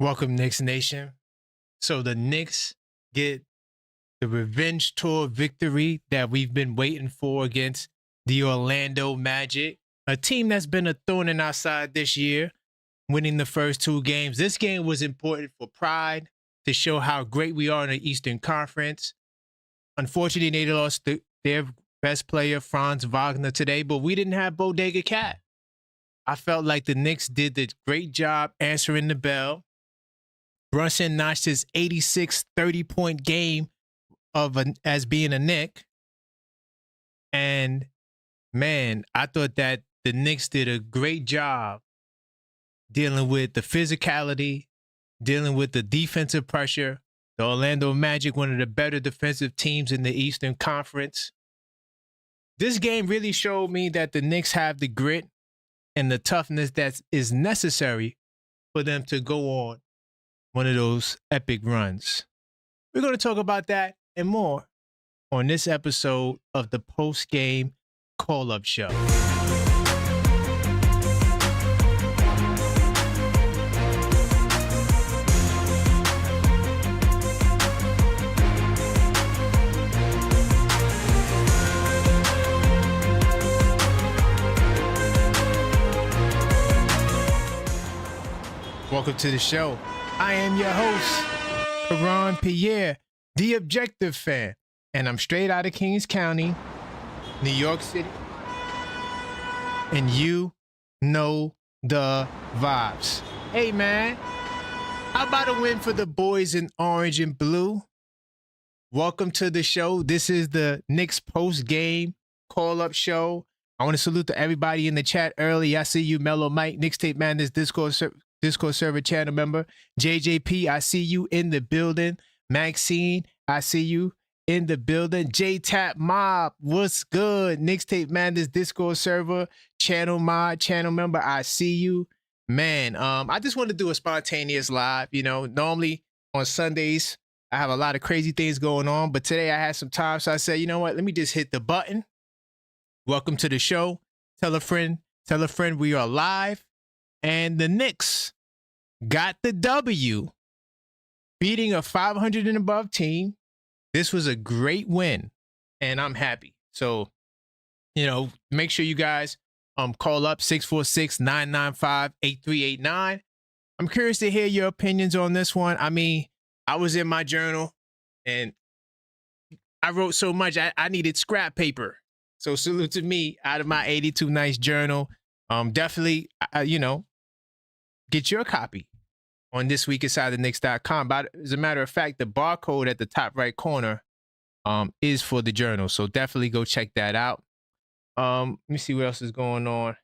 Welcome, Knicks Nation. So the Knicks get the revenge tour victory that we've been waiting for against the Orlando Magic, a team that's been a thorn in our side this year, winning the first two games. This game was important for pride to show how great we are in the Eastern Conference. Unfortunately, they lost their best player, Franz Wagner, today, but we didn't have Bodega Cat. I felt like the Knicks did the great job answering the bell. Brunson notched his 86 30-point game as being a Knick. And, man, I thought that the Knicks did a great job dealing with the physicality, dealing with the defensive pressure. The Orlando Magic, one of the better defensive teams in the Eastern Conference. This game really showed me that the Knicks have the grit and the toughness that is necessary for them to go on one of those epic runs. We're going to talk about that and more on this episode of the post-game call-up show. Welcome to the show. I am your host, Karan Pierre, the Objective Fan, and I'm straight out of Kings County, New York City, and you know the vibes. Hey, man, how about a win for the boys in orange and blue? Welcome to the show. This is the Knicks post-game call-up show. I want to salute to everybody in the chat early. I see you, Mellow Mike, Knicks Tape Madness Discord server channel member. JJP, I see you in the building. Maxine, I see you in the building. J-Tap Mob, what's good? Knicks Tape Madness Discord server channel member, I see you. Man, I just want to do a spontaneous live. You know, normally on Sundays, I have a lot of crazy things going on, but today I had some time, so I said, you know what? Let me just hit the button. Welcome to the show. Tell a friend we are live. And the Knicks got the W, beating a 500 and above team. This was a great win, and I'm happy. So, you know, make sure you guys call up 646-995-8389. I'm curious to hear your opinions on this one. I mean, I was in my journal, and I wrote so much, I needed scrap paper. So salute to me out of my 82 nice journal. Definitely, get your copy on thisweekinsidetheknicks.com. But as a matter of fact, the barcode at the top right corner is for the journal. So definitely go check that out. Let me see what else is going on.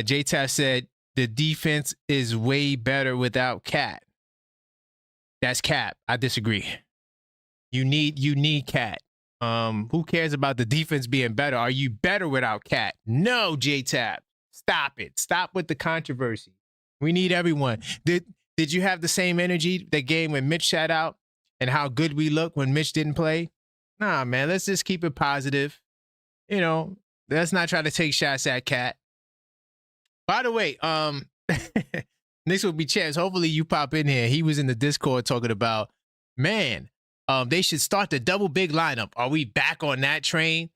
J-Tap said the defense is way better without Cat. That's Cap. I disagree. You need Cat. Who cares about the defense being better? Are you better without Cat? No, J-Tap. Stop it. Stop with the controversy. We need everyone. Did you have the same energy that game when Mitch sat out and how good we looked when Mitch didn't play? Nah, man. Let's just keep it positive. You know, let's not try to take shots at Cat. By the way, Knicks will be champs. Hopefully you pop in here. He was in the Discord talking about, man, they should start the double big lineup. Are we back on that train?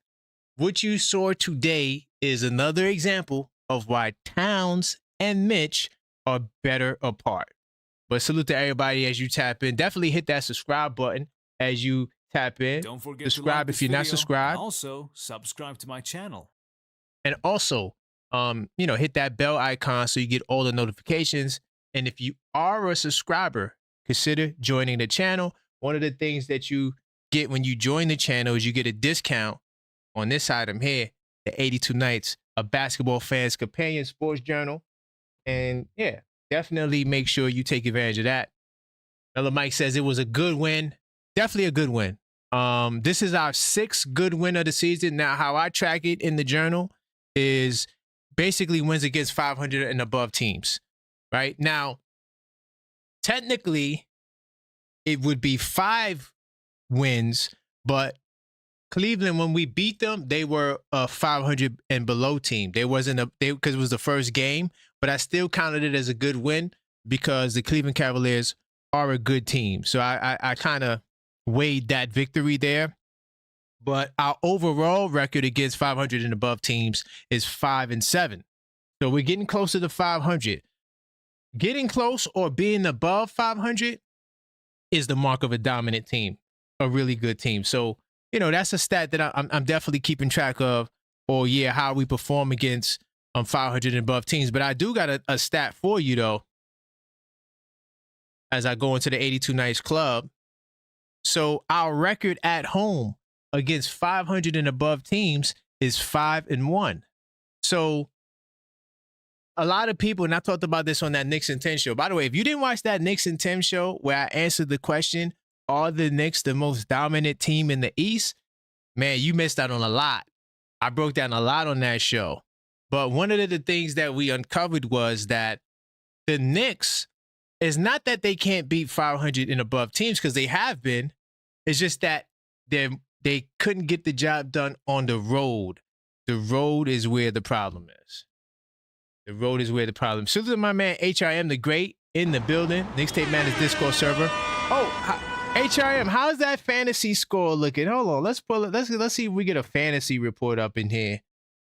What you saw today is another example of why Towns and Mitch are better apart. But salute to everybody as you tap in. Definitely hit that subscribe button as you tap in. Don't forget subscribe to like if you're not subscribed. Also, subscribe to my channel. And also, hit that bell icon so you get all the notifications. And if you are a subscriber, consider joining the channel. One of the things that you get when you join the channel is you get a discount on this item here, the 82 Nights, a basketball fan's companion sports journal. And yeah, definitely make sure you take advantage of that. Another Mike says it was a good win. Definitely a good win. This is our 6th good win of the season. Now, how I track it in the journal is basically wins against 500 and above teams, right? Now, technically, it would be 5 wins, but Cleveland, when we beat them, they were a 500 and below team. There wasn't because it was the first game, but I still counted it as a good win because the Cleveland Cavaliers are a good team. So I kind of weighed that victory there. But our overall record against 500 and above teams is 5-7. So we're getting closer to 500. Getting close or being above 500 is the mark of a dominant team, a really good team. So, that's a stat that I'm definitely keeping track of, or how we perform against 500 and above teams. But I do got a stat for you, though, as I go into the 82 Nights Club. So our record at home against 500 and above teams is 5-1. So a lot of people, and I talked about this on that Knicks and 10 show. By the way, if you didn't watch that Knicks and 10 show where I answered the question, are the Knicks the most dominant team in the East? Man, you missed out on a lot. I broke down a lot on that show. But one of the things that we uncovered was that the Knicks, is not that they can't beat 500 and above teams, because they have been. It's just that they couldn't get the job done on the road. The road is where the problem is. The road is where the problem is. Salute to my man HIM the Great in the building. Knicks Tape Man is Discord server. Oh, HIM, how's that fantasy score looking? Hold on, let's pull it. Let's see if we get a fantasy report up in here.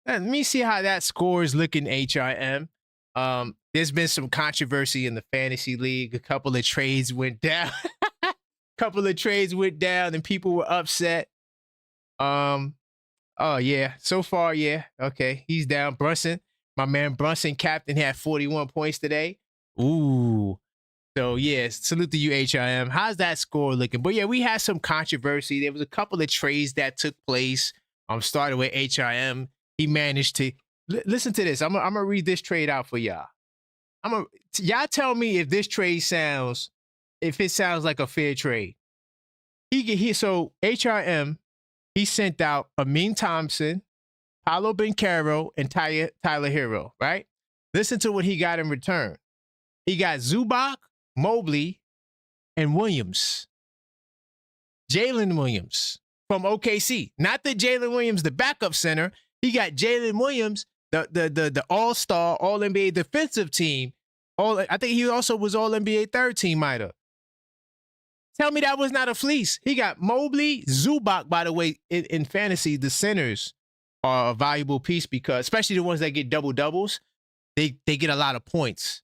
Let me see how that score is looking, HIM. There's been some controversy in the fantasy league. A couple of trades went down. And people were upset. Oh yeah, so far, yeah. Okay, he's down. Brunson, my man Brunson, captain, had 41 points today. Ooh. So yeah, salute to you, HIM. How's that score looking? But yeah, we had some controversy. There was a couple of trades that took place. Started with HIM. He managed to listen to this. I'm gonna read this trade out for y'all. Y'all tell me if this trade sounds like a fair trade. So HIM, he sent out Amin Thompson, Paolo Banchero, and Tyler Hero, right? Listen to what he got in return. He got Zubac, Mobley, and Williams. Jalen Williams from OKC. Not the Jalen Williams, the backup center. He got Jalen Williams, the all-star, all-NBA defensive team. I think he also was all-NBA third team, might have. Tell me that was not a fleece. He got Mobley, Zubac, by the way, in fantasy, the centers are a valuable piece because, especially the ones that get double-doubles, they get a lot of points.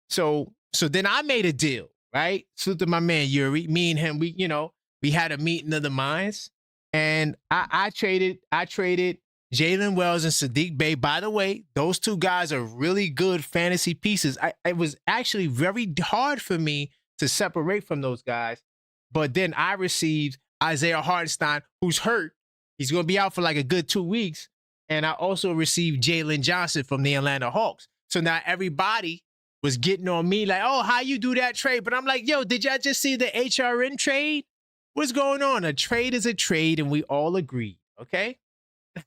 So then I made a deal, right? Salute to my man Yuri. Me and him, we had a meeting of the minds, and I traded Jalen Wells and Sadiq Bey. By the way, those two guys are really good fantasy pieces. It was actually very hard for me to separate from those guys. But then I received Isaiah Hartenstein, who's hurt. He's going to be out for like a good 2 weeks. And I also received Jalen Johnson from the Atlanta Hawks. So now everybody was getting on me like, oh, how you do that trade? But I'm like, yo, did y'all just see the HRN trade? What's going on? A trade is a trade, and we all agree, okay?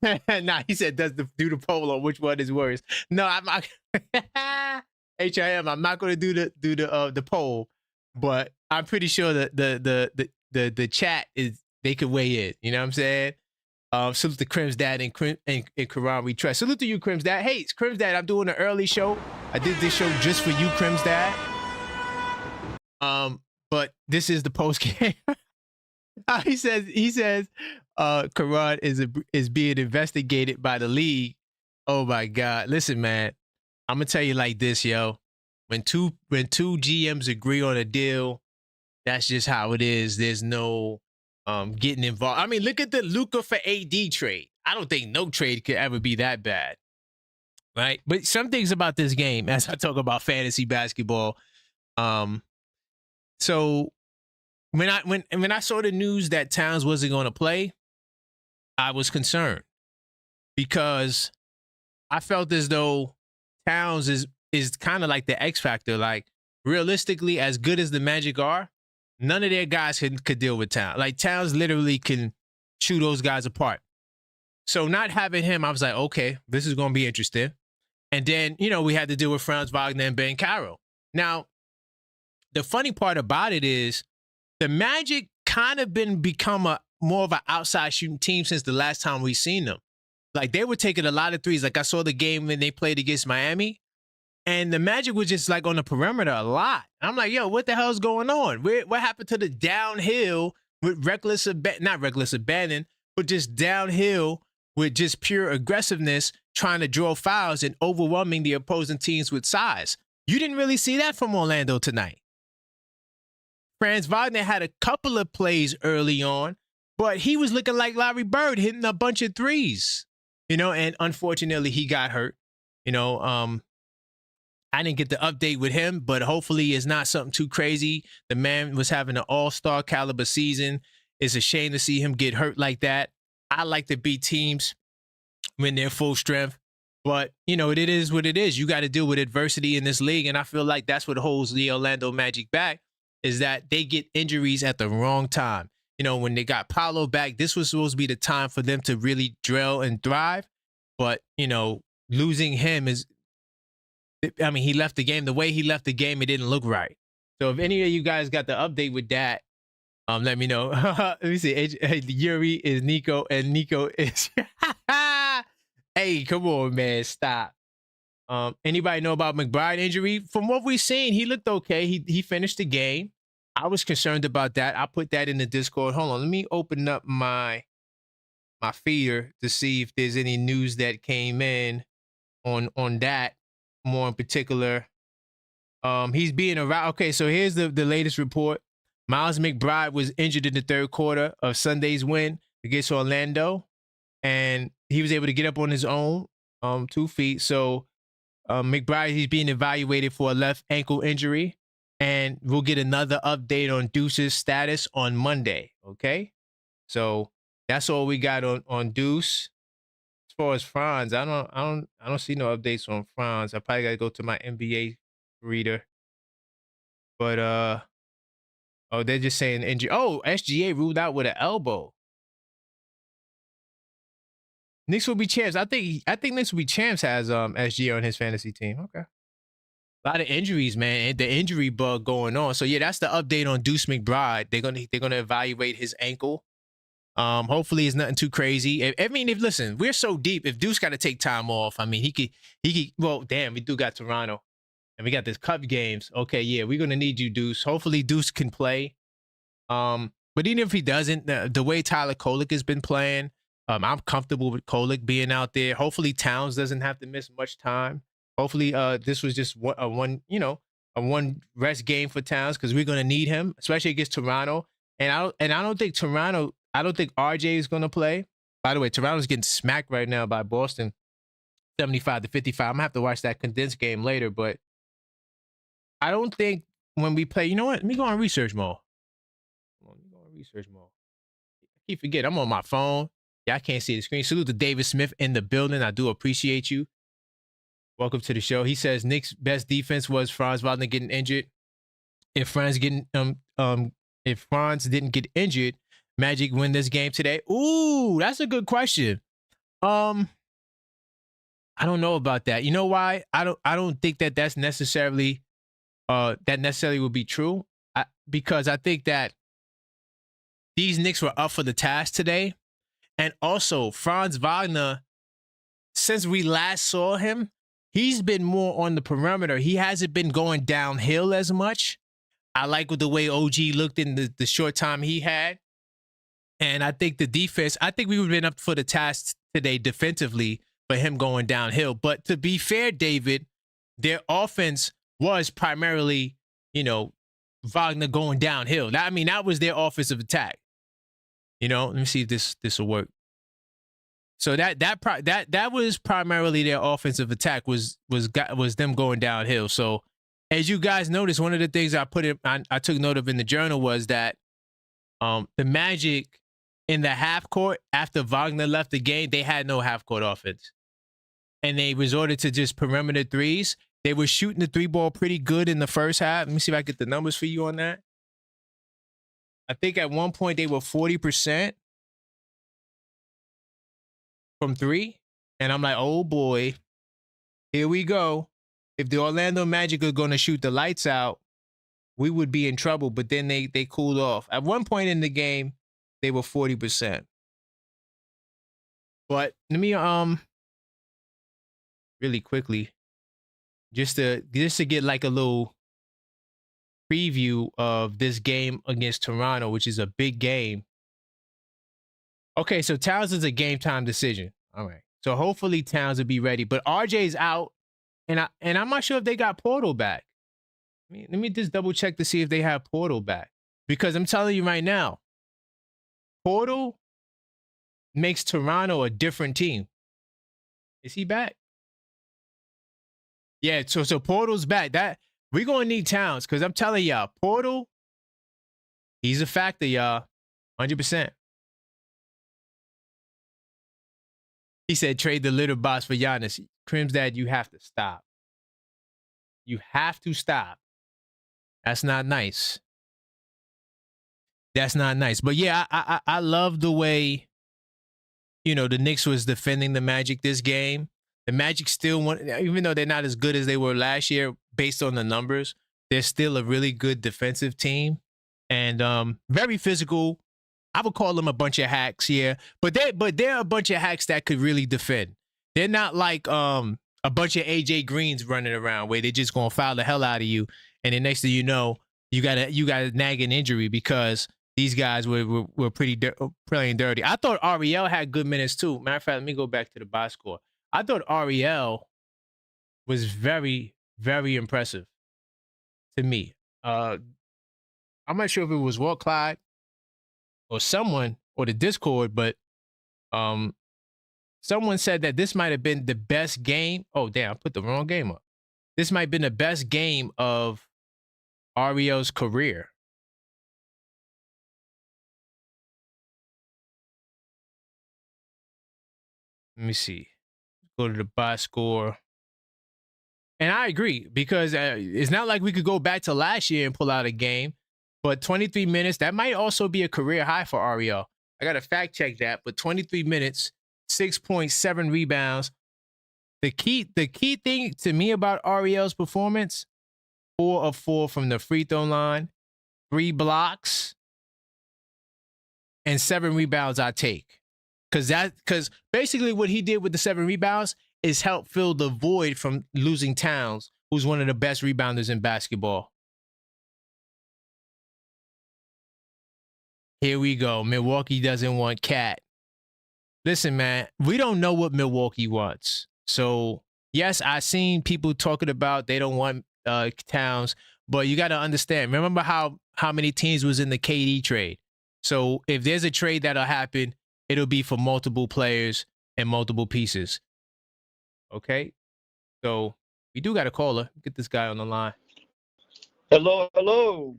Nah, he said, do the poll on which one is worse. No, I'm not. HIM, I'm not going to do the poll. But I'm pretty sure that the chat they could weigh in. You know what I'm saying? Salute to Crim's dad and Quran we trust. Salute to you, Crim's dad. Hey, it's Crim's dad. I'm doing an early show. I did this show just for you, Crim's dad. But this is the post game. he says, Quran is being investigated by the league. Oh my God! Listen, man, I'm gonna tell you like this, yo. When two GMs agree on a deal, that's just how it is. There's no getting involved. I mean, look at the Luka for AD trade. I don't think no trade could ever be that bad, right? But some things about this game, as I talk about fantasy basketball, so when I saw the news that Towns wasn't going to play, I was concerned because I felt as though Towns is kind of like the X factor. Like, realistically, as good as the Magic are, none of their guys could deal with Towns. Like, Towns literally can chew those guys apart. So not having him, I was like, okay, this is going to be interesting. And then, we had to deal with Franz Wagner and Ben Caro. Now, the funny part about it is the Magic kind of become more of an outside shooting team since the last time we seen them. Like, they were taking a lot of threes. Like, I saw the game when they played against Miami. And the Magic was just like on the perimeter a lot. I'm like, yo, what the hell's going on? What happened to the downhill with not reckless abandon, but just downhill with just pure aggressiveness, trying to draw fouls and overwhelming the opposing teams with size. You didn't really see that from Orlando tonight. Franz Wagner had a couple of plays early on, but he was looking like Larry Bird, hitting a bunch of threes, and unfortunately he got hurt. I didn't get the update with him, but hopefully it's not something too crazy. The man was having an all-star caliber season. It's a shame to see him get hurt like that. I like to beat teams when they're full strength, but it is what it is. You got to deal with adversity in this league, and I feel like that's what holds the Orlando Magic back, is that they get injuries at the wrong time. When they got Paolo back, this was supposed to be the time for them to really drill and thrive, but losing him he left the game. The way he left the game, it didn't look right. So if any of you guys got the update with that, let me know. Let me see. Yuri is Nico, and Nico is... Hey, come on, man. Stop. Anybody know about McBride injury? From what we've seen, he looked okay. He finished the game. I was concerned about that. I put that in the Discord. Hold on. Let me open up my feeder to see if there's any news that came in on that. More in particular, he's being around. Okay, so here's the latest report. Miles McBride was injured in the third quarter of Sunday's win against Orlando, and he was able to get up on his own 2 feet. So McBride, he's being evaluated for a left ankle injury, and we'll get another update on Deuce's status on Monday. Okay, so that's all we got on Deuce. As far as Franz, I don't see no updates on Franz. I probably gotta go to my NBA reader. But oh, they're just saying injury. Oh, SGA ruled out with an elbow. Knicks will be champs. I think Knicks will be champs has SGA on his fantasy team. Okay. A lot of injuries, man. The injury bug going on. So yeah, that's the update on Deuce McBride. They're gonna evaluate his ankle. Hopefully it's nothing too crazy. If listen, we're so deep. If Deuce got to take time off, he could. Well, damn, we do got Toronto, and we got this Cup games. Okay, yeah, we're gonna need you, Deuce. Hopefully Deuce can play. But even if he doesn't, the way Tyler Kolek has been playing, I'm comfortable with Kolek being out there. Hopefully Towns doesn't have to miss much time. Hopefully, this was just a one rest game for Towns, because we're gonna need him, especially against Toronto. And I don't think Toronto. I don't think RJ is going to play. By the way, Toronto's getting smacked right now by Boston, 75-55. I'm going to have to watch that condensed game later, but I don't think when we play, you know what? Let me go on research mode. Let me go on research mode. I keep forgetting. I'm on my phone. Yeah, I can't see the screen. Salute to David Smith in the building. I do appreciate you. Welcome to the show. He says Knicks' best defense was Franz Wagner getting injured. If Franz didn't get injured, Magic win this game today? Ooh, that's a good question. I don't know about that. You know why? I don't think that's necessarily would be true. Because I think that these Knicks were up for the task today. And also, Franz Wagner, since we last saw him, he's been more on the perimeter. He hasn't been going downhill as much. I like the way OG looked in the short time he had. And I think the defense, we would have been up for the task today defensively for him going downhill. But to be fair, David, their offense was primarily, Wagner going downhill. That was their offensive attack. Let me see if this will work. So that was primarily their offensive attack was them going downhill. So as you guys noticed, one of the things I took note of in the journal was that the Magic in the half court, after Wagner left the game, they had no half court offense. And they resorted to just perimeter threes. They were shooting the three ball pretty good in the first half. Let me see if I get the numbers for you on that. I think at one point they were 40% from three. And I'm like, oh boy, here we go. If the Orlando Magic are going to shoot the lights out, we would be in trouble. But then they cooled off. At one point in the game, they were 40%. But let me really quickly just to get like a little preview of this game against Toronto, which is a big game. Okay, so Towns is a game time decision. All right. So hopefully Towns will be ready. But RJ's out, and I'm not sure if they got Portal back. Let me just double check to see if they have Portal back. Because I'm telling you right now, Portal makes Toronto a different team. Is he back? Yeah, so Portal's back. That we're gonna need Towns, because I'm telling y'all, Portal, he's a factor, y'all. 100%. He said trade the litter box for Giannis. Crim's dad, you have to stop. You have to stop. That's not nice. That's not nice. But yeah, I love the way, the Knicks was defending the Magic this game. The Magic still even though they're not as good as they were last year, based on the numbers, they're still a really good defensive team and very physical. I would call them a bunch of hacks here, but they're a bunch of hacks that could really defend. They're not like a bunch of AJ Greens running around where they're just gonna foul the hell out of you, and then next thing you know, you got a nagging injury because these guys were playing dirty. I thought Ariel had good minutes too. Matter of fact, let me go back to the box score. I thought Ariel was very, very impressive to me. I'm not sure if it was Walt Clyde or someone or the Discord, but someone said that this might have been the best game. Oh, damn, I put the wrong game up. This might have been the best game of Ariel's career. Let me see. Go to the box score. And I agree, because it's not like we could go back to last year and pull out a game, but 23 minutes, that might also be a career high for Ariel. I got to fact check that, but 23 minutes, 6.7 rebounds. The key thing to me about Ariel's performance, 4 of 4 from the free throw line, 3 blocks, and 7 rebounds I take. Because basically what he did with the 7 rebounds is help fill the void from losing Towns, who's one of the best rebounders in basketball. Here we go. Milwaukee doesn't want Cat. Listen, man, we don't know what Milwaukee wants. So, yes, I've seen people talking about they don't want Towns, but you got to understand. Remember how many teams was in the KD trade? So, if there's a trade that'll happen, it'll be for multiple players and multiple pieces. Okay? So, we do got a caller. Get this guy on the line. Hello, hello.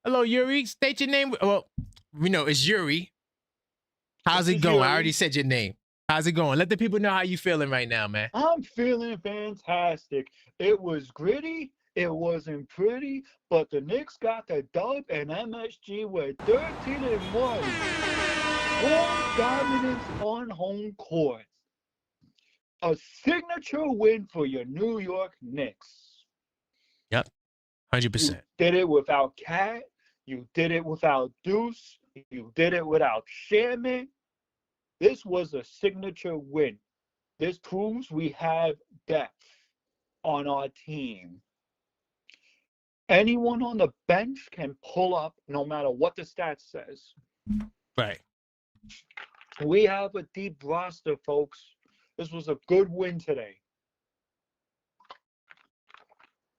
Hello, Yuri. State your name. Well, we know it's Yuri. How's it going? Yuri. I already said your name. How's it going? Let the people know how you feeling right now, man. I'm feeling fantastic. It was gritty. It wasn't pretty, but the Knicks got the dub, and MSG were 13-1. Home dominance on home court. A signature win for your New York Knicks. Yep, 100%. You did it without Cat. You did it without Deuce. You did it without Sherman. This was a signature win. This proves we have depth on our team. Anyone on the bench can pull up no matter what the stats says. Right. We have a deep roster, folks. This was a good win today.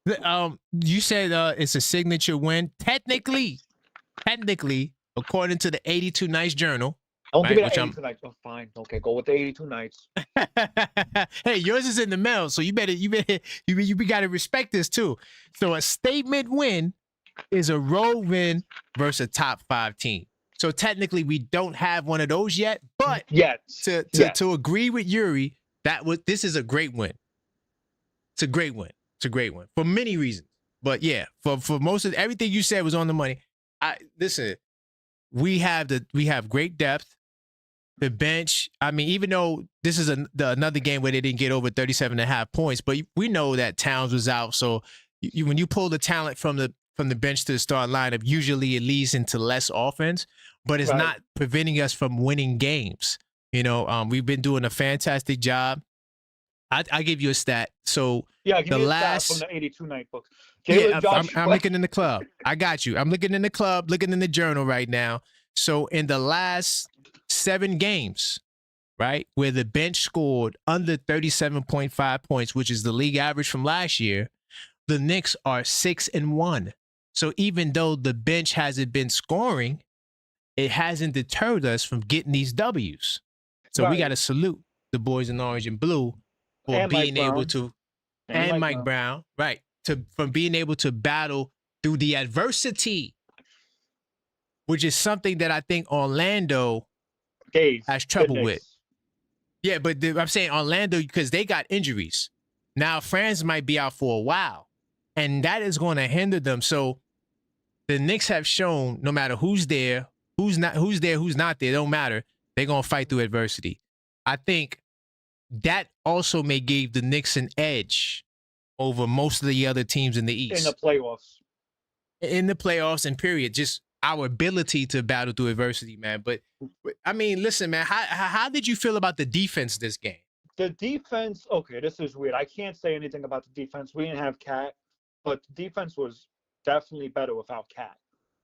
You said it's a signature win. Technically, according to the 82 Nights Journal. Don't give it 82 nights. Oh, fine. Okay, go with the 82 nights. Hey, yours is in the mail, so you gotta respect this too. So a statement win is a road win versus a top 5 team. So technically, we don't have one of those yet. But to agree with Yuri, this is a great win. It's a great win. It's a great one for many reasons. But yeah, for most of everything you said was on the money. Listen, we have great depth. The bench, I mean, even though this is another game where they didn't get over 37.5 points, but we know that Towns was out. So when you pull the talent from the bench to the starting lineup, usually it leads into less offense, but it's not preventing us from winning games. We've been doing a fantastic job. I give you a stat. So Yeah, give the me a stat from last, the 82 night books. yeah, Jalen I'm Joshua. looking in the club. I got you. I'm looking in the club, looking in the journal right now. So in the last 7 games, right, where the bench scored under 37.5 points, which is the league average from last year, the Knicks are 6-1. So even though the bench hasn't been scoring, it hasn't deterred us from getting these W's. So we got to Right. salute the boys in orange and blue for And Mike being able Brown. to, And and Mike Mike Brown. Brown, right, to from being able to battle through the adversity, which is something that I think Orlando Dave, has the trouble with. Knicks. Yeah, but I'm saying Orlando because they got injuries. Now Franz might be out for a while, and that is going to hinder them. So the Knicks have shown no matter who's there, who's not there, don't matter. They're going to fight through adversity. I think that also may give the Knicks an edge over most of the other teams in the East. In the playoffs. In the playoffs and period, just our ability to battle through adversity, man. But I mean, listen, man, how did you feel about the defense this game? The defense, okay, this is weird. I can't say anything about the defense. We didn't have Cat, but the defense was definitely better without Cat.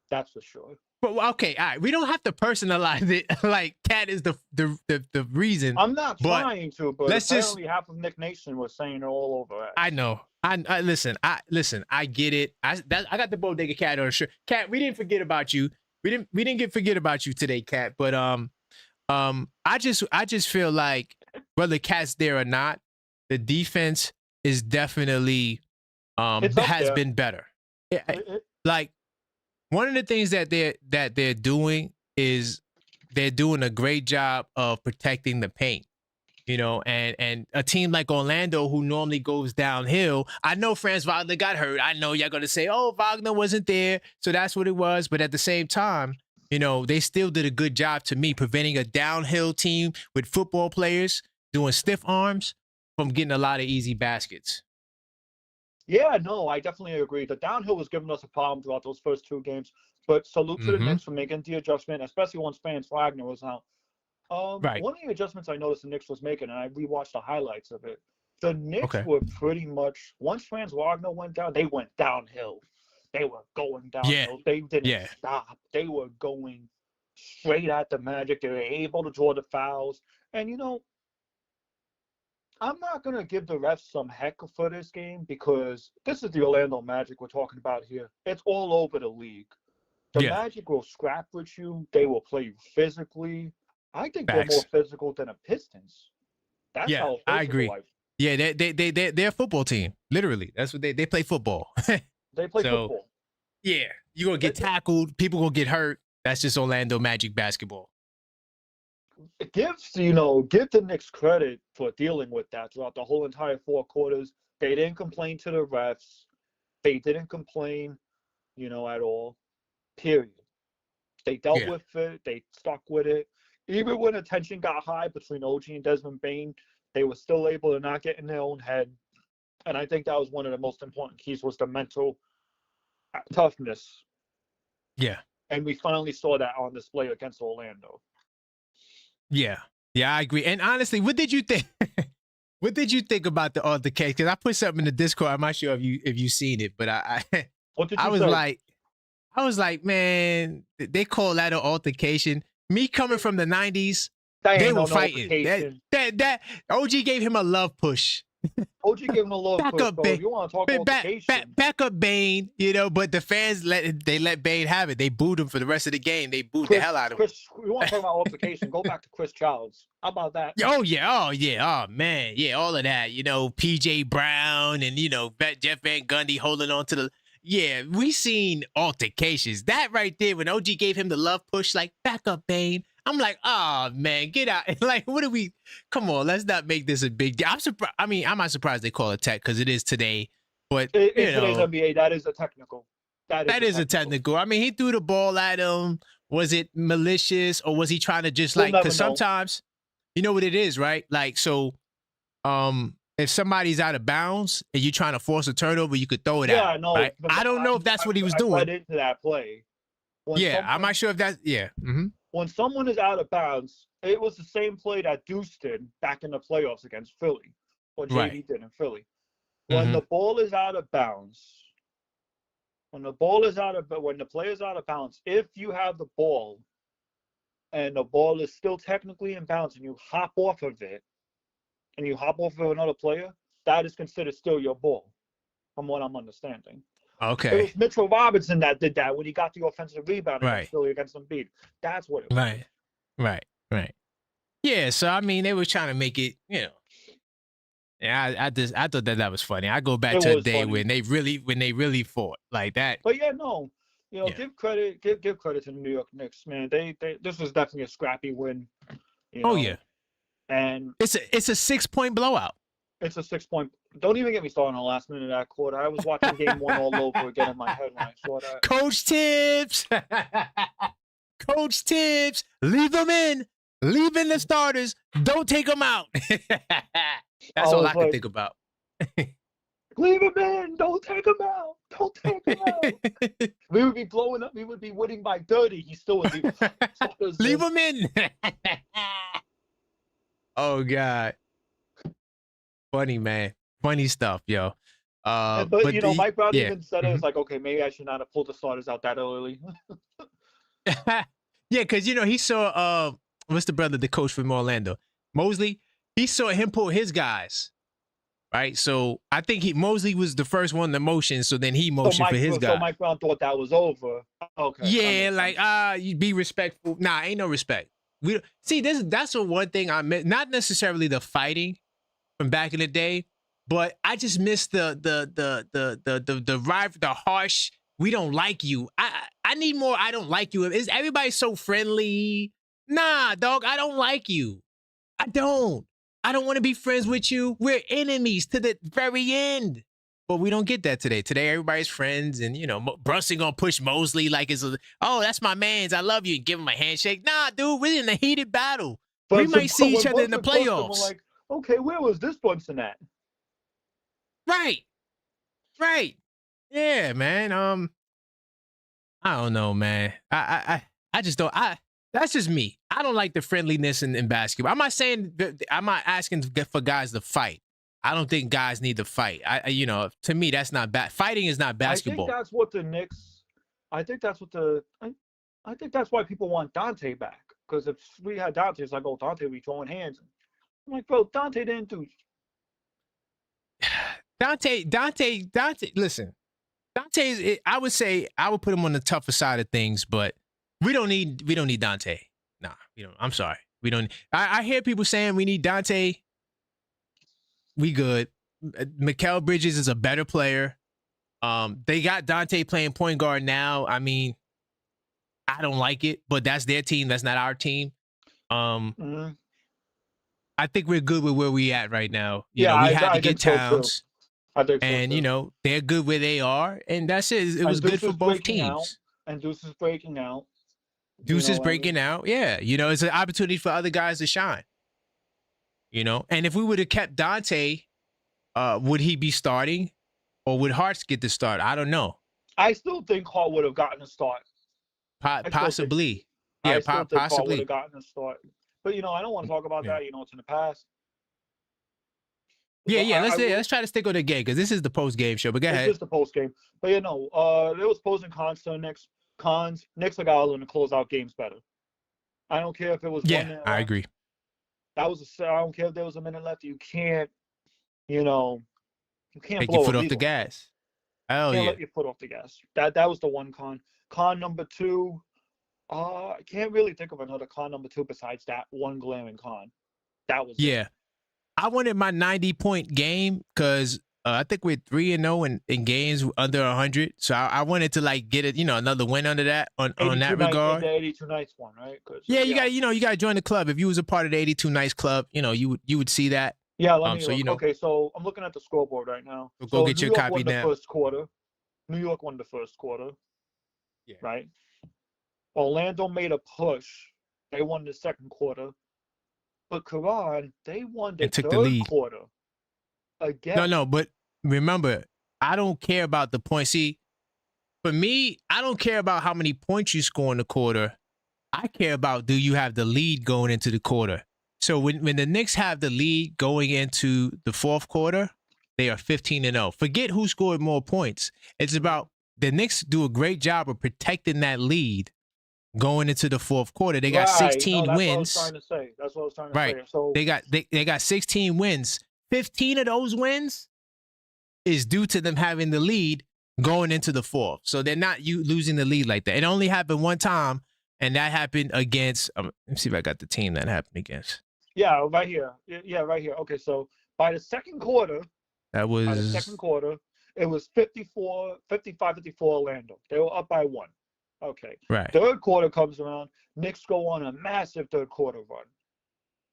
That's for sure. But okay, all right, we don't have to personalize it. Like Cat is the reason. I'm not trying to, but let's apparently half of Nick Nation was saying it all over us. I know. I listen. I get it. I got the Bodega Cat on the shirt. Cat, we didn't forget about you. We didn't forget about you today, Cat. But I just feel like whether Cat's there or not, the defense is definitely has been better. Like one of the things that they're doing is they're doing a great job of protecting the paint. You know, and a team like Orlando, who normally goes downhill, I know Franz Wagner got hurt. I know y'all going to say, oh, Wagner wasn't there, so that's what it was. But at the same time, you know, they still did a good job to me preventing a downhill team with football players doing stiff arms from getting a lot of easy baskets. Yeah, no, I definitely agree. The downhill was giving us a problem throughout those first 2 games. But salute to the Knicks for making the adjustment, especially once Franz Wagner was out. Right. One of the adjustments I noticed the Knicks was making, and I rewatched the highlights of it, the Knicks were pretty much, once Franz Wagner went down, they went downhill. They were going downhill. Yeah. They didn't stop. They were going straight at the Magic. They were able to draw the fouls. And, you know, I'm not going to give the refs some heck for this game because this is the Orlando Magic we're talking about here. It's all over the league. The Magic will scrap with you. They will play you physically. I think they're more physical than the Pistons. That's how physical I agree. Yeah, they're a football team. Literally, that's what they play football. They play football. Yeah, you're gonna get tackled. People gonna get hurt. That's just Orlando Magic basketball. Give the Knicks credit for dealing with that throughout the whole entire 4 quarters. They didn't complain to the refs. They didn't complain, at all. Period. They dealt with it. They stuck with it. Even when the tension got high between OG and Desmond Bane, they were still able to not get in their own head. And I think that was one of the most important keys was the mental toughness. Yeah. And we finally saw that on display against Orlando. Yeah. Yeah, I agree. And honestly, what did you think? What did you think about the altercation? Because I put something in the Discord. I'm not sure if you've seen it, but I was like, man, they call that an altercation. Me coming from the 90s, they were fighting. That OG gave him a love push. OG gave him a love push. Up, If you want to talk altercation. Back up Bane, but the fans let Bane have it. They booed him for the rest of the game. They booed the hell out of him. You want to talk about altercation? Go back to Chris Childs. How about that? Oh man, yeah, all of that. PJ Brown and Jeff Van Gundy holding on to the. Yeah, we seen altercations. That right there, when OG gave him the love push, like, back up, Bane. I'm like, oh, man, get out. Like, what do we... Come on, let's not make this a big deal. I'm surprised. I mean, I'm not surprised they call it tech because it is today. But, in today's NBA, that is a technical. That is a technical. I mean, he threw the ball at him. Was it malicious or was he trying to just like... Because sometimes, you know what it is, right? Like, so... If somebody's out of bounds and you're trying to force a turnover, you could throw it out. Yeah, no. Right? I don't know if that's what he was doing. I read into that play. I'm not sure if that's When someone is out of bounds, it was the same play that Deuce did back in the playoffs against Philly. what Right. JB did in Philly. When Mhm. the ball is out of bounds, when the player's out of bounds, if you have the ball and the ball is still technically in bounds and you hop off of it and you hop off of another player, that is considered still your ball, from what I'm understanding. It Okay. was Mitchell Robinson that did that when he got the offensive rebound Right. against Philly against Embiid. That's what it was. Right. Right. Right. Yeah. So I mean, they were trying to make it. Yeah. I thought that was funny. I go back It to a was day funny. when they really fought like that. But yeah, no. Yeah. Give credit to the New York Knicks, man. They this was definitely a scrappy win. Oh yeah. And It's a 6-point blowout. it's a 6-point. Don't even get me started on the last minute of that quarter. I was watching game one all over again in my head when I saw that. Coach Tibbs. Coach Tibbs. Leave them in. Leave in the starters. Don't take them out. That's all I can think about. Leave him in. Don't take him out. Don't take him out. We would be blowing up. We would be winning by 30. He still would be. Leave him in. Oh God. Funny, man. Funny stuff, yo. But Mike Brown even said it was like, okay, maybe I should not have pulled the starters out that early. Yeah, because he saw what's the brother, the coach from Orlando, Mosley. He saw him pull his guys, right? So I think Mosley was the first one to motion. So then he motioned for his guy. So Mike Brown thought that was over. Okay. Yeah, like you be respectful. Nah, ain't no respect. We see this. That's the one thing I miss. Not necessarily the fighting from back in the day, but I just miss the harsh. We don't like you. I need more. I don't like you. Is everybody so friendly? Nah, dog. I don't like you. I don't want to be friends with you. We're enemies to the very end. But we don't get that today. Today, everybody's friends, and Brunson gonna push Mosley like it's that's my man's. I love you. And give him a handshake. Nah, dude, we're in a heated battle. We might see each other in the playoffs. Like, okay, where was this Brunson at? Right. Yeah, man. I don't know, man. I just don't. That's just me. I don't like the friendliness in basketball. I'm not saying I'm not asking for guys to fight. I don't think guys need to fight. To me, that's not bad. Fighting is not basketball. I think that's what the Knicks. I think that's why people want Dante back. Because if we had Dante, it's like, oh, Dante, we throwing hands. I'm like, bro, Dante didn't do. Dante. Listen, Dante. I would say I would put him on the tougher side of things, but we don't need Dante. Nah, we don't. I'm sorry, we don't. I hear people saying we need Dante. We good. Mikal Bridges is a better player. They got Dante playing point guard now. I mean, I don't like it, but that's their team. That's not our team. I think we're good with where we at right now. We had to get Towns. I think so, they're good where they are, and that's it. It was good for both teams. And Deuce is breaking out. Deuce is breaking out. Yeah, it's an opportunity for other guys to shine. And if we would have kept Dante, would he be starting, or would Hart's get the start? I don't know. I still think Hart would have gotten a start. Possibly. I still think possibly. Hart would have gotten a start. But I don't want to talk about that. It's in the past. Yeah. Let's try to stick with the game because this is the post game show. But go ahead. It's just the post game. But there was pros and cons to the Knicks. Knicks got to learn to close out games better. I don't care if it was. Yeah, I agree. I don't care if there was a minute left. You can't. You can't take blow your foot off the gas. Oh yeah. Let your foot off the gas. That was the one con. Con number two. I can't really think of another con number two besides that one glaring con. That was it. I wanted my 90-point game because I think we're 3-0 in games under 100. So I wanted to get it, another win under that on that regard. The 82 Nights one, right? Yeah, you got you got to join the club. If you was a part of the 82 Nights club, you would see that. Yeah, let me look. Okay, so I'm looking at the scoreboard right now. Go get your copy now. New York won the first quarter. Yeah. Right. Orlando made a push. They won the second quarter. But Karan, they won the third quarter. Again. No, but remember, I don't care about the points. See, for me, I don't care about how many points you score in the quarter. I care about, do you have the lead going into the quarter? So when the Knicks have the lead going into the fourth quarter, they are 15-0. Forget who scored more points. It's about the Knicks do a great job of protecting that lead going into the fourth quarter. They got Right. 16 No, that's what I was wins. trying to say. That's what I was trying to Right. say. So They got 16 wins. 15 of those wins is due to them having the lead going into the fourth. So they're not losing the lead like that. It only happened one time, and that happened against. Let me see if I got the team that happened against. yeah, right here. Yeah, right here. Okay, so by the second quarter, That was it was 55-54 Orlando. They were up by 1. Okay. right. Third quarter comes around. Knicks go on a massive third quarter run.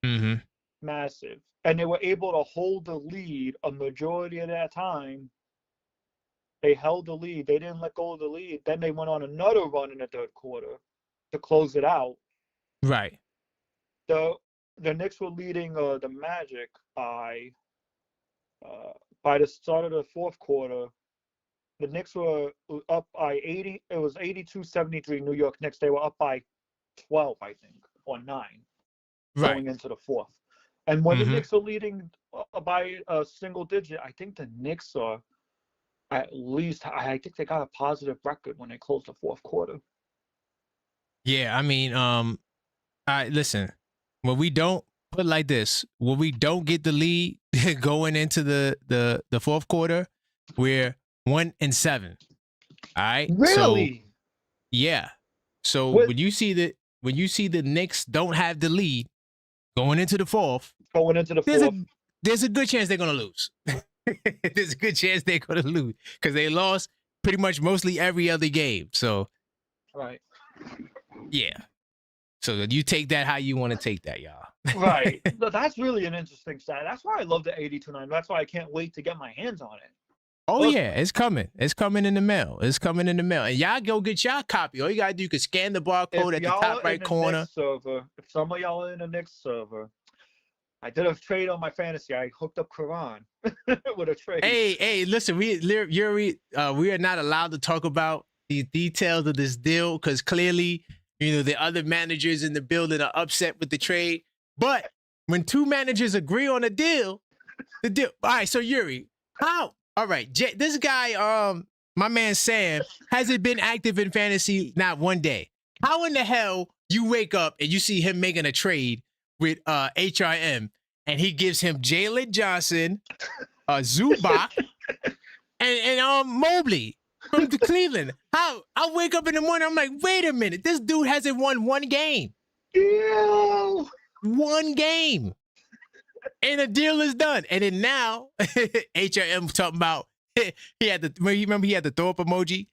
Mm-hmm. Massive. And they were able to hold the lead a majority of that time. They held the lead. They didn't let go of the lead. Then they went on another run in the third quarter to close it out. Right. The Knicks were leading the Magic by the start of the fourth quarter. The Knicks were up by 80. It was 82-73 New York Knicks. They were up by 12, I think, or 9 going into the fourth. And when the Knicks are leading by a single digit, I think the Knicks are at least, I think they got a positive record when they closed the fourth quarter. Yeah, I mean, listen, when we don't put it like this, when we don't get the lead going into the fourth quarter, we're 1-7. All right. Really? So, yeah. So when you see the Knicks don't have the lead going into the fourth, there's a good chance they're gonna lose. There's a good chance they're gonna lose because they lost pretty much mostly every other game. So, right. Yeah. So you take that how you want to take that, y'all. Right. That's really an interesting stat. That's why I love the 82-9. That's why I can't wait to get my hands on it. Oh, yeah. It's coming. It's coming in the mail. It's coming in the mail. And y'all go get y'all copy. All you got to do is scan the barcode at the top right corner. If some of y'all are in the Knicks server, I did a trade on my fantasy. I hooked up Quran with a trade. Hey, listen, we are not allowed to talk about the details of this deal because clearly, the other managers in the building are upset with the trade. But when two managers agree on a deal, the deal. All right, so Yuri, how? All right, this guy, my man Sam, hasn't been active in fantasy not one day. How in the hell you wake up and you see him making a trade with HRM and he gives him Jalen Johnson, Zubac, and Mobley from the Cleveland? How? I wake up in the morning, I'm like, wait a minute, this dude hasn't won one game. Ew. One game. And the deal is done. And then now, HRM talking about he had the throw up emoji.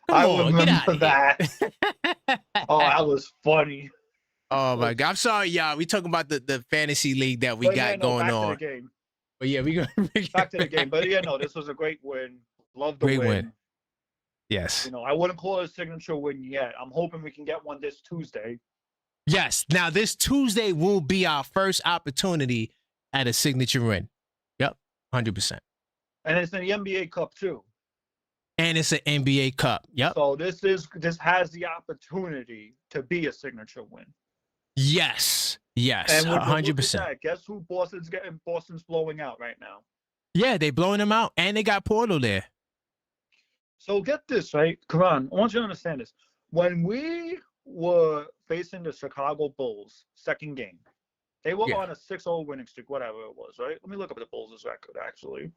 Come on, remember that. Oh, that was funny. Oh my God! I'm sorry, y'all. We talking about the fantasy league that we got going on. Back to the game. But yeah, we go back to the game. But yeah, no, this was a great win. Love the great win. Yes. I wouldn't call it a signature win yet. I'm hoping we can get one this Tuesday. Yes. Now this Tuesday will be our first opportunity at a signature win. Yep, 100%. And it's an NBA Cup too. And it's an NBA Cup. Yep. So this has the opportunity to be a signature win. Yes. Yes. And 100%. Guess who Boston's blowing out right now? Yeah, they blowing them out, and they got Portal there. So get this, right? Karan, I want you to understand this. When we were facing the Chicago Bulls, second game, they were on a 6-0 winning streak, whatever it was, right? Let me look up the Bulls' record, actually.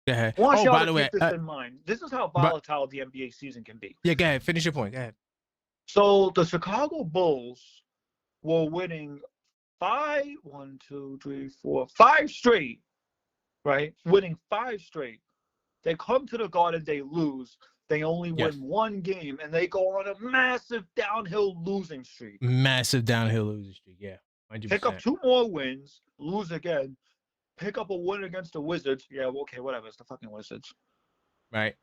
Go ahead. I want y'all to keep this in mind. This is how volatile the NBA season can be. Yeah, go ahead. Finish your point. Go ahead. So the Chicago Bulls were winning 5 straight, right? Winning 5 straight. They come to the Garden, they lose. They only win one game, and they go on a massive downhill losing streak. Massive downhill losing streak, yeah. 100%. Pick up 2 more wins, lose again. Pick up a win against the Wizards. Yeah, okay, whatever. It's the fucking Wizards. Right.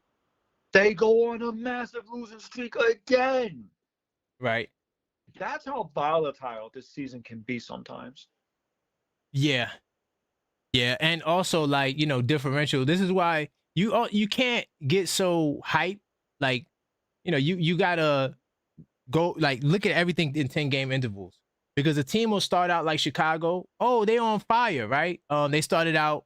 They go on a massive losing streak again. Right. That's how volatile this season can be sometimes. Yeah. Yeah, and also differential. This is why you can't get so hyped. Like, you gotta go look at everything in 10-game intervals because a team will start out like Chicago. Oh, they on fire, right? They started out.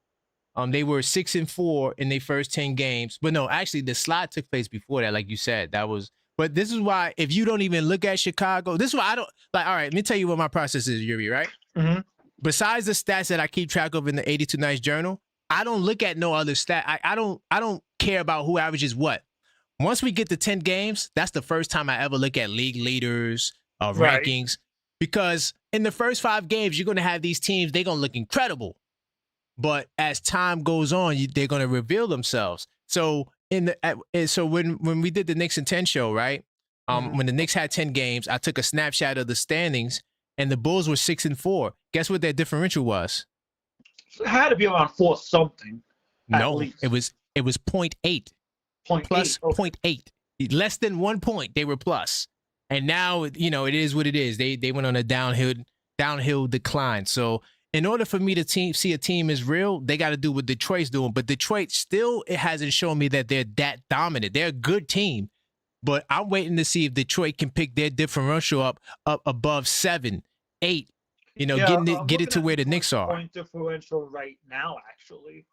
They were 6-4 in their first 10 games, but no, actually, the slide took place before that, like you said. That was. But this is why, if you don't even look at Chicago, this is why I don't like. All right, let me tell you what my process is, Yuri. Right? Mm-hmm. Besides the stats that I keep track of in the 82 Nights Journal, I don't look at no other stat. I don't care about who averages what. Once we get to 10 games, that's the first time I ever look at league leaders, Right. rankings, because in the first 5 games, you're going to have these teams, they're going to look incredible. But as time goes on, they're going to reveal themselves. So when we did the Knicks and 10 show, right? When the Knicks had 10 games, I took a snapshot of the standings, and the Bulls were 6-4. Guess what their differential was? So it had to be around 4 something. No, least. it was 0.8. 0.8. Plus Okay. 0.8. Less than 1 point, they were plus. And now, it is what it is. They went on a downhill decline. So in order for me to see a team is real, they got to do what Detroit's doing. But Detroit still, it hasn't shown me that they're that dominant. They're a good team. But I'm waiting to see if Detroit can pick their differential up above 7, 8. Get it to where the Knicks are. Point differential right now, actually.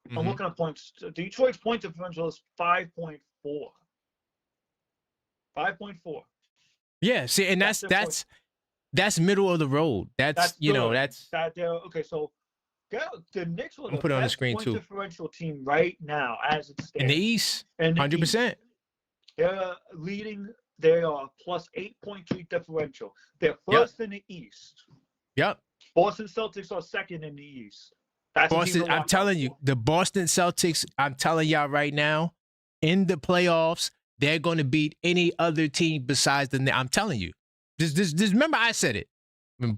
Mm-hmm. I'm looking at points. Detroit's point differential is 5.4. 5.4. Yeah, see, and that's middle of the road. That's okay. So the Knicks are the put it on the best screen point too. Differential team right now as it stands. In the East, In the 100%. East. They're leading. They are plus 8.3 differential. They're first in the East. Yep. Boston Celtics are second in the East. That's Boston. I'm telling you, the Boston Celtics. I'm telling y'all right now, in the playoffs, they're going to beat any other team besides the. I'm telling you. Just remember, I said it. If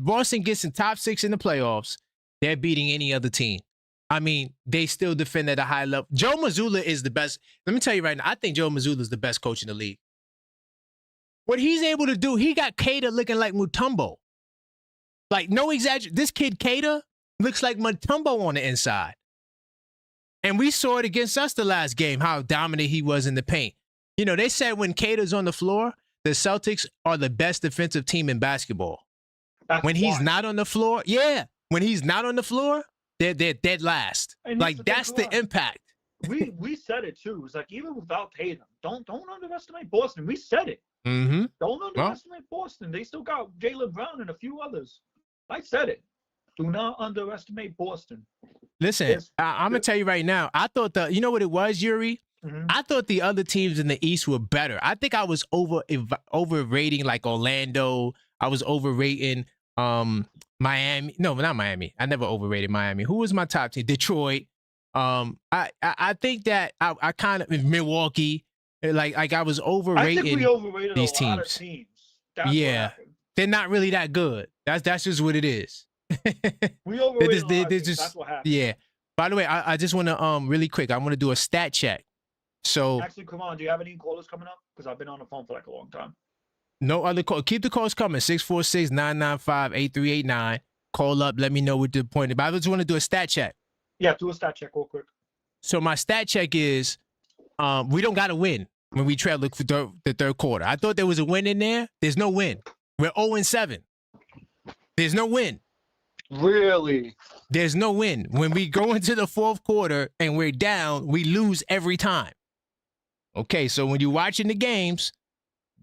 Boston gets in top 6 in the playoffs, they're beating any other team. I mean, they still defend at a high level. Joe Mazzulla is the best. Let me tell you right now, I think Joe Mazzulla is the best coach in the league. What he's able to do, he got Cater looking like Mutombo. Like, no exaggeration. This kid, Cater, looks like Mutombo on the inside. And we saw it against us the last game, how dominant he was in the paint. They said when Cater's on the floor, the Celtics are the best defensive team in basketball. When he's not on the floor, when he's not on the floor, they're dead last. Like, that's the impact. We said it too. It's like, even without Tatum, don't underestimate Boston. We said it. Mm-hmm. Don't underestimate Boston. They still got Jaylen Brown and a few others. I said it. Do not underestimate Boston. Listen, I'm gonna tell you right now. I thought you know what it was, Yuri? Mm-hmm. I thought the other teams in the East were better. I think I was overrating like Orlando. I was overrating Miami. No, not Miami. I never overrated Miami. Who was my top team? Detroit. I think that I kind of Milwaukee. Like I was overrating. I think we overrated these a lot teams. of teams. That's they're not really that good. That's just what it is. We overrated a lot of teams. That's what happened. Yeah. By the way, I just want to really quick. I want to do a stat check. So actually, come on. Do you have any callers coming up? Because I've been on the phone for like a long time. No other call. Keep the calls coming. 646-995-8389. Call up. Let me know what the point is. But I just want to do a stat check. Yeah, do a stat check real quick. So my stat check is we don't got to win when we trail for the third quarter. I thought there was a win in there. There's no win. We're 0-7. There's no win. Really? There's no win. When we go into the fourth quarter and we're down, we lose every time. Okay, so when you're watching the games,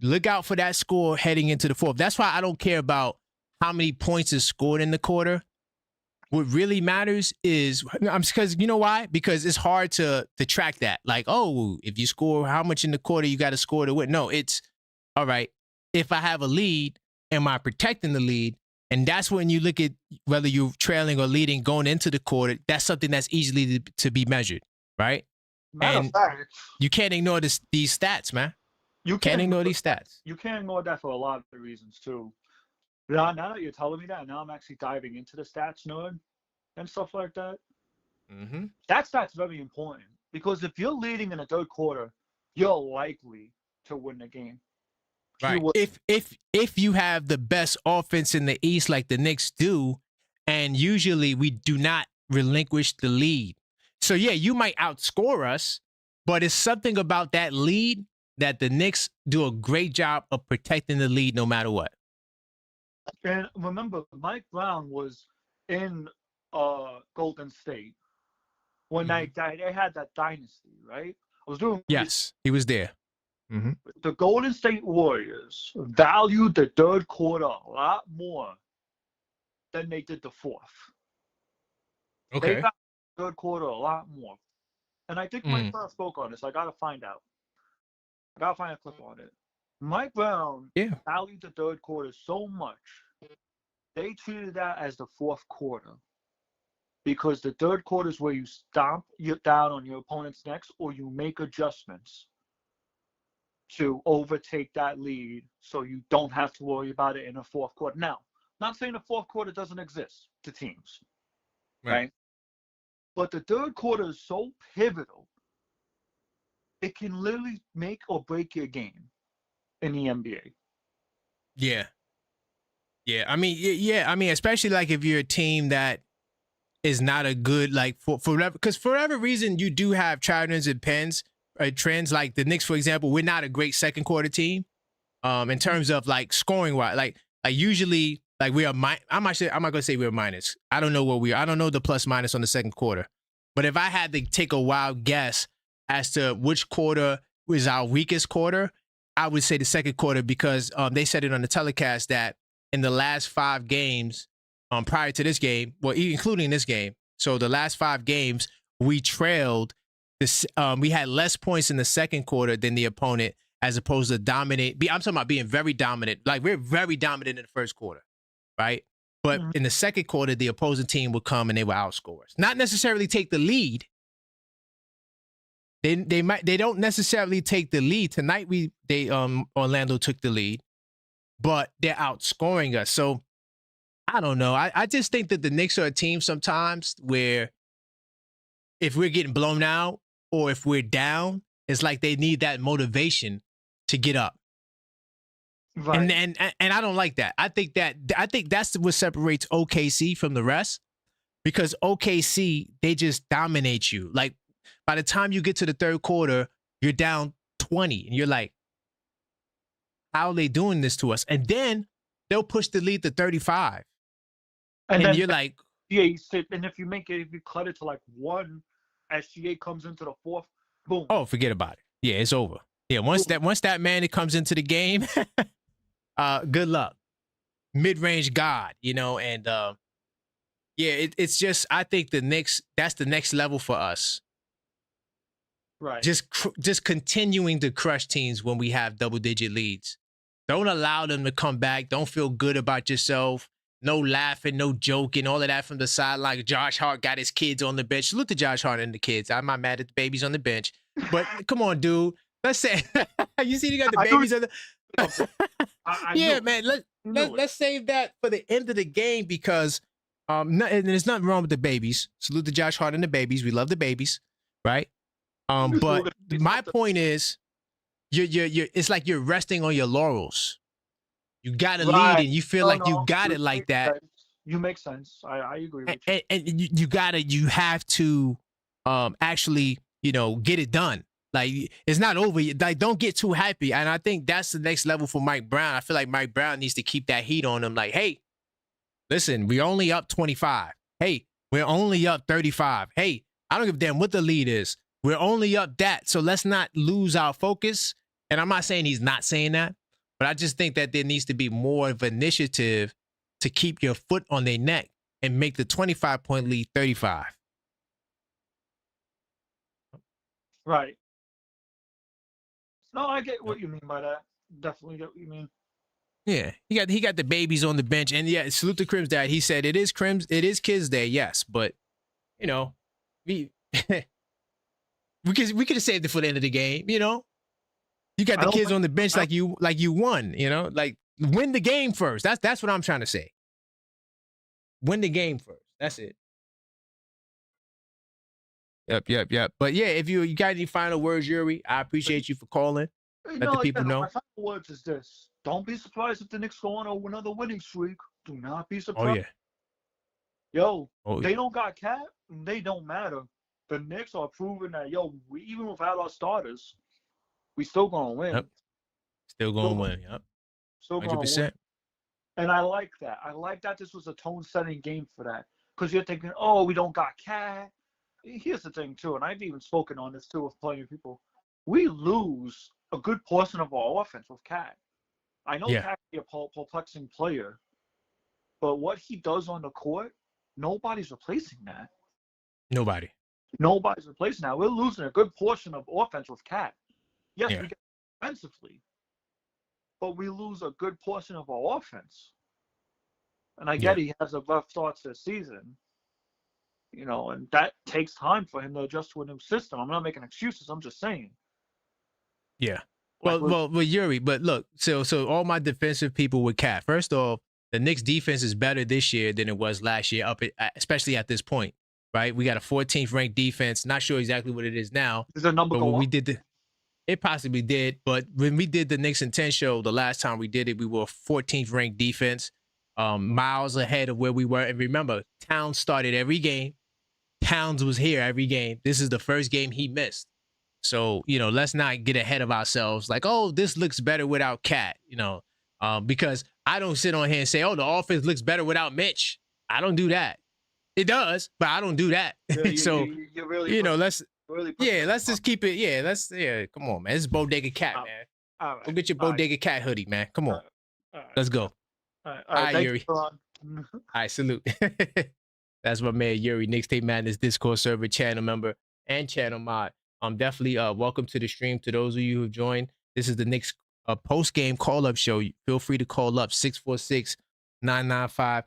look out for that score heading into the fourth. That's why I don't care about how many points is scored in the quarter. What really matters is, because you know why? Because it's hard to track that. Like, oh, if you score how much in the quarter, you got to score to win. No, it's all right. If I have a lead, am I protecting the lead? And that's when you look at whether you're trailing or leading going into the quarter. That's something that's easily to be measured, right? Matter of fact, you can't ignore these stats, man. You can't ignore these stats. You can't ignore that for a lot of reasons too. Now that you're telling me that, now I'm actually diving into the stats, nerd, and stuff like that. Mm-hmm. That's very important, because if you're leading in the third quarter, you're likely to win the game. Right. If you have the best offense in the East like the Knicks do, and usually we do not relinquish the lead. So yeah, you might outscore us, but it's something about that lead that the Knicks do a great job of protecting the lead no matter what. And remember, Mike Brown was in Golden State when Hmm. they had that dynasty, right? I was doing Yes, he was there. the Golden State Warriors valued the third quarter a lot more than they did the fourth. They Okay. valued the third quarter a lot more. And I think Mike Mm. Brown spoke on this. I gotta find out. I gotta find a clip on it. Mike Brown Yeah. valued the third quarter so much, they treated that as the fourth quarter. Because the third quarter is where you stomp you down on your opponent's necks or you make adjustments to overtake that lead so you don't have to worry about it in the fourth quarter. Now, not saying the fourth quarter doesn't exist to teams, Right. right? But the third quarter is so pivotal, it can literally make or break your game in the NBA. Yeah. Yeah. I mean, yeah. I mean, especially like if you're a team that is not a good like for because for whatever reason you do have patterns and trends like the Knicks, for example. We're not a great second quarter team. In terms of like scoring wise, like usually like we are I'm not gonna say we're minus. I don't know what we are. I don't know the plus minus on the second quarter. But if I had to take a wild guess as to which quarter was our weakest quarter, I would say the second quarter because they said it on the telecast that in the last 5 games, prior to this game, well, including this game, so the last 5 games we trailed. This we had less points in the second quarter than the opponent, as opposed to dominate. I'm talking about being very dominant. Like we're very dominant in the first quarter, right? But Mhm. in the second quarter, the opposing team would come and they would outscore us. Not necessarily take the lead. They don't necessarily take the lead. Tonight Orlando took the lead, but they're outscoring us. So I don't know. I just think that the Knicks are a team sometimes where if we're getting blown out or if we're down, it's like they need that motivation to get up. Right. And I don't like that. I think that's what separates OKC from the rest because OKC they just dominate you. Like by the time you get to the third quarter, you're down 20 and you're like, how are they doing this to us? And then they'll push the lead to 35. And And then you're like, SGA sit, and if you cut it to like one, SGA comes into the fourth, boom, oh, forget about it. Yeah, it's over. Yeah, once boom. that man comes into the game, good luck. Mid-range God, and yeah, it's just I think the Knicks that's the next level for us. Right. Just continuing to crush teams when we have double-digit leads. Don't allow them to come back. Don't feel good about yourself. No laughing, no joking, all of that from the sideline. Josh Hart got his kids on the bench. Look at Josh Hart and the kids. I'm not mad at the babies on the bench, but come on, dude. Let's say you see, you got the I knew babies on the. I Yeah, knew man. knew it. Let's save that for the end of the game because and there's nothing wrong with the babies. Salute to Josh Hart and the babies. We love the babies, right? You just But gonna say my something. point is, you're. It's like you're resting on your laurels. You got to lead, Right. and you feel No, like you no, got you it like make that, sense. You make sense. I agree with you. and you have to actually get it done. Like it's not over. Like don't get too happy. And I think that's the next level for Mike Brown. I feel like Mike Brown needs to keep that heat on him. Like, hey, listen, we're only up 25. Hey, we're only up 35. Hey, I don't give a damn what the lead is. We're only up that. So let's not lose our focus. And I'm not saying he's not saying that, but I just think that there needs to be more of an initiative to keep your foot on their neck and make the 25-point lead 35. Right. No, I get what you mean by that. Definitely get what you mean. Yeah, he got the babies on the bench, and yeah, salute to Crim's dad. He said it is Kids Day, yes, but we we could have saved it for the end of the game. You got I the don't kids think on the bench I like you won. Like win the game first. That's what I'm trying to say. Win the game first. That's it. Yep. But yeah, if you got any final words, Yuri, I appreciate you for calling. Let the people my know. final words is this. Don't be surprised if the Knicks go on another winning streak. Do not be Oh surprised. yeah. Yo, Oh they yeah. don't got Cat, they don't matter. The Knicks are proving that, even without our starters, we still gonna win. Yep. Still Still going to gonna, win. Yep. still gonna win. 100%. And I like that. I like that this was a tone-setting game for that. Because you're thinking, oh, we don't got Cat. Here's the thing, too, and I've even spoken on this, too, with plenty of people. We lose a good portion of our offense with Cat. I know Yeah. Cat is a perplexing player, but what he does on the court, nobody's replacing that. Nobody. Nobody's replacing that. We're losing a good portion of offense with Cat. Yes, Yeah. we get offensively, but we lose a good portion of our offense. And I get Yeah. he has a rough start to the season, and that takes time for him to adjust to a new system. I'm not making excuses. I'm just saying. Yeah. Like, Well, Yuri, but look, so all my defensive people with Cat. First off, the Knicks defense is better this year than it was last year, especially at this point, right? We got a 14th ranked defense. Not sure exactly what it is now, does the number but go when we up? did it possibly did. But when we did the Knicks in 10 show, the last time we did it, we were 14th ranked defense, miles ahead of where we were. And remember, Towns started every game. Towns was here every game. This is the first game he missed. So, let's not get ahead of ourselves like, oh, this looks better without Cat, because I don't sit on here and say, oh, the offense looks better without Mitch. I don't do that. It does, but I don't do that. Yeah, So, you really let's let's just keep it. Come on, man. This is Bodega Cat, All man. all right. Go get your All right. Bodega Cat hoodie, man. Come on. All right. Let's go. All right. All right, Thank Yuri. you, Ron. All right, salute. That's my man Yuri, Knicks Tape Madness Discord server channel member and channel mod. Definitely welcome to the stream to those of you who joined. This is the Knicks post-game call-up show. Feel free to call up 646-995-8389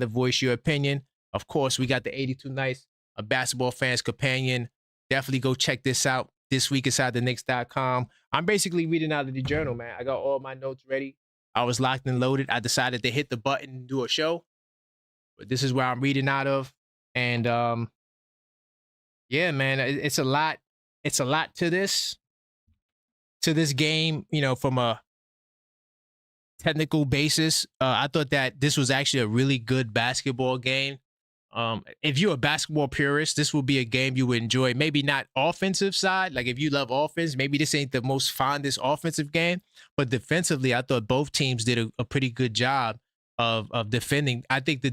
to voice your opinion. Of course, we got the 82 Nights, a basketball fan's companion. Definitely go check this out this week inside the Knicks.com. I'm basically reading out of the journal, man. I got all my notes ready. I was locked and loaded. I decided to hit the button and do a show. But this is where I'm reading out of. And yeah, man, it's a lot. It's a lot to this game, from a technical basis. I thought that this was actually a really good basketball game. If you're a basketball purist, this will be a game you would enjoy. Maybe not offensive side. Like if you love offense, maybe this ain't the most fondest offensive game. But defensively, I thought both teams did a pretty good job of defending. I think the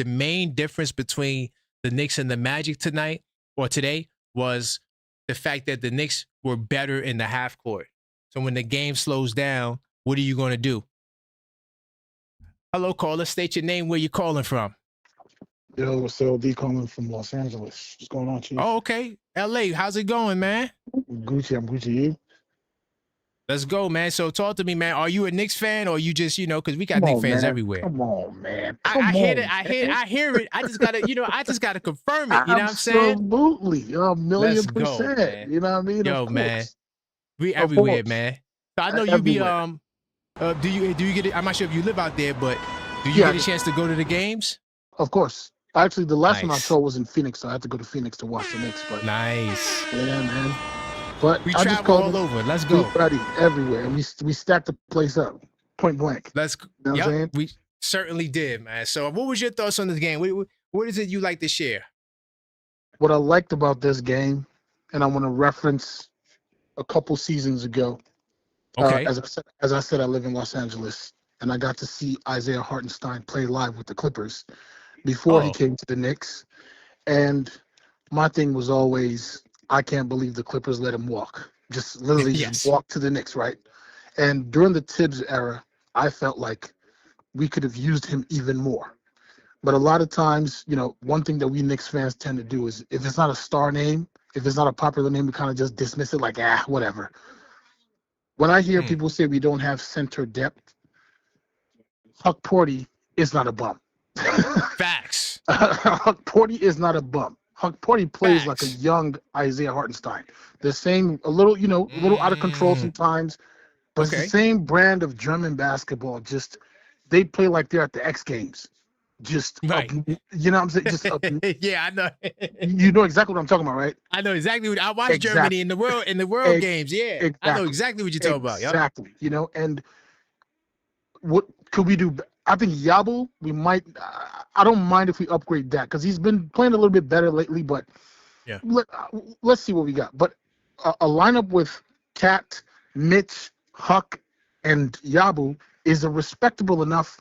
main difference between the Knicks and the Magic today was the fact that the Knicks were better in the half court. So when the game slows down, what are you going to do? Hello, caller. State your name, where you're calling from. Yo, what's up? D calling from Los Angeles. What's going on, Chief? Oh, okay. LA, how's it going, man? Gucci, I'm Gucci. You? Let's go, man. So talk to me, man. Are you a Knicks fan or you just, because we got Knicks fans everywhere? Come on, man. I hear it. I hear it. I just gotta confirm it. You know what I'm saying? Absolutely. A million Let's go, percent. man. You know what I mean? Yo, Of man. course. We Of everywhere, course. man. So I know you be Everywhere. do you get it? I'm not sure if you live out there, but do you Yeah, get a chance to go to the games? Of course. Actually, the last one I Nice. saw was in Phoenix, so I had to go to Phoenix to watch the Knicks. But Nice. yeah, man. But We I just travel called all over. Let's go. everybody everywhere, and we stacked the place up, point blank. Let's. You know what I'm saying? We certainly did, man. So, what was your thoughts on this game? What is it you like to share? What I liked about this game, and I want to reference a couple seasons ago. Okay. As I said, I live in Los Angeles, and I got to see Isaiah Hartenstein play live with the Clippers before he Oh. came to the Knicks. And my thing was always, I can't believe the Clippers let him walk. Just literally Yes. just walk to the Knicks, right? And during the Tibbs era, I felt like we could have used him even more. But a lot of times, one thing that we Knicks fans tend to do is if it's not a star name, if it's not a popular name, we kind of just dismiss it like, whatever. When I hear people say we don't have center depth, Huck Porty is not a bum. Facts. Huck Porty is not a bum. Huck Porty plays like a Facts. young Isaiah Hartenstein. The same, a little out of control sometimes, but it's Okay. the same brand of German basketball. Just they play like they're at the X Games. Just Right. you know what I'm saying? Just Yeah, I know. you know exactly what I'm talking about, right? I know exactly what I watched Exactly. Germany in the world games. Yeah, I know Exactly. exactly what you're talking about. Yep. Exactly. And what could we do? I think Yabu, we might. I don't mind if we upgrade that because he's been playing a little bit better lately. But Yeah. let's see what we got. But a lineup with Cat, Mitch, Huck, and Yabu is a respectable enough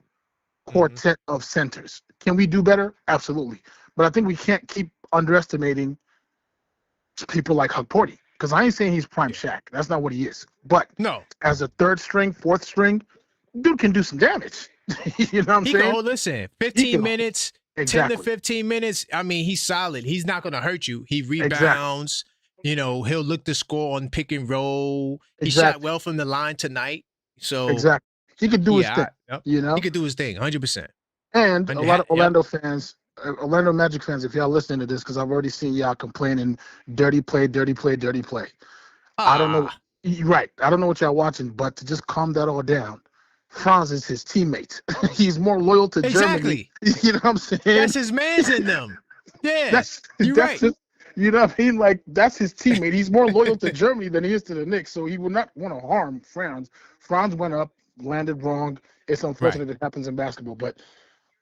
quartet of centers. Can we do better? Absolutely. But I think we can't keep underestimating people like Hugporty, because I ain't saying he's prime Shaq. That's not what he is. But No. as a third string, fourth string, dude can do some damage. You know what I'm He saying? can hold, listen, 15 minutes, 10 to Exactly. 15 minutes. I mean, he's solid. He's not going to hurt you. He rebounds. Exactly. You know, he'll look to score on pick and roll. He shot Exactly. well from the line tonight. So, Exactly. He could do his thing. yep. You know? He could do his thing, 100%. And a lot of Orlando Yep. fans, Orlando Magic fans, if y'all listening to this, because I've already seen y'all complaining, dirty play, dirty play, dirty play. I don't know. Right. I don't know what y'all watching, but to just calm that all down, Franz is his teammate. He's more loyal to Germany. You know what I'm saying? That's his man's in them. Yeah. You're right. You know what I mean? Like, that's his teammate. He's more loyal to Germany than he is to the Knicks, so he would not want to harm Franz. Franz went up, landed wrong. It's unfortunate it happens in basketball, but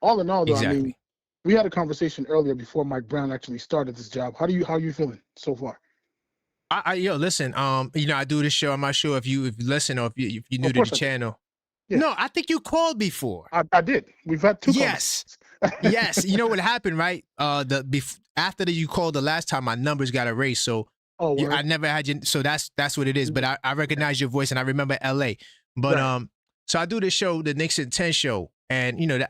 all in all, though, I mean, we had a conversation earlier before Mike Brown actually started this job. How are you feeling so far? Listen, you know, I do this show. I'm not sure if you listen or if you new to the channel. Yeah. No, I think you called before. I did. We've had two. Yes. Yes. You know what happened, right? After you called the last time, my numbers got erased. So I never had you. So that's what it is. But I recognize your voice and I remember LA. But so I do this show, the Knicks in 10 show. And you know,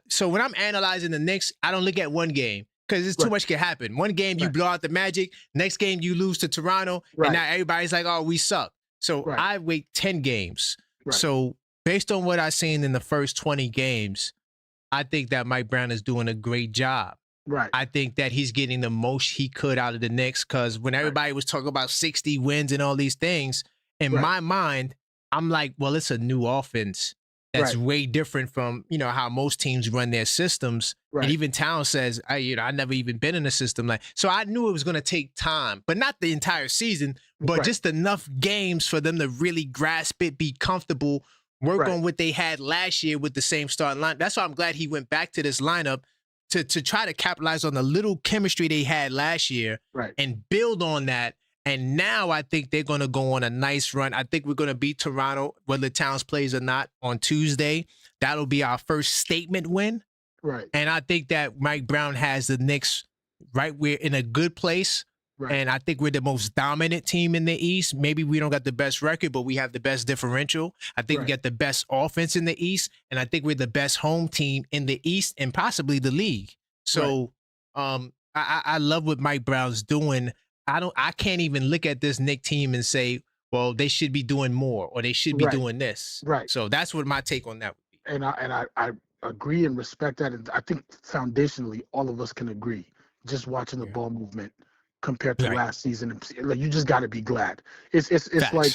so when I'm analyzing the Knicks, I don't look at one game because it's too much can happen. One game you blow out the Magic, next game you lose to Toronto, and now everybody's like, "Oh, we suck." So I wait 10 games. So based on what I've seen in the first 20 games, I think that Mike Brown is doing a great job. Right. I think that he's getting the most he could out of the Knicks because when everybody was talking about 60 wins and all these things, in my mind, I'm like, well, it's a new offense. That's way different from, you know, how most teams run their systems. And even Town says, I never even been in a system like, so I knew it was going to take time, but not the entire season, but just enough games for them to really grasp it, be comfortable, work on what they had last year with the same starting line. That's why I'm glad he went back to this lineup to try to capitalize on the little chemistry they had last year and build on that. And now I think they're going to go on a nice run. I think we're going to beat Toronto, whether Towns plays or not, on Tuesday. That'll be our first statement win. Right. And I think that Mike Brown has the Knicks we're in a good place. Right. And I think we're the most dominant team in the East. Maybe we don't got the best record, but we have the best differential. I think we got the best offense in the East. And I think we're the best home team in the East and possibly the league. So I love what Mike Brown's doing. I can't even look at this Knicks team and say, well, they should be doing more or they should be doing this. Right. So that's what my take on that would be. And I agree and respect that. And I think foundationally, all of us can agree, just watching the ball movement compared to last season. Like, you just got to be glad. It's like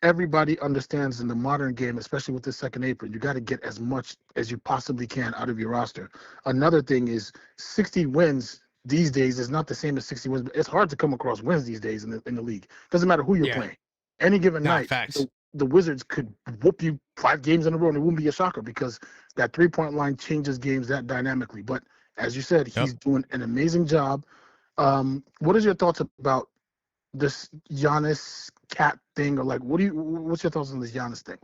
everybody understands in the modern game, especially with the second apron, you got to get as much as you possibly can out of your roster. Another thing is 60 wins these days is not the same as 60 wins. It's hard to come across wins these days in the league. Doesn't matter who you're playing. Any given night, the Wizards could whoop you 5 games in a row and it wouldn't be a shocker because that 3-point line changes games that dynamically. But as you said, he's doing an amazing job. What is your thoughts about this Giannis cat thing, or like, what's your thoughts on this Giannis thing?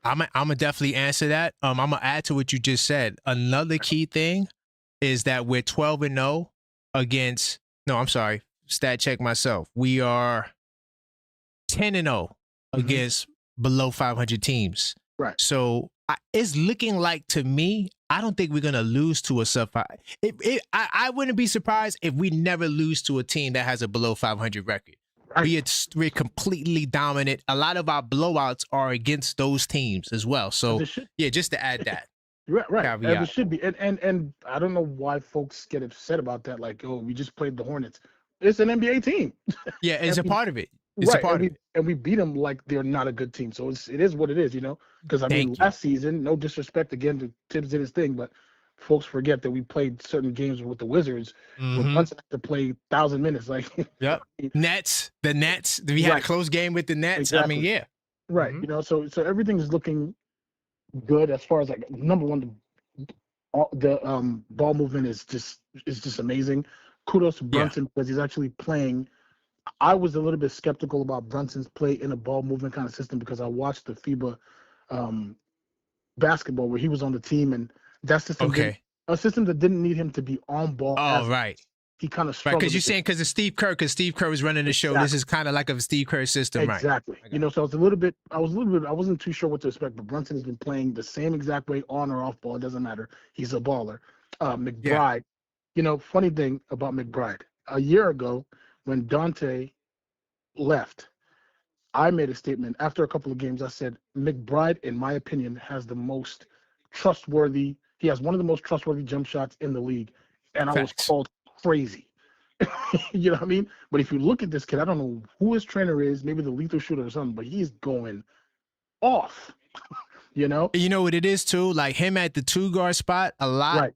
I'm gonna definitely answer that. I'm gonna add to what you just said. Another key thing is that we're 12-0 against. No, I'm sorry. Stat check myself. We are 10-0 against below 500 teams. Right. So it's looking like, to me, I don't think we're gonna lose to a sub 5. I wouldn't be surprised if we never lose to a team that has a below 500 record. Right. We're completely dominant. A lot of our blowouts are against those teams as well. So just to add that. Right. And it should be. And I don't know why folks get upset about that. Like, oh, we just played the Hornets. It's an NBA team. Yeah, it's a part of it. It's a part of it. And we beat them like they're not a good team. So it is what it is, you know? Because, I mean, last season, no disrespect again to Tibbs did his thing, but folks forget that we played certain games with the Wizards. With Brunson had to play 1,000 minutes. Like, the Nets. We had a close game with the Nets. Exactly. I mean, Right. You know, so everything's looking good as far as, like, number one, the ball movement is just amazing. Kudos to Brunson because he's actually playing. I was a little bit skeptical about Brunson's play in a ball movement kind of system because I watched the FIBA basketball where he was on the team, and that system a system that didn't need him to be on ball. Oh, right. He kind of Right, struggled. because you're saying because of Steve Kerr, was running the show. This is kind of like a Steve Kerr system, right? Exactly. So I wasn't too sure what to expect, but Brunson has been playing the same exact way on or off ball. It doesn't matter. He's a baller. McBride, funny thing about McBride, a year ago when Dante left, I made a statement after a couple of games. I said, McBride, in my opinion, has the most trustworthy. He has one of the most trustworthy jump shots in the league. And I was called crazy. You know what I mean? But if you look at this kid, I don't know who his trainer is, maybe the lethal shooter or something, but he's going off. You know what it is too? Like him at the 2-guard spot a lot, right.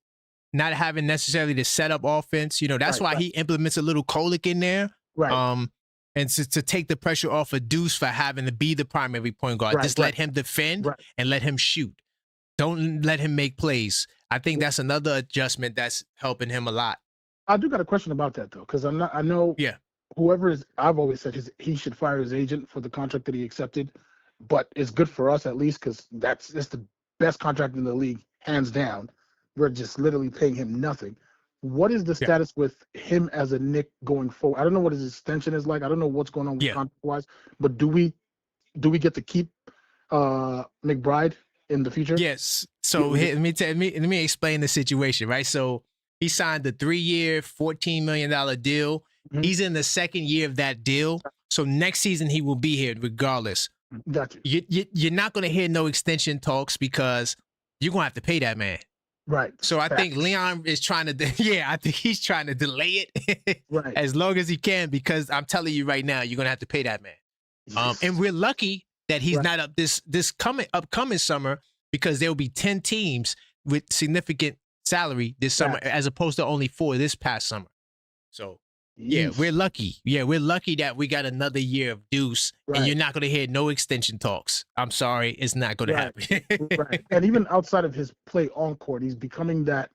Not having necessarily the setup offense. That's why he implements a little Kolick in there. Right. And to take the pressure off of Deuce for having to be the primary point guard. Just let him defend and let him shoot. Don't let him make plays. I think that's another adjustment that's helping him a lot. I do got a question about that though, because I know whoever is, I've always said he should fire his agent for the contract that he accepted, but it's good for us at least because it's the best contract in the league, hands down. We're just literally paying him nothing. What is the status with him as a Knick going forward? I don't know what his extension is like. I don't know what's going on with contract-wise, but do we get to keep McBride in the future? Yes. So let me explain the situation, right? So he signed the 3-year, $14 million deal. Mm-hmm. He's in the second year of that deal. So next season he will be here regardless. Gotcha. You're not going to hear no extension talks because you're going to have to pay that man. Right. So I think Leon is trying to, I think he's trying to delay it right. as long as he can, because I'm telling you right now, you're going to have to pay that man. Yes. And we're lucky that he's not up this upcoming summer, because there will be 10 teams with significant salary this summer, as opposed to only 4 this past summer. So we're lucky. Yeah, we're lucky that we got another year of Deuce, and you're not going to hear no extension talks. I'm sorry, it's not going to happen. Right. And even outside of his play on court, he's becoming that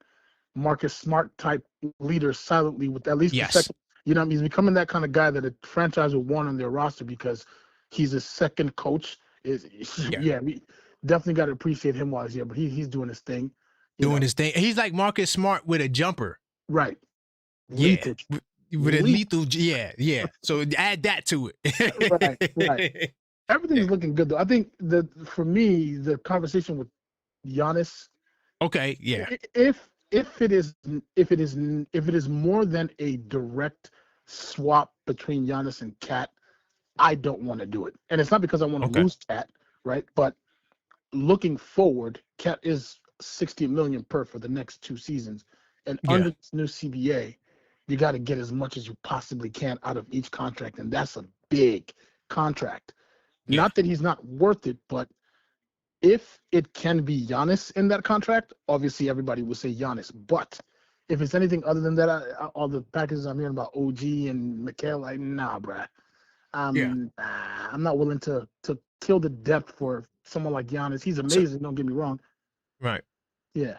Marcus Smart type leader silently with at least the second. He's becoming that kind of guy that a franchise would want on their roster because he's a second coach. We definitely got to appreciate him while he's here, but he's doing his thing. His thing. He's like Marcus Smart with a jumper. Right. Lethal. With a lethal, So add that to it. Right. Everything's looking good though. I think for me, the conversation with Giannis. Okay. Yeah. If it is more than a direct swap between Giannis and Cat, I don't want to do it. And it's not because I want to lose Cat, right? But looking forward, Cat is $60 million per for the next 2 seasons, and under this new CBA, you got to get as much as you possibly can out of each contract, and that's a big contract. Not that he's not worth it, but if it can be Giannis in that contract, obviously everybody will say Giannis. But if it's anything other than that, all the packages I'm hearing about OG and Mikhail, like, nah, bruh. I'm not willing to kill the depth for someone like Giannis. He's amazing, don't get me wrong. Right. Yeah.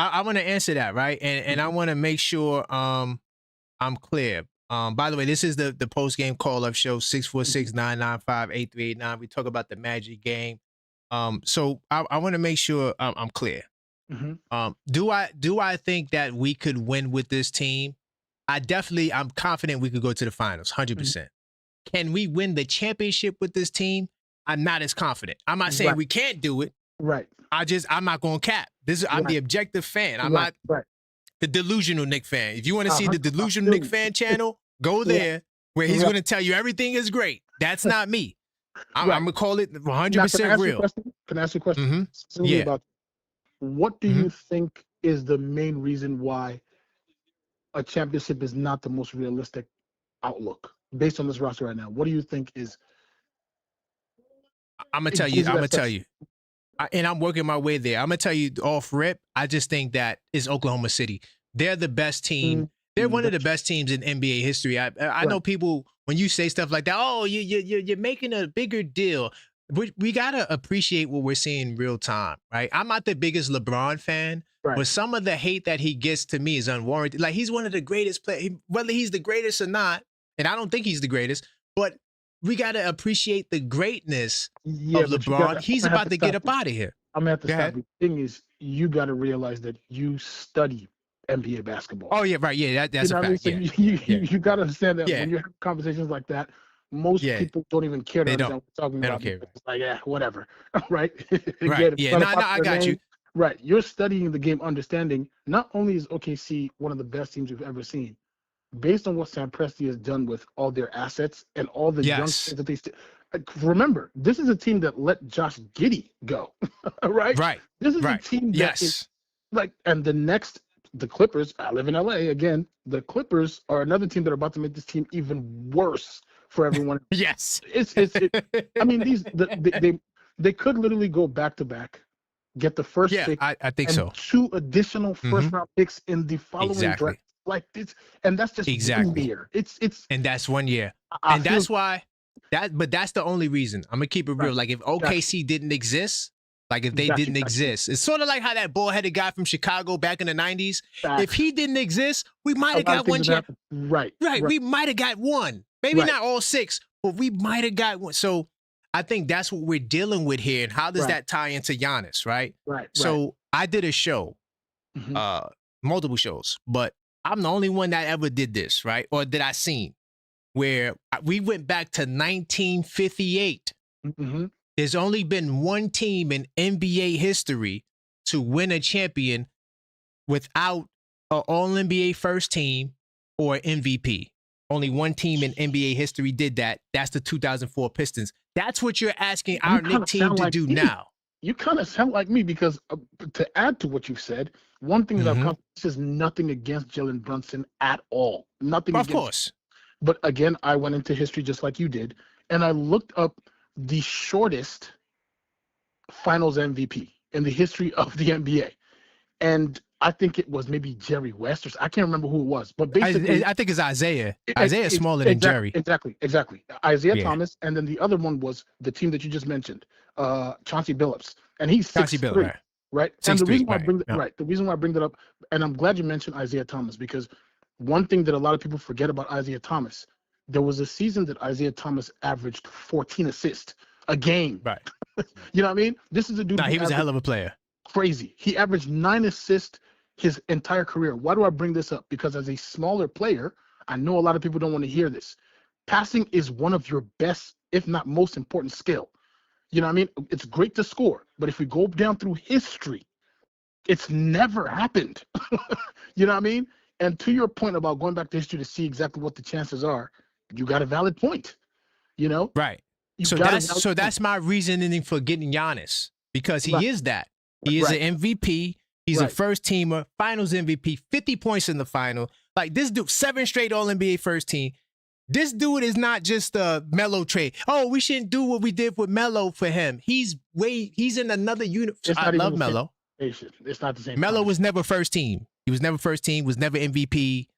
I want to answer that, right? And I want to make sure I'm clear. By the way, this is the post-game call-up show, 646-995-8389. We talk about the Magic game. So I want to make sure I'm clear. Mm-hmm. Do I think that we could win with this team? I'm confident we could go to the finals, 100%. Mm-hmm. Can we win the championship with this team? I'm not as confident. I'm not saying we can't do it. Right. I'm not going to cap. I'm the objective fan. I'm not the delusional Knick fan. If you want to see the delusional Knick fan channel, go there where he's going to tell you everything is great. That's not me. I'm going to call it 100% real. Can I ask you a question? Mm-hmm. About what do you think is the main reason why a championship is not the most realistic outlook based on this roster right now? What do you think is? I'm going to tell you. And I'm working my way there. I'm going to tell you off rip, I just think that it's Oklahoma City. They're the best team. They're one of the best teams in NBA history. I know people, when you say stuff like that, oh, you're making a bigger deal. We got to appreciate what we're seeing in real time, right? I'm not the biggest LeBron fan, but some of the hate that he gets to me is unwarranted. Like, he's one of the greatest players, whether he's the greatest or not, and I don't think he's the greatest, but we got to appreciate the greatness of LeBron. He's about to get up out of here. I'm gonna have to Go stop ahead. you. The thing is, you got to realize that you study NBA basketball. Oh yeah, right. Yeah, You that's a know what I mean? fact. So Yeah, yeah, yeah, you got to understand that yeah, when you have conversations like that, most yeah. people don't even care to They don't. understand what we're talking They don't about care. because it's like, yeah, whatever, right? Right. Again, it's Yeah. not a No, no, I popular got you. name, right? You're studying the game, understanding. Not only is OKC one of the best teams we've ever seen, based on what Sam Presti has done with all their assets and all the young Yes. kids that remember, this is a team that let Josh Giddey go, right? Right. This is a Right. team that is Yes. like, and the Clippers, I live in LA again. The Clippers are another team that are about to make this team even worse for everyone. Yes. I mean, they could literally go back to back, get the first Yeah, pick I think and so. 2 additional Hmm. first round picks in the following draft. Exactly. Like this, and that's just 1 Exactly. year. It's And that's 1 year. I And feel that's why but that's the only reason. I'm gonna keep it real. right. Like if Got you. OKC didn't exist, like if they Got you. didn't Got you. exist, it's sort of like how that ball-headed guy from Chicago back in the 90s. If Facts. he didn't exist, we might A have lot of got things one have champ. happened. Right. Right. Right. We might have got one. Maybe Right. not all 6, but we might have got one. So I think that's what we're dealing with here. And how does Right. that tie into Giannis, right? Right. So I did a show, Mhm. multiple shows, but I'm the only one that ever did this, right? Or that I seen where we went back to 1958. Mhm. There's only been one team in NBA history to win a champion without an All NBA first team or MVP. Only one team in NBA history did that. That's the 2004 Pistons. That's what you're asking our kinda Knicks team sound to like do me. now. You kind of sound like me because to add to what you've said, one thing that I've come, this is nothing against Jalen Brunson at all. Nothing Of against. course. But again, I went into history just like you did, and I looked up the shortest Finals MVP in the history of the NBA, and I think it was maybe Jerry West or I can't remember who it was, but basically, I think it's Isaiah. Isaiah's smaller than Jerry. Exactly. Isaiah Yeah. Thomas, and then the other one was the team that you just mentioned, Chauncey Billups, and he's Chauncey 6'3", Billups, right. right? And the 6'3", reason why I right. bring that, Yeah. right, the reason why I bring that up, and I'm glad you mentioned Isaiah Thomas because one thing that a lot of people forget about Isaiah Thomas, there was a season that Isaiah Thomas averaged 14 assists a game. Right. You know what I mean? This is a dude. Nah, who he was a averaged hell of a player. crazy. He averaged 9 assists his entire career. Why do I bring this up? Because as a smaller player, I know a lot of people don't want to hear this. Passing is one of your best, if not most important skill. You know what I mean? It's great to score, but if we go down through history, it's never happened. You know what I mean? And to your point about going back to history to see exactly what the chances are, you got a valid point. You know? Right. You So got a that's valid so point. that's my reasoning for getting Giannis because he Right. is that. He is Right. an MVP. He's a Right. first teamer, finals MVP, 50 points in the final. Like this dude, 7 straight All NBA first team. This dude is not just a Melo trade. Oh, we shouldn't do what we did with Melo for him. He's in another universe. It's I not even love the same Melo. conversation. It's not the same. Melo conversation. was never first team. He was never first team, was never MVP,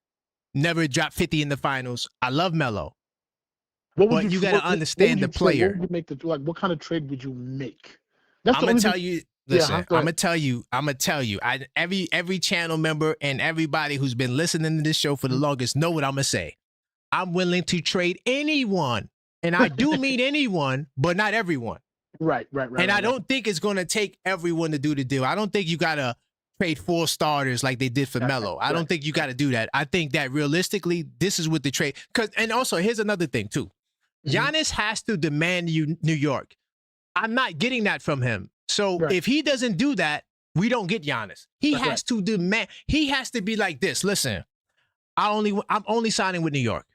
never dropped 50 in the finals. I love Melo. But you got to understand the player. What would you make what kind of trade would you make? That's I'm the gonna only tell thing. you. Yeah, Listen, go I'm ahead. gonna tell you. Every channel member and everybody who's been listening to this show for the longest know what I'm gonna say. I'm willing to trade anyone, and I do mean anyone, but not everyone. Right. And I don't think it's gonna take everyone to do the deal. I don't think you gotta trade 4 starters like they did for Melo. I don't think you gotta do that. I think that realistically, this is what the trade. And also, here's another thing too. Giannis has to demand you New York. I'm not getting that from him. So if he doesn't do that, we don't get Giannis. He has to demand. He has to be like this. Listen, I'm only signing with New York.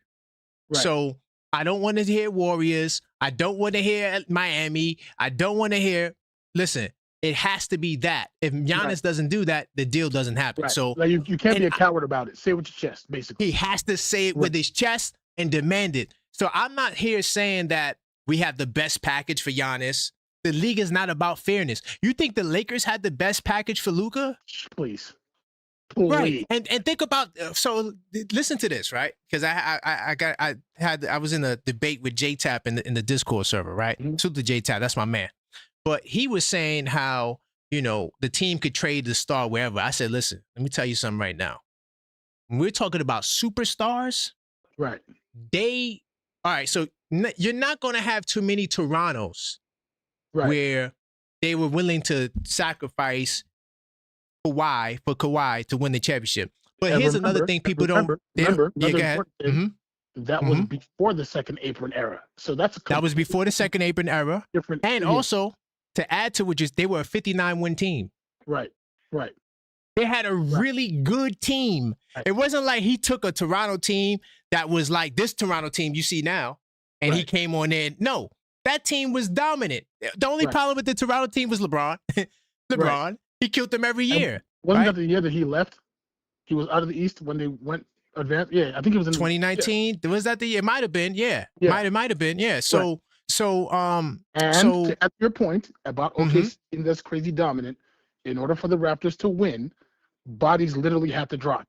Right. So I don't want to hear Warriors. I don't want to hear Miami. I don't want to hear. Listen, it has to be that. If Giannis doesn't do that, the deal doesn't happen. Right. So like you can't be a coward about it. Say it with your chest, basically. he has to say it with his chest and demand it. So I'm not here saying that we have the best package for Giannis. The league is not about fairness. You think the Lakers had the best package for Luka? Please. Right. And think about listen to this, right? Because I was in a debate with J-Tap in the Discord server, right? To the J-Tap, that's my man. But he was saying how, the team could trade the star wherever. I said, listen, let me tell you something right now. When we're talking about superstars, right. All right, so you're not going to have too many Torontos where they were willing to sacrifice Kawhi to win the championship. But And here's another thing people remember, yeah, another go ahead. important thing, that was before the second apron era. So that's that was before the second apron era. Different, and also to add to it, they were a 59-win team. Right. They had a really good team. It wasn't like he took a Toronto team that was like this Toronto team you see now, and he came on in. No, that team was dominant. The only problem with the Toronto team was LeBron. He killed them every year. Wasn't that the year that he left? He was out of the East when they went advanced. Yeah, I think it was in 2019. Was that the year? It might have been. Yeah. Might have been. Yeah. So to add your point about OKC being this crazy dominant, in order for the Raptors to win, bodies literally have to drop.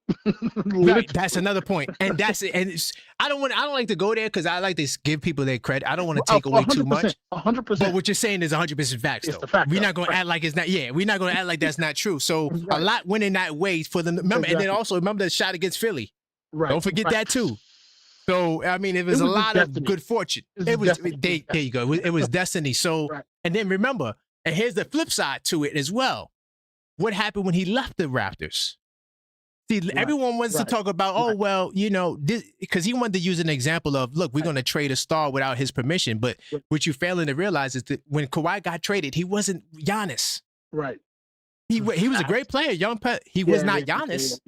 Right, that's another point, and that's it. And I don't like to go there because I like to give people their credit. I don't want to take away too much. 100%. But what you're saying is 100% facts. It's the fact. We're not going to act like it's not. Yeah, we're not going to act like that's not true. So a lot went in that way for them. Remember, and then also remember the shot against Philly. Right. Don't forget that too. So I mean, it was a lot of good fortune. It was. There you go. It was destiny. So and then remember, and here's the flip side to it as well. What happened when he left the Raptors? See, everyone wants to talk about, oh, well, you know, because he wanted to use an example of, look, we're going to trade a star without his permission. But what you're failing to realize is that when Kawhi got traded, he wasn't Giannis. Right. He was a great player, he was not Giannis.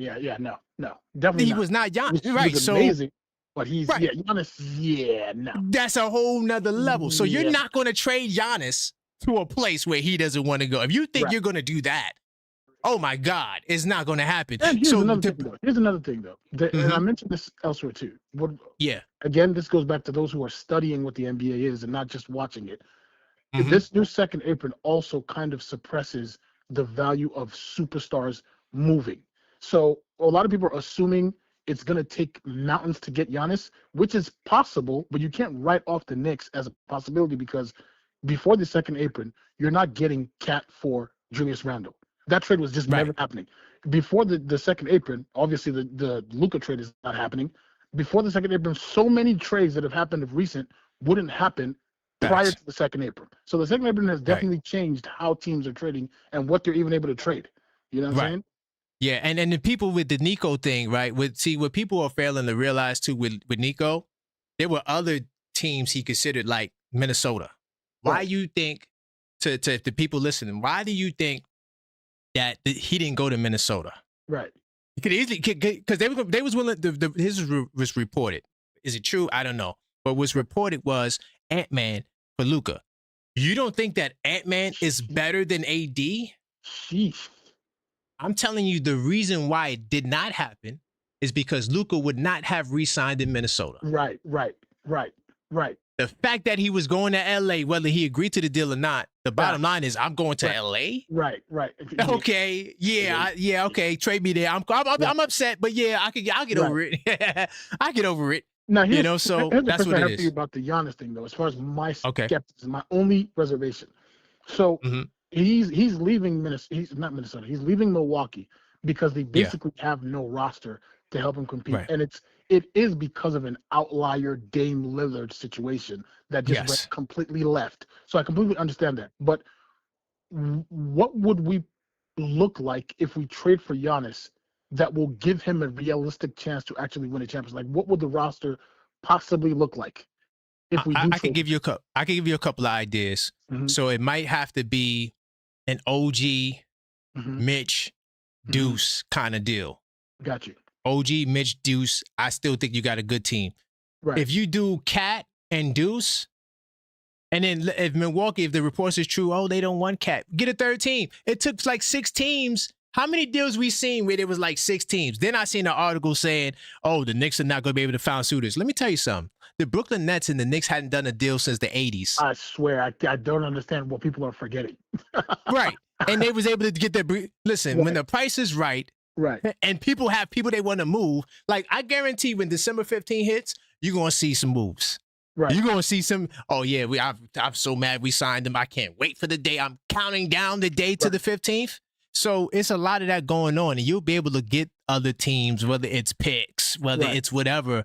No, definitely he not. was not Giannis. He was amazing, but he's Giannis. No. That's a whole nother level. So you're not going to trade Giannis to a place where he doesn't want to go. If you think you're going to do that, oh my God, it's not going to happen. And here's another thing, though. And I mentioned this elsewhere too. Again, this goes back to those who are studying what the NBA is and not just watching it. This new second apron also kind of suppresses the value of superstars moving. So a lot of people are assuming it's going to take mountains to get Giannis, which is possible, but you can't write off the Knicks as a possibility because before the second apron, you're not getting Cat for Julius Randle. That trade was just never happening. Before the second apron, obviously the Luka trade is not happening. Before the second apron, so many trades that have happened of recent wouldn't happen prior to the second apron. So the second apron has definitely changed how teams are trading and what they're even able to trade. You know what I'm saying? Yeah, and the people with the Nico thing, right? What people are failing to realize too with Nico, there were other teams he considered like Minnesota. Why you think to the people listening? Why do you think that he didn't go to Minnesota? Right. He could easily, because they was willing. His was reported. Is it true? I don't know. But what's reported was Ant-Man for Luka. You don't think that Ant-Man is better than AD? Sheesh. I'm telling you, the reason why it did not happen is because Luka would not have re-signed in Minnesota. Right. The fact that he was going to LA, whether he agreed to the deal or not, the bottom line is I'm going to LA. Right. Okay. Okay. Trade me there. I'm upset, but I'll get over it. I get over it. Now, so that's what I it have is. for you about the Giannis thing, though, as far as my skepticism, my only reservation. So he's leaving Minnesota. He's not Minnesota. He's leaving Milwaukee because they basically have no roster to help him compete, and it is because of an outlier Dame Lillard situation that just went completely left. So I completely understand that. But what would we look like if we trade for Giannis that will give him a realistic chance to actually win a championship? Like, what would the roster possibly look like if we do? I can give you a couple of ideas. So it might have to be an OG, Mitch, Deuce kind of deal. Got you. OG, Mitch, Deuce. I still think you got a good team. Right. If you do Cat and Deuce, and then if Milwaukee, if the reports is true, they don't want Cat, get a third team. It took like 6 teams. How many deals we seen where it was like 6 teams? Then I seen an article saying, the Knicks are not going to be able to find suitors. Let me tell you something. The Brooklyn Nets and the Knicks hadn't done a deal since the 80s. I swear, I don't understand what people are forgetting. Right. And they was able to get their... Listen, when the price is right, and people have people they want to move, like I guarantee when December 15 hits, you're going to see some moves. Right. You're going to see some, I'm so mad we signed them. I can't wait for the day. I'm counting down the day to the 15th. So it's a lot of that going on, and you'll be able to get other teams, whether it's picks, whether it's whatever,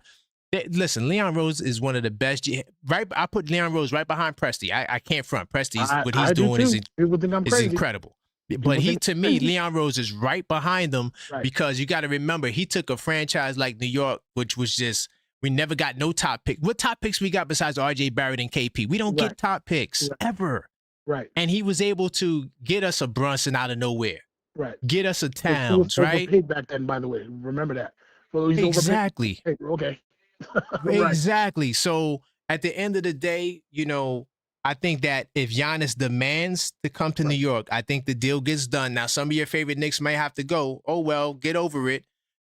Listen, Leon Rose is one of the best. Right, I put Leon Rose right behind Presti. I can't front. Presti's what he's doing is incredible. But to me, Leon Rose is right behind them because you got to remember he took a franchise like New York, which was just we never got no top pick. What top picks we got besides R.J. Barrett and KP? We don't get top picks ever. Right. And he was able to get us a Brunson out of nowhere. Right. Get us a Towns, right? Overpaid back then, by the way. Remember that. Well, he's exactly. Okay. Exactly. So at the end of the day, I think that if Giannis demands to come to New York, I think the deal gets done. Now, some of your favorite Knicks may have to go. Oh, well, get over it.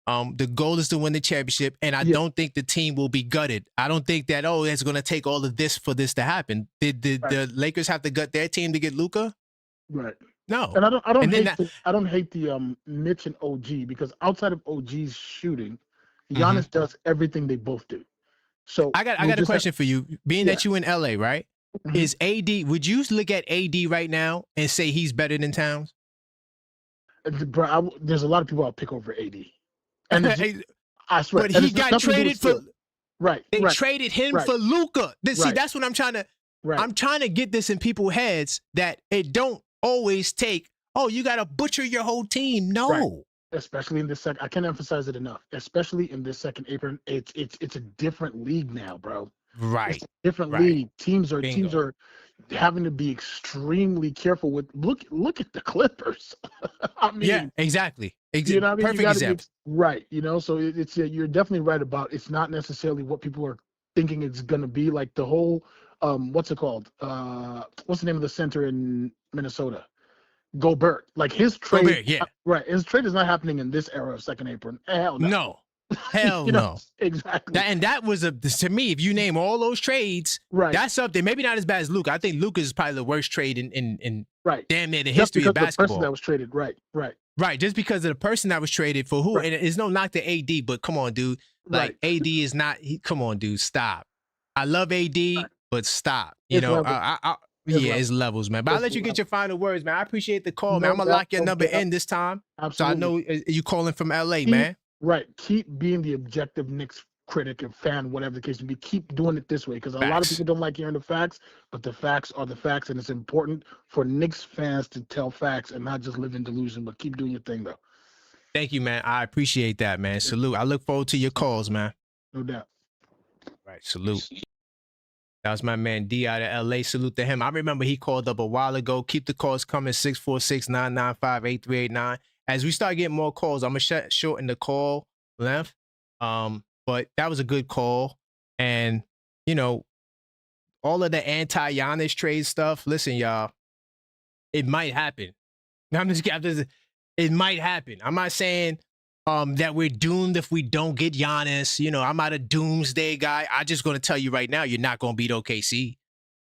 The goal is to win the championship, and I don't think the team will be gutted. I don't think that, it's going to take all of this for this to happen. Did the Lakers have to gut their team to get Luka? Right. No. And I don't hate the Mitch and OG because outside of OG's shooting, Giannis does everything they both do. So I got a question for you. Being that you in LA, right? Is AD? Would you look at AD right now and say he's better than Towns? Bro, there's a lot of people I'll pick over AD. And I swear, but he got traded for. They right. traded him for Luka. See, that's what I'm trying to. Right. I'm trying to get this in people's heads that it don't always take. Oh, you got to butcher your whole team. No. Right. Especially in this second, I can't emphasize it enough. Especially in this second apron, it's a different league now, bro. Right. It's a different league. Teams are having to be extremely careful with. Look at the Clippers. I mean, yeah, exactly. You know what I mean? Perfect example. Right. So it's you're definitely right about. It's not necessarily what people are thinking it's gonna be. Like the whole what's it called? What's the name of the center in Minnesota? Gobert. Like his trade, right? His trade is not happening in this era of second apron. Hell no. No. Hell no. Exactly. That was to me, if you name all those trades, that's something. Maybe not as bad as Luka. I think Luka is probably the worst trade in damn near the history of basketball. The person that was traded, right. Just because of the person that was traded for who, and it's no knock to AD, but come on, dude. Like AD is not. Come on, dude. Stop. I love AD, but stop. It's levels, man. But I'll let you get your final words, man. I appreciate the call, man. I'm gonna lock your number in this time. Absolutely. So I know you calling from LA, man. Right. Keep being the objective Knicks critic and fan, whatever the case may be. Keep doing it this way because a lot of people don't like hearing the facts, but the facts are the facts, and it's important for Knicks fans to tell facts and not just live in delusion. But keep doing your thing, though. Thank you, man. I appreciate that, man. Salute. I look forward to your calls, man. No doubt. Right. Salute. That was my man D out of LA. Salute to him. I remember he called up a while ago. Keep the calls coming, 646-995-8389. As we start getting more calls, I'm going to shorten the call length. But that was a good call. And, all of the anti-Giannis trade stuff, listen, y'all, it might happen. It might happen. I'm not saying that we're doomed if we don't get Giannis. I'm not a doomsday guy. I'm just going to tell you right now, you're not going to beat OKC.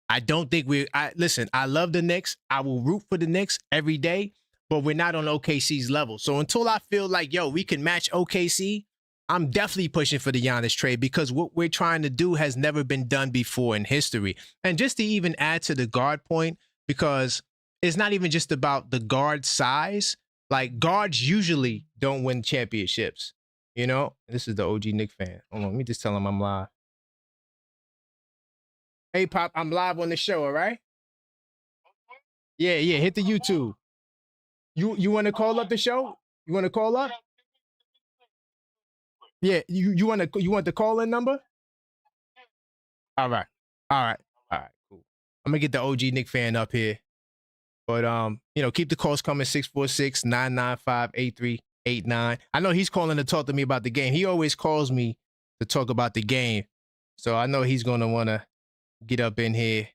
I don't think listen, I love the Knicks. I will root for the Knicks every day, but we're not on OKC's level. So until I feel like, we can match OKC, I'm definitely pushing for the Giannis trade because what we're trying to do has never been done before in history. And just to even add to the guard point, because it's not even just about the guard size. Like, guards usually don't win championships, This is the OG Knicks fan. Hold on, let me just tell him I'm live. Hey, Pop, I'm live on the show, all right? Yeah, hit the YouTube. You want to call up the show? You want to call up? Yeah, you want the call-in number? All right, cool. I'm gonna get the OG Knicks fan up here. But, keep the calls coming, 646-995-8389. I know he's calling to talk to me about the game. He always calls me to talk about the game. So I know he's going to want to get up in here.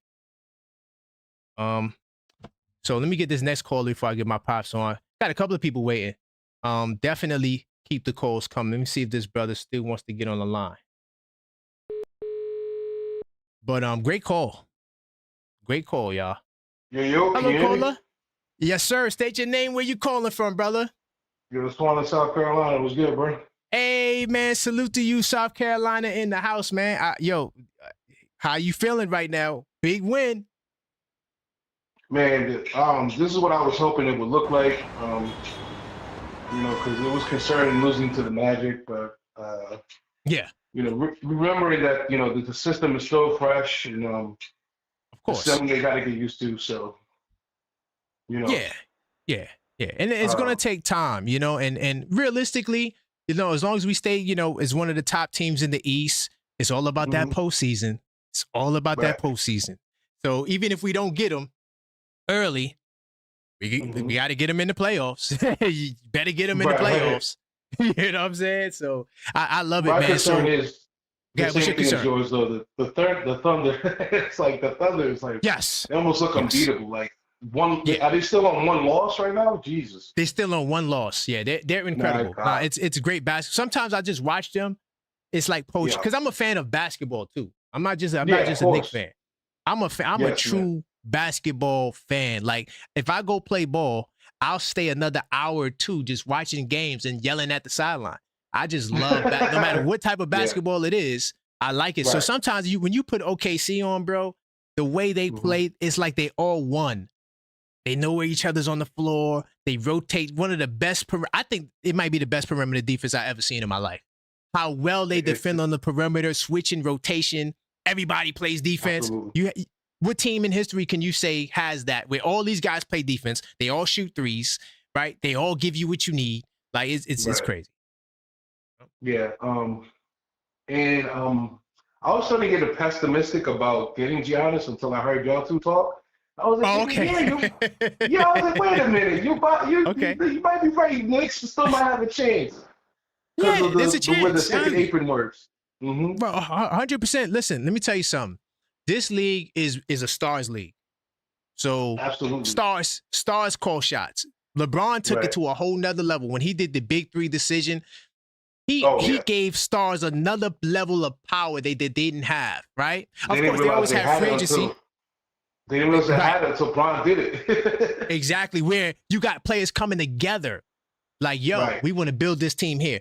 So let me get this next call before I get my pops on. Got a couple of people waiting. Definitely keep the calls coming. Let me see if this brother still wants to get on the line. But, great call. Great call, y'all. Yo, hello, caller. Yes, sir. State your name. Where you calling from, brother? You're Swan in South Carolina. What's good, bro? Hey, man. Salute to you, South Carolina in the house, man. How you feeling right now? Big win. Man, this is what I was hoping it would look like. Because it was concerning losing to the Magic, but yeah, remembering that the system is still fresh and Of it's course. something they got to get used to. So Yeah, yeah, yeah. And it's uh, gonna take time, and realistically, as long as we stay, as one of the top teams in the East, it's all about that mhm, postseason. It's all about that right. postseason. So even if we don't get them early, we Hmm. got to get them in the playoffs. You better get them in the Right. playoffs. You know what I'm saying? So I love it, My man. concern So, is the yeah, what's same your thing as concern? yours, though. The Thunder, it's like the Thunder is like Yes, they almost look yes, unbeatable. Like one, yeah. are they still on one loss right now? Jesus, They're still on one loss. Yeah, they're my incredible. Nah, God. it's great basketball. Sometimes I just watch them. It's like poach Yeah, because I'm a fan of basketball too. I'm not yeah, of just a Knicks course. fan. I'm a Yes, man. true basketball fan. Like if I go play ball, I'll stay another hour or two just watching games and yelling at the sideline. I just love that. No matter what type of Yeah, basketball it is, I like it. So right. sometimes when you put OKC on, bro, the way they Hmm. play, it's like they all won. They know where each other's on the floor. They rotate. One of the best. I think it might be the best perimeter defense I ever seen in my life. How well they It's defend on the perimeter, switching rotation. Everybody plays defense. absolutely What team in history can you say has that? Where all these guys play defense, they all shoot threes, right? They all give you what you need. Like it's right. crazy. Yeah. And I was starting to get pessimistic about getting Giannis until I heard y'all two talk. I was like, Oh, yeah, okay. yeah, yeah. I was like, wait a minute, Okay. you might be right. Knicks still might have a chance because Yeah, of there's a the way the chance. second apron works. Hmm. Bro, 100%. Listen, let me tell you something. This league is a stars league. So Absolutely. stars call shots. LeBron took it Right. to a whole nother level when he did the big three decision. Oh He yeah. gave stars another level of power they didn't have, right? They Of didn't course, they realize always they have had free it agency. until they didn't realize they Right. had it until Bron did it. Exactly. Where you got players coming together. Like, yo, Right. we want to build this team here.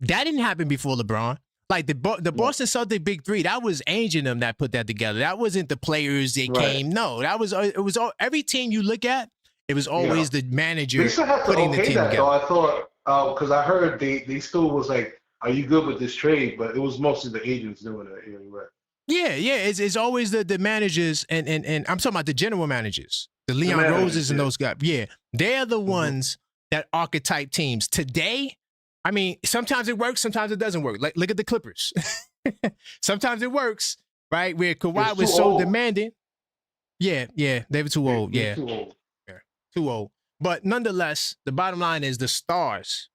That didn't happen before LeBron. Like the No. Boston Celtics big three, that was Ainge and them that put that together. That wasn't the players that Right. came. No, that was it was all, every team you look at. It was Yeah. always the They manager still have to putting the okay team that though. together. I thought because I heard they still was like, "Are you good with this trade?" But it was mostly the agents doing it. Yeah, you're right. Yeah. It's always the managers and I'm talking about the general managers, the The Leon managers, Roses and yeah. those guys. Yeah, they're the Hmm. ones that archetype teams. Today, I mean, sometimes it works, sometimes it doesn't work. Like look at the Clippers. Sometimes it works, right? Where Kawhi It's too was so old. demanding. Yeah, they were too old. They're Yeah, too old. too old. But nonetheless, the bottom line is the stars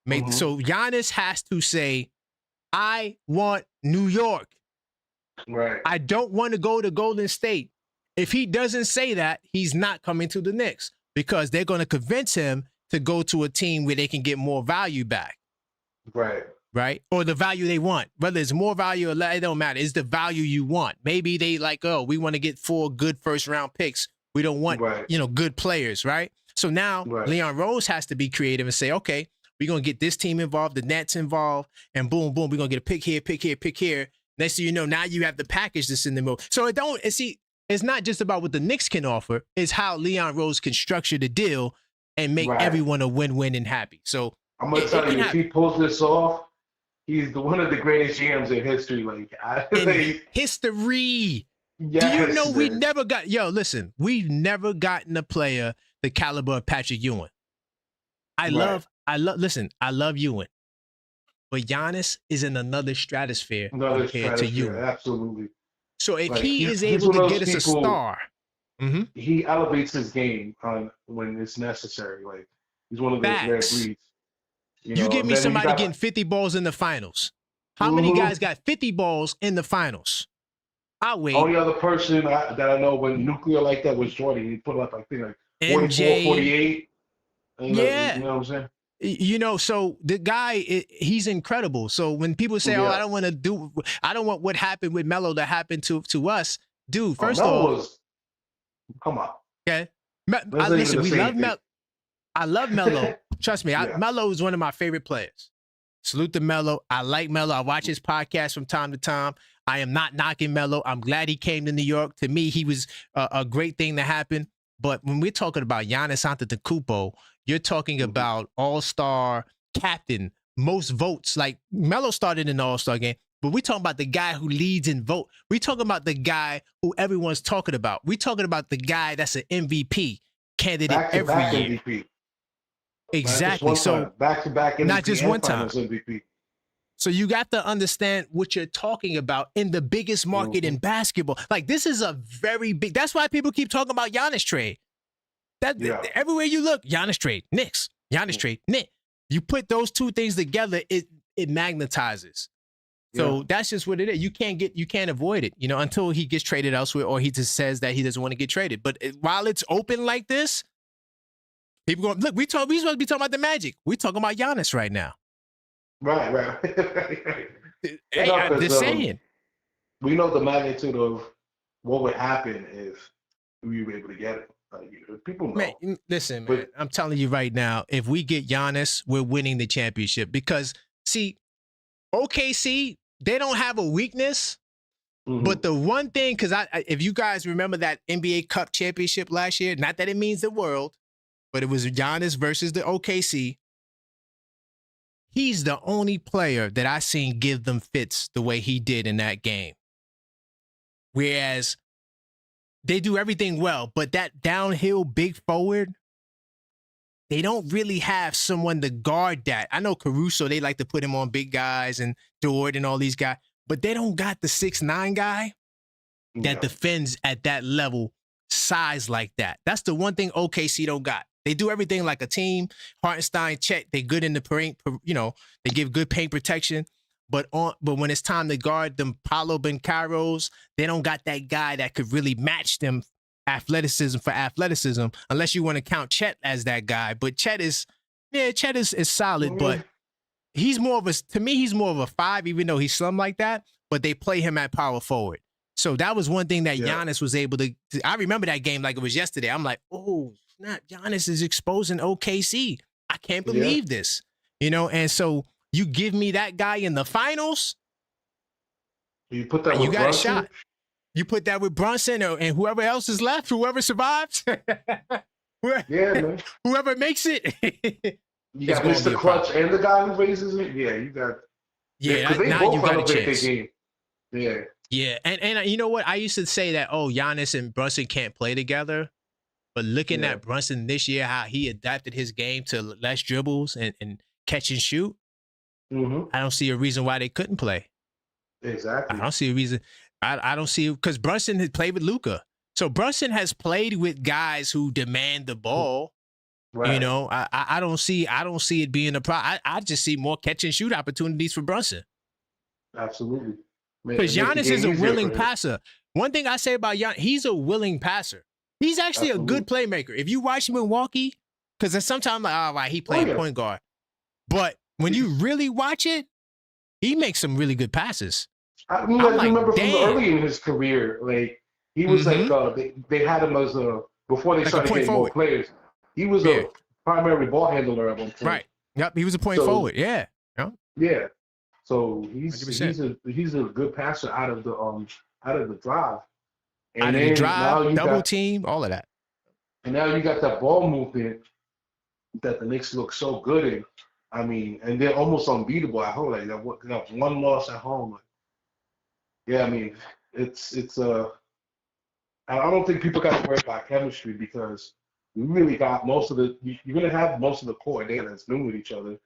made. Hmm. So Giannis has to say, "I want New York. Right. I don't want to go to Golden State." If he doesn't say that, he's not coming to the Knicks because they're going to convince him to go to a team where they can get more value back, Right. right? Or the value they want. Whether it's more value or less, it don't matter. It's the value you want. Maybe they like, oh, we want to get 4 good first round picks. We don't want, Right. good players, right? So now Right. Leon Rose has to be creative and say, okay, we're going to get this team involved, the Nets involved, and boom, boom, we're going to get a pick here, pick here, pick here. Next thing you know, now you have the package that's in the middle. So it's not just about what the Knicks can offer. It's how Leon Rose can structure the deal and make Right. everyone a win-win and happy. So I'm gonna it tell can you, if he happen. pulls this off, he's one of the greatest GMs in history. Like, In history, do you yes, know we man. never got, listen, we've never gotten a player the caliber of Patrick Ewing. I Right. love Ewing. But Giannis is in another stratosphere Another compared to stratosphere, Ewing. absolutely. So if Like he he's is able one to of get those us a people. star, mhm, He elevates his game on when it's necessary. Like he's one of those rare facts. breeds. You give And me then you somebody got getting 50 balls in the finals. How many mhm. guys got 50 balls in the finals? I'll wait. Only other person that I know when nuclear like that was Jordan. He put up, I think, like 44, MJ, 48. And, you yeah. know what I'm saying? So the guy, he's incredible. So when people say, "Oh, Yeah. I don't want what happened with Melo to happen to us," dude. Oh, First Melo off, was, come on. okay, That's not even listen, the we same love thing. I love Melo. Trust me, Yeah. Melo is one of my favorite players. Salute to Melo. I like Melo. I watch his podcast from time to time. I am not knocking Melo. I'm glad he came to New York. To me, he was a great thing to happen. But when we're talking about Giannis Antetokounmpo, you're talking Mhm. about all-star captain, most votes. Like Melo started in the all-star game. But we talking about the guy who leads in vote. We talking about the guy who everyone's talking about. We talking about the guy that's an MVP candidate Back to every back year. MVP. Not just Exactly. one So time. Back to back not MVP just and one time. Finals MVP. So you got to understand what you're talking about in the biggest market in basketball. Like this is a very big. That's why people keep talking about Giannis trade. That everywhere you look, Giannis trade, Knicks, Giannis trade, Knicks. You put those two things together, it magnetizes. So that's just what it is. You can't avoid it, until he gets traded elsewhere or he just says that he doesn't want to get traded. But while it's open like this, people going, look, we supposed to be talking about the Magic. We're talking about Giannis right now. Right. Hey, I'm just saying. We know the magnitude of what would happen if we were able to get it. People know. Man, listen, man, I'm telling you right now, if we get Giannis, we're winning the championship. Because, see, OKC, they don't have a weakness. But the one thing, because if you guys remember that NBA Cup championship last year, not that it means the world, but it was Giannis versus the OKC. He's the only player that I seen give them fits the way he did in that game. Whereas they do everything well, but that downhill big forward, they don't really have someone to guard that. I know Caruso, they like to put him on big guys and Dort and all these guys, but they don't got the 6'9" guy that defends at that level, size like that. That's the one thing OKC don't got. They do everything like a team. Hartenstein, Chet, they good in the paint, they give good paint protection. But when it's time to guard them Paolo Bencairos, they don't got that guy that could really match them athleticism for athleticism, unless you want to count Chet as that guy. But Chet is solid, but he's more of a 5, even though he's slim like that, but they play him at power forward. So that was one thing that Giannis was able to. I remember that game like it was yesterday. I'm like, oh, snap, Giannis is exposing OKC. I can't believe this. And so you give me that guy in the finals. You put that and with you got Brunson? a shot. You put that with Brunson and whoever else is left, whoever survives. Man. Whoever makes it. You got Mr. Clutch and the guy who raises it. Yeah, you got. Yeah, they now both you got a elevate chance. their game. Yeah. Yeah, and you know what? I used to say that, Giannis and Brunson can't play together. But looking at Brunson this year, how he adapted his game to less dribbles and catch and shoot, I don't see a reason why they couldn't play. Exactly. I don't see a reason. I don't see, because Brunson had played with Luka. So Brunson has played with guys who demand the ball. Right. I don't see it being a problem. I just see more catch and shoot opportunities for Brunson. Absolutely. Because Giannis is a willing passer. One thing I say about Giannis, he's a willing passer. He's actually a good playmaker. If you watch Milwaukee, because sometimes like, he played point guard. But when you really watch it, he makes some really good passes. I remember from early in his career, like he was they had him as before they started getting more players. He was a primary ball handler at one point. Right. Yep. He was a point forward. Yeah. Yeah. So he's a good passer out of the drive. And out of the drive, double team, all of that. And now you got that ball movement that the Knicks look so good in. I mean, and they're almost unbeatable at home. Like that one loss at home. Yeah, I mean, it's I don't think people got to worry about chemistry because we really got you're gonna have most of the core there that's new with each other.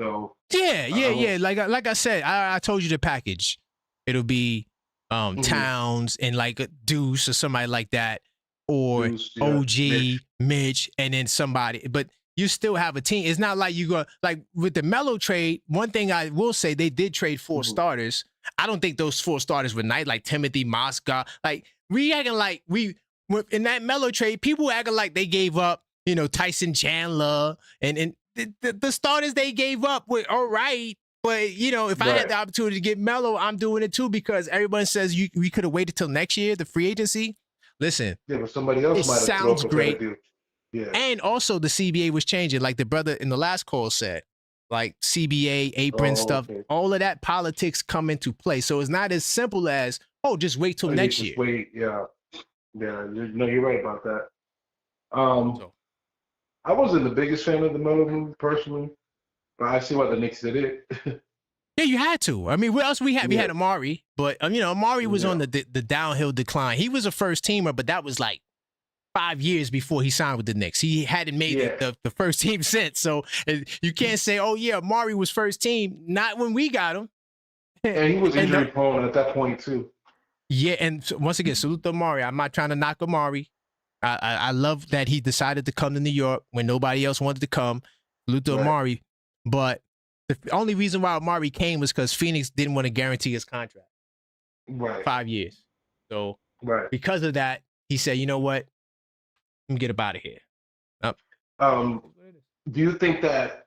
So yeah. Like I said, I told you the package. It'll be Towns and like a Deuce or somebody like that, or OG, Mitch, and then somebody. But you still have a team. It's not like you go like with the Melo trade. One thing I will say, they did trade 4 starters. I don't think those 4 starters were nice, like Timothy Mozgov. Like we acting like in that Melo trade, people acting like they gave up, Tyson Chandler and the starters they gave up were all right. But, if I had the opportunity to get Melo, I'm doing it too, because everyone says we could have waited till next year, the free agency. Listen, but somebody else might have sounds great. Yeah. And also the CBA was changing, like the brother in the last call said, like CBA, apron stuff, all of that politics come into play. So it's not as simple as, just wait till next year. Wait, yeah. No, you're right about that. I wasn't the biggest fan of the Melo move personally, but I see why the Knicks did it. Yeah, you had to. I mean, what else we had? We Yeah. had Amari, but Amari was Yeah. on the downhill decline. He was a first teamer, but that was like 5 years before he signed with the Knicks. He hadn't made the first team since. So you can't say, oh yeah, Amari was first team. Not when we got him. And he was injury prone at that point too. Yeah, and so once again, salute to Amari. I'm not trying to knock Amari. I love that he decided to come to New York when nobody else wanted to come. Salute to Amari. But the only reason why Amari came was because Phoenix didn't want to guarantee his contract. Right. 5 years. So because of that, he said, you know what? Let me get up out of here. Do you think that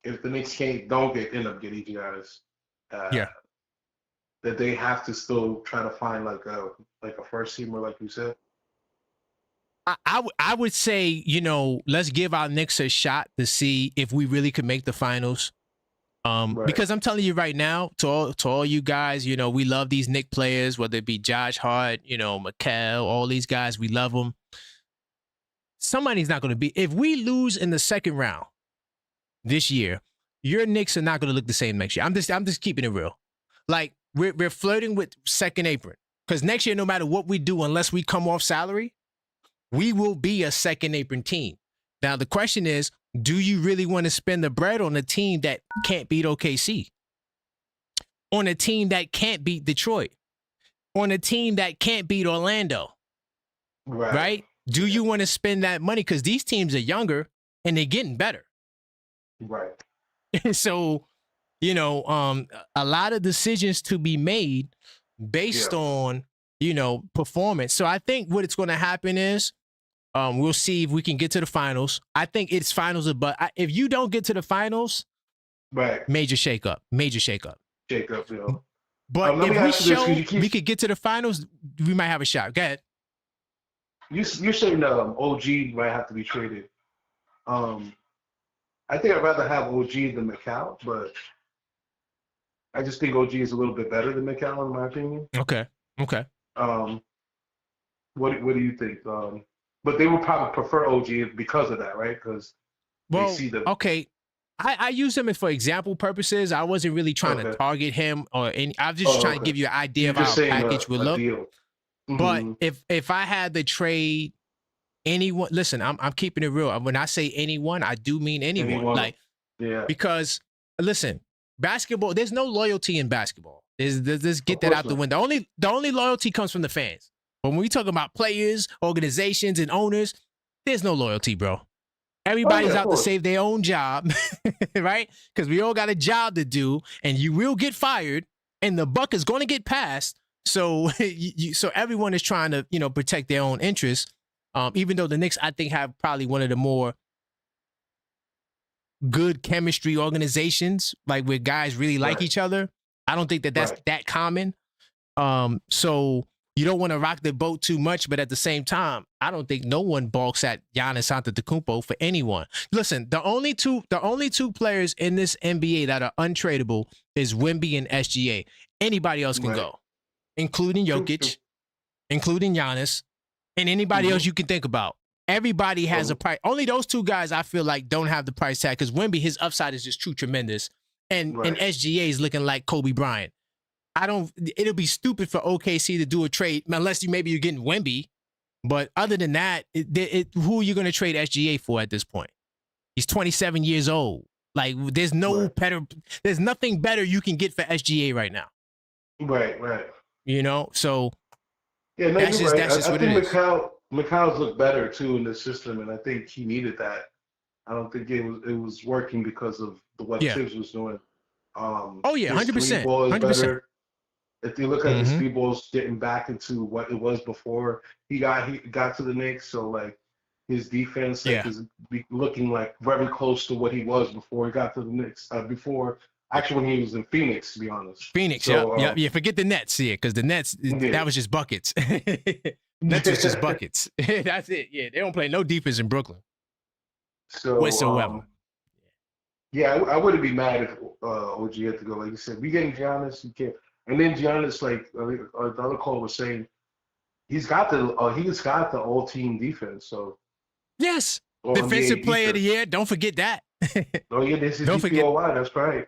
if the Knicks end up getting Giannis, that they have to still try to find like a first teamer, like you said? I would say, let's give our Knicks a shot to see if we really could make the finals. Because I'm telling you right now, to all you guys, we love these Knicks players, whether it be Josh Hart, Mikal, all these guys, we love them. Somebody's not going to be. If we lose in the second round this year, your Knicks are not going to look the same next year. I'm just keeping it real. Like we're flirting with second apron because next year, no matter what we do, unless we come off salary, we will be a second apron team. Now the question is, do you really want to spend the bread on a team that can't beat OKC? On a team that can't beat Detroit? On a team that can't beat Orlando? Right? Do you want to spend that money? Because these teams are younger and they're getting better. Right. So, a lot of decisions to be made based on, performance. So I think what it's going to happen is we'll see if we can get to the finals. I think it's finals, but if you don't get to the finals, major shakeup. But if we show we could get to the finals, we might have a shot. Go ahead. You're saying OG might have to be traded. I think I'd rather have OG than Mikal, but I just think OG is a little bit better than Mikal in my opinion. Okay. What do you think? But they would probably prefer OG because of that, right? Because they see the I use him for example purposes. I wasn't really trying to target him or any. I was just trying to give you an idea of how a package would look. Mm-hmm. But if I had to trade anyone, listen, I'm keeping it real. When I say anyone, I do mean anyone. Because listen, basketball, there's no loyalty in basketball. Let's get that out the window. The only loyalty comes from the fans. But when we talk about players, organizations, and owners, there's no loyalty, bro. Everybody's out to save their own job, right? Because we all got a job to do, and you will get fired, and the buck is going to get passed. So, so everyone is trying to, protect their own interests. Even though the Knicks, I think, have probably one of the more good chemistry organizations, like where guys really like each other. I don't think that's that common. So you don't want to rock the boat too much, but at the same time, I don't think no one balks at Giannis Antetokounmpo for anyone. Listen, the only two players in this NBA that are untradeable is Wemby and SGA. Anybody else can go, including Jokic, including Giannis, and anybody else you can think about. Everybody has a price. Only those two guys I feel like don't have the price tag because Wemby, his upside is just too tremendous, and SGA is looking like Kobe Bryant. It'll be stupid for OKC to do a trade unless you're getting Wemby. But other than that, who are you going to trade SGA for at this point? He's 27 years old. Like there's nothing better you can get for SGA right now. Right. So that's just what it is. McCall's looked better too in the system, and I think he needed that. I don't think it was working because of what Tibbs was doing. 100%. 100%. If you look at the speed balls getting back into what it was before he got to the Knicks, so like his defense is looking like very close to what he was before he got to the Knicks. Actually, when he was in Phoenix, to be honest. Phoenix, forget the Nets, because the Nets that was just buckets. Nets was just buckets. That's it. Yeah, they don't play no defense in Brooklyn. So whatsoever. I wouldn't be mad if OG had to go. Like you said, we getting Giannis, you can't. And then Giannis, like the other caller was saying, he's got the all team defense. So yes, defensive player of the year. Don't forget that. This is DPOY. That's right.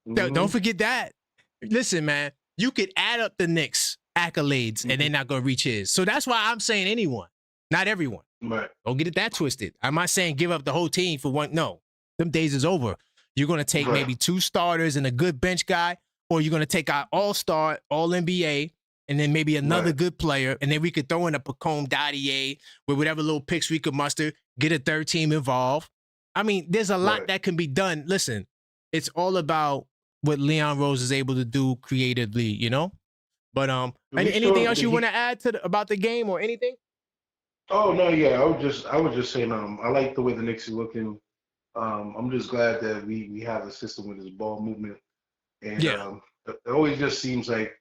Don't forget that. Listen, man, you could add up the Knicks accolades and they're not going to reach his. So that's why I'm saying anyone, not everyone. Right. Don't get it that twisted. I'm not saying give up the whole team for one. No, them days is over. You're going to take maybe 2 starters and a good bench guy, or you're going to take our all-star, all-NBA, and then maybe another good player, and then we could throw in a Pacome Dadier with whatever little picks we could muster, get a third team involved. I mean, there's a lot that can be done. Listen, it's all about what Leon Rose is able to do creatively, you know? But anything else you want to add to about the game or anything? Oh no, yeah, I was just saying, I like the way the Knicks are looking. I'm just glad that we have a system with this ball movement, and it always just seems like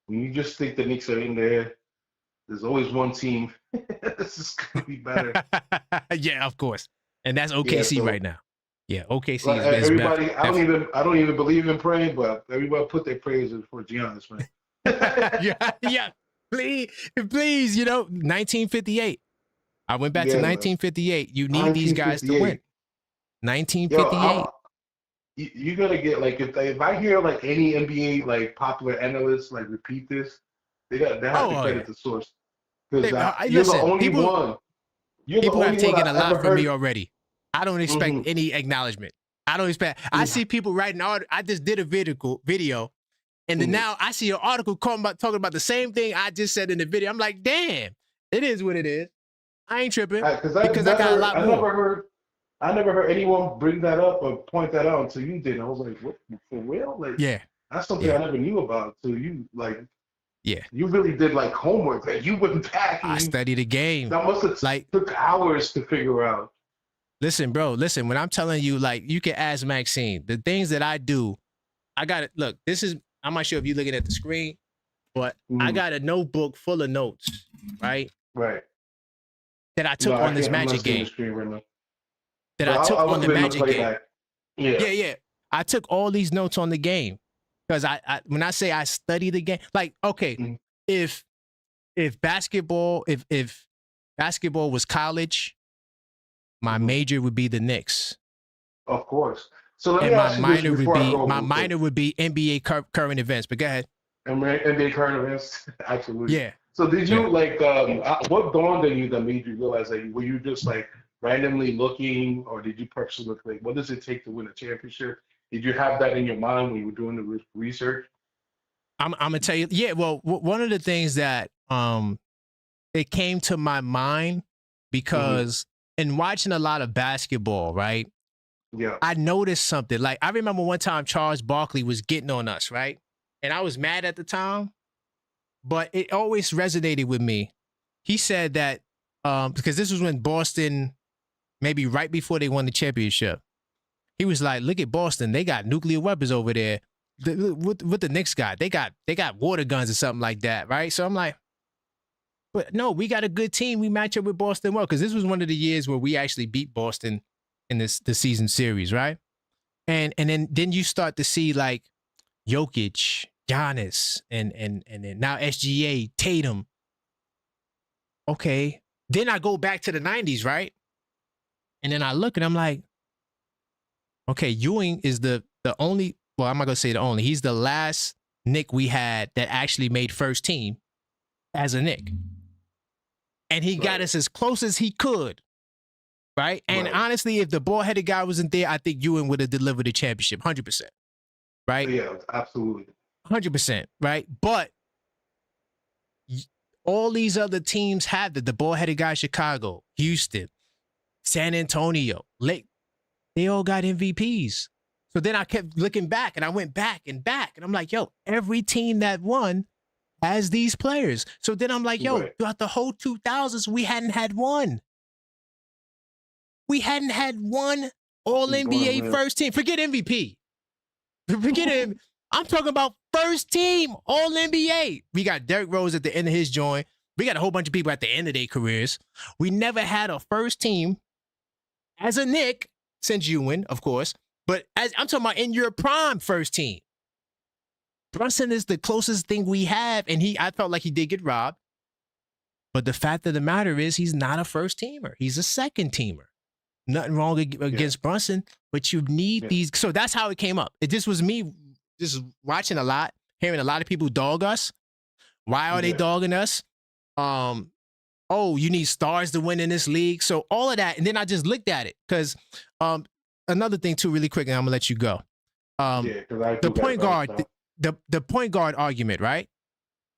when you just think the Knicks are in there, there's always one team this is gonna be better. Yeah, of course, and that's OKC right now. Yeah, OKC like, is everybody. I don't even believe in praying, but everybody put their prayers in for Giannis, man. yeah, please, 1958. I went back to 1958. You need these guys to win. 1958. You gotta get like if I hear like any NBA like popular analysts like repeat this, they have to credit the source because you're the only one. People have taken a lot from me already. I don't expect any acknowledgement. I don't expect. I see people writing. I just did a video, and then now I see an article talking about the same thing I just said in the video. I'm like, damn, it is what it is. I ain't tripping because I got a lot more. I never heard anyone bring that up or point that out until you did. I was like, what, for real? Like, that's something I never knew about. So you you really did like homework. Like you went back. I studied the game. That must have took hours to figure out. Listen, bro. Listen, when I'm telling you, like, you can ask Maxine the things that I do. I got it. Look, I'm not sure if you're looking at the screen, but I got a notebook full of notes, right? Right. That I took on this Magic game. That I took on the Magic game. Yeah. I took all these notes on the game because I when I say I study the game, like, okay, if basketball was college, my major would be the Knicks. Of course. So let me ask you this before I go. My minor would be NBA current events. But go ahead. NBA current events, absolutely. Yeah. So did you what dawned on you that made you realize that were you just like randomly looking, or did you purposely look like what does it take to win a championship? Did you have that in your mind when you were doing the research? I'm gonna tell you. Yeah. Well, one of the things that it came to my mind because in watching a lot of basketball, right? Yeah. I noticed something. Like I remember one time Charles Barkley was getting on us, right? And I was mad at the time, but it always resonated with me. He said that because this was when Boston, maybe right before they won the championship, he was like, "Look at Boston. They got nuclear weapons over there. What the Knicks got? They got water guns or something like that, right?" So I'm like, but no, we got a good team. We match up with Boston well because this was one of the years where we actually beat Boston in the season series, right? And then you start to see like Jokic, Giannis, and then now SGA, Tatum. Okay. Then I go back to the 90s, right? And then I look and I'm like, okay, Ewing is the only, well, I'm not going to say the only, he's the last Knick we had that actually made first team as a Knick. And he got us as close as he could, right? And honestly, if the ball-headed guy wasn't there, I think Ewing would have delivered the championship, 100%, right? Yeah, absolutely. 100%, right? But all these other teams have the ball-headed guy, Chicago, Houston, San Antonio, Lake. They all got MVPs. So then I kept looking back, and I went back, and I'm like, yo, every team that won has these players. So then I'm like, yo, throughout the whole 2000s, we hadn't had one. We hadn't had one All-NBA first team. Forget MVP. Forget him. I'm talking about first team All-NBA. We got Derrick Rose at the end of his joint. We got a whole bunch of people at the end of their careers. We never had a first team as a Knick since Ewing, of course. But as I'm talking about in your prime first team. Brunson is the closest thing we have, and I felt like he did get robbed. But the fact of the matter is he's not a first teamer. He's a second teamer. Nothing wrong against Brunson, but you need these. So that's how it came up. It just was me just watching a lot, hearing a lot of people dog us. Why are they dogging us? Oh, you need stars to win in this league. So all of that, and then I just looked at it because another thing too, really quick, and I'm gonna let you go. Because I The do point guard, stop. the point guard argument, right?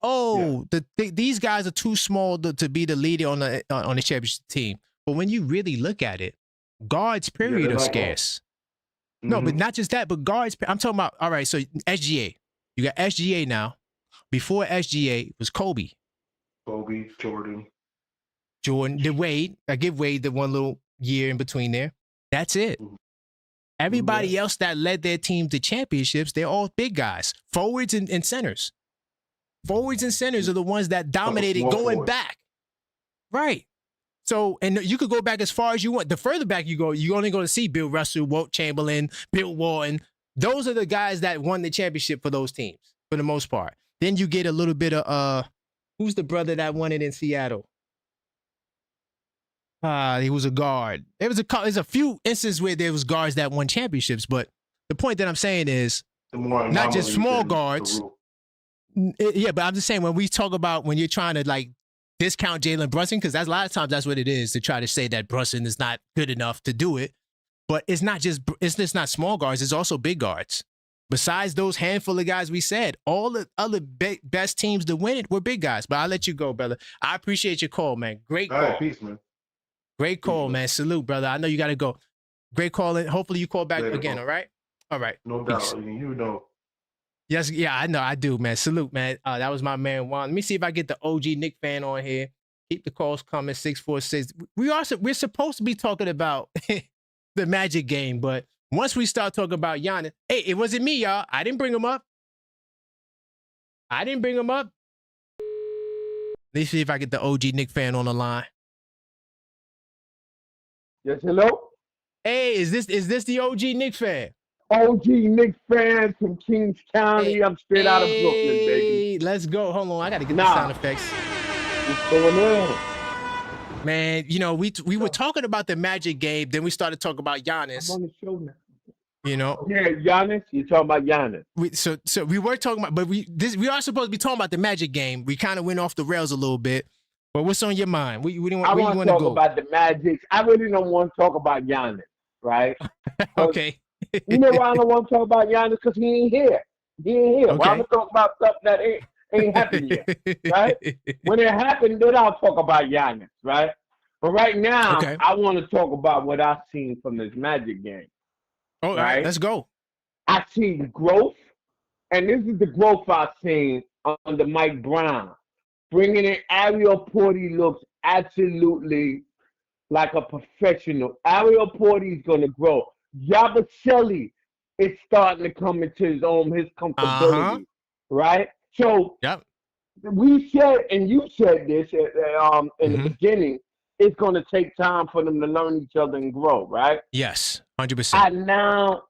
Oh, these guys are too small to be the leader on the championship team. But when you really look at it, guards period they're are like that. scarce. No, but not just that, but guards. I'm talking about. All right, so SGA, you got SGA now. Before SGA was Kobe, Jordan, the Wade. I give Wade the one little year in between there. That's it. Everybody else that led their team to championships, they're all big guys, forwards and centers. Forwards and centers are the ones that dominated going back. Right. So, and you could go back as far as you want. The further back you go, you're only going to see Bill Russell, Wilt Chamberlain, Bill Walton. Those are the guys that won the championship for those teams, for the most part. Then you get a little bit of, who's the brother that won it in Seattle? He was a guard. There's a few instances where there was guards that won championships, but the point that I'm saying is not just small guards. Yeah, but I'm just saying when we talk about when you're trying to like discount Jalen Brunson, because that's a lot of times that's what it is to try to say that Brunson is not good enough to do it. But it's just not small guards. It's also big guards. Besides those handful of guys we said, all the other best teams to win it were big guys. But I'll let you go, brother. I appreciate your call, man. Great call. All right, peace, man. Great call, man. Salute, brother. I know you got to go. Great call. And hopefully you call back again, all right? All right. No doubt. You know. Yes, yeah, I know. I do, man. Salute, man. That was my man, Juan. Let me see if I get the OG Knick fan on here. Keep the calls coming, 646. We're supposed to be talking about the Magic game, but once we start talking about Giannis, hey, it wasn't me, y'all. I didn't bring him up. Let me see if I get the OG Knick fan on the line. Yes, hello? Hey, is this the OG Knick fan? OG Knicks fans from Kings County. Hey, I'm straight out of Brooklyn, baby. Let's go. Hold on. I got to get the sound effects. What's going on? Man, you know, we were talking about the Magic game, then we started talking about Giannis. I'm on the show now. You know? Yeah, Giannis. You're talking about Giannis. So we were talking about, but we are supposed to be talking about the Magic game. We kind of went off the rails a little bit. But what's on your mind? I want to talk about the Magic. I really don't want to talk about Giannis, right? Okay. You know why I don't want to talk about Giannis? Because he ain't here. Okay. Why I'm going to talk about stuff that ain't happened yet, right? When it happened, then I'll talk about Giannis, right? But right now, I want to talk about what I've seen from this Magic game. All right, let's go. I see growth, and this is the growth I've seen under Mike Brown. Bringing in Ariel Porty looks absolutely like a professional. Ariel Porty's going to grow. Yabusele is starting to come into his own, his comfortability, right? So we said, and you said this in the beginning, it's going to take time for them to learn each other and grow, right? Yes, 100%. I now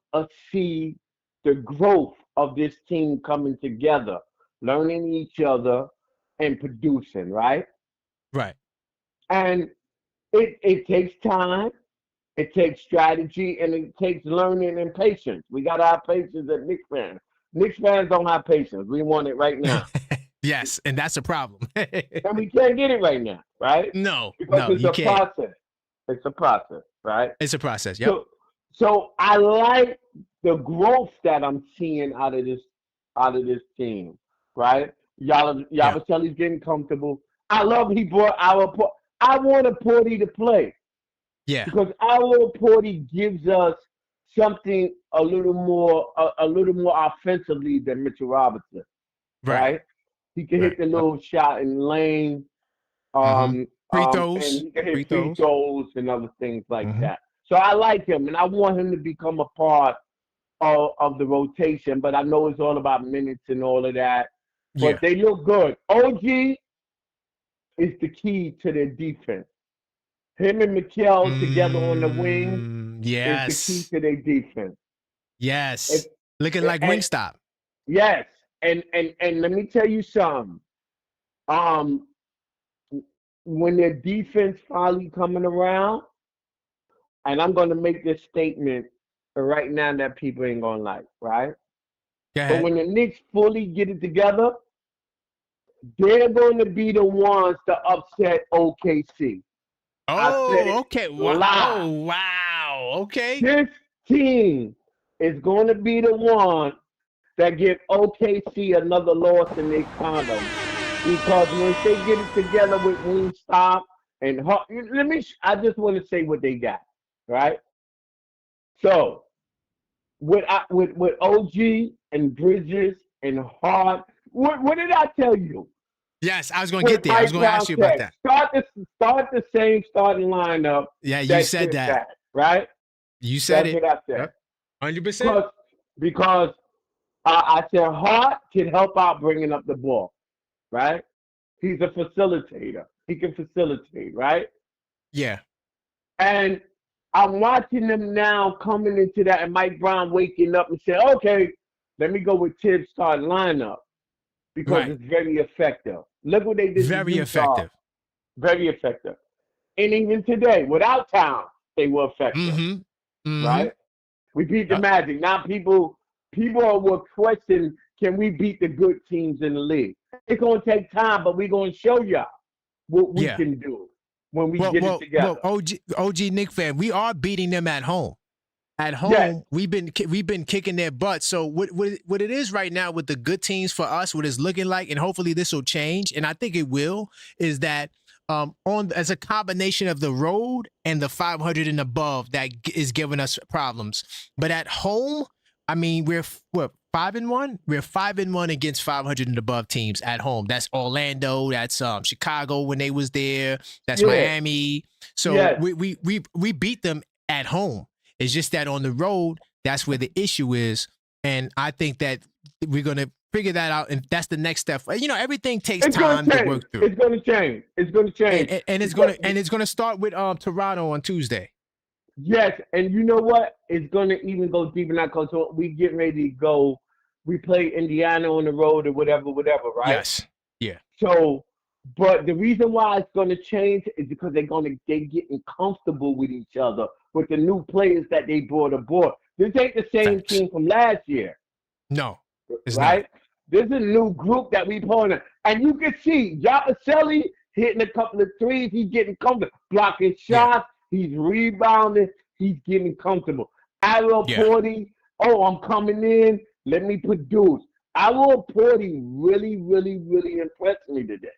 see the growth of this team coming together, learning each other and producing, right? Right. And it takes time. It takes strategy, and it takes learning and patience. We got to have patience at Knicks fans. Knicks fans don't have patience. We want it right now. Yes, and that's a problem. And we can't get it right now, right? No, because it's you a can't. process. It's a process, right? It's a process, yep. So I like the growth that I'm seeing out of this team, right? Yabusele's getting comfortable. I love he brought I wanted Porty to play. Yeah. Because our Porty gives us something a little more offensively than Mitchell Robinson. Right? He can hit the little shot in lane. Free throws. And he can hit free throws and other things like that. So I like him, and I want him to become a part of the rotation, but I know it's all about minutes and all of that. But they look good. OG is the key to their defense. Him and Mikal together on the wing is the key to their defense. Yes. Looking like Wingstop. Yes. And let me tell you something. When their defense finally coming around, and I'm going to make this statement right now that people ain't going to like, right? Go But ahead. when the Knicks fully get it together, they're going to be the ones to upset OKC. I said Oh, it okay. Wow. live. Oh, wow. Okay. This team is going to be the one that give OKC another loss in their column. Because once they get it together with Wingstop and I just want to say what they got, right? So with OG and Bridges and Hart, what did I tell you? Yes, I was going to With get there. I was Mike going to Brown ask you about said, that. start the same starting lineup Yeah, you that said Tibbs that. had, right? You said That's it. what I said. Yep. 100%. Because I said Hart can help out bringing up the ball, right? He's a facilitator. He can facilitate, right? Yeah. And I'm watching them now coming into that, and Mike Brown waking up and saying, okay, let me go with Tibbs starting lineup because Right. it's very effective. Look what they did to Very Utah. effective. Very effective. And even today, without Town, they were effective, Mm-hmm. Mm-hmm. right? We beat the Yep. Magic. Now people will question, can we beat the good teams in the league? It's going to take time, but we're going to show y'all what we Yeah. can do when we Well, get it well, together. well, OG Nick fan, we are beating them at home. At Yes. home, we've been kicking their butts. So what it is right now with the good teams for us, what it's looking like, and hopefully this will change, and I think it will, is that on as a combination of the road and the 500 and above that is giving us problems. But at home, I mean, we're 5-1. We're 5-1 against 500 and above teams at home. That's Orlando. That's Chicago when they was there. That's Miami. So we beat them at home. It's just that on the road, that's where the issue is. And I think that we're going to figure that out. And that's the next step. You know, everything takes time to work through. It's going to change. It's going to change. And it's going to start with Toronto on Tuesday. Yes. And you know what? It's going to even go deeper now because we get ready to go. We play Indiana on the road or whatever, right? Yes. Yeah. So, but the reason why it's going to change is because they're getting comfortable with each other, with the new players that they brought aboard. This ain't the same team from last year. No, it's right? not. This is a new group that we put in. And you can see Yapaselli hitting a couple of threes. He's getting comfortable. Blocking shots. Yeah. He's rebounding. He's getting comfortable. Ariel Porty, I'm coming in. Let me produce. Ariel Porty really, really, really impressed me today.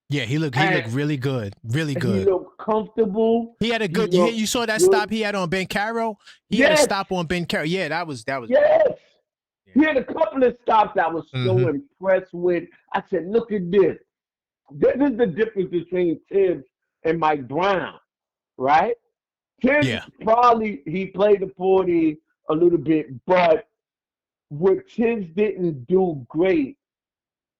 Yeah, he looked really good. Really good. He looked comfortable. He had a good you saw that stop he had on Ben Caro? He had a stop on Ben Caro. Yeah, that was Yes. Yeah. He had a couple of stops I was so impressed with. I said, look at this. This is the difference between Tibbs and Mike Brown, right? Tibbs probably, he played the 40 a little bit, but what Tibbs didn't do great,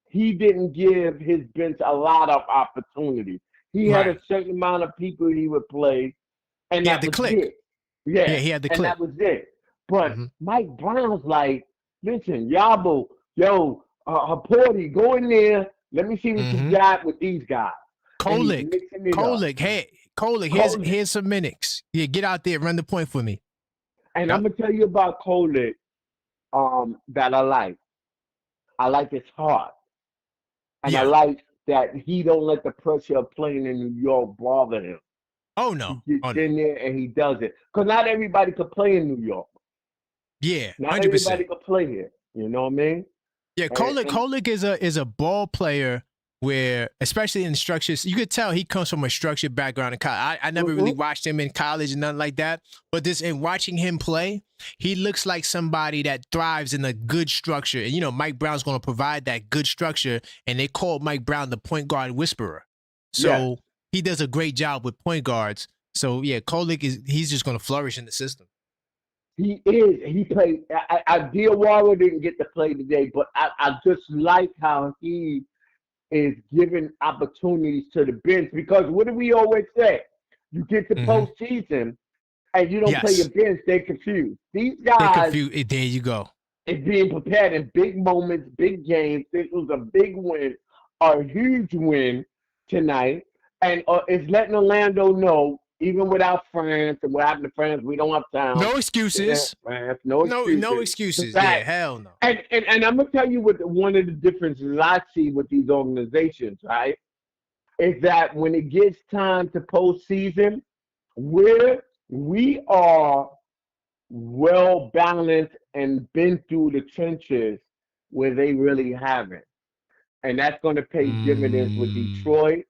he didn't give his bench a lot of opportunity. He had a certain amount of people he would play, and that was it. Yeah, he had the click. And that was it. But Mike Brown's like, listen, Yabo, Porty, go in there. Let me see what you got with these guys. Kolek, here's some minutes. Yeah, get out there, run the point for me. And I'm gonna tell you about Kolek, that I like. I like his heart, and I like that he don't let the pressure of playing in New York bother him. Oh no, he gets in there and he does it. Because not everybody could play in New York. Yeah, 100%. Not everybody could play here. You know what I mean? Yeah, Kolek is a ball player where, especially in structures, you could tell he comes from a structured background in college. I never really watched him in college and nothing like that. But in watching him play, he looks like somebody that thrives in a good structure. And, you know, Mike Brown's going to provide that good structure. And they called Mike Brown the point guard whisperer. So he does a great job with point guards. So, yeah, Kolek he's just going to flourish in the system. He is. He played. Diawara didn't get to play today, but I just like how he is giving opportunities to the bench, because what do we always say? You get to postseason and you don't play your bench, they're confused. These guys, there you go. Is being prepared in big moments, big games. This was a big win, a huge win tonight, and it's letting Orlando know Even without France and what happened to France, we don't have time. No excuses. France, no No, excuses. no The excuses. fact- Yeah, hell no. And I'm gonna tell you what one of the differences I see with these organizations, right? Is that when it gets time to postseason, we are well balanced and been through the trenches where they really haven't. And that's going to pay dividends with Mm, Detroit,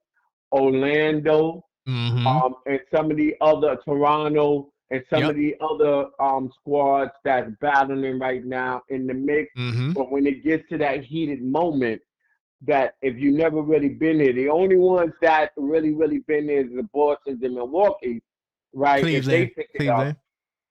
Orlando, mm-hmm. and some of the other Toronto and some of Yep. the other squads that's battling right now in the mix. Mm-hmm. But when it gets to that heated moment, that if you never really been there, the only ones that really been there is the Boston and Milwaukee, right? If they Cleveland. pick it up, Cleveland.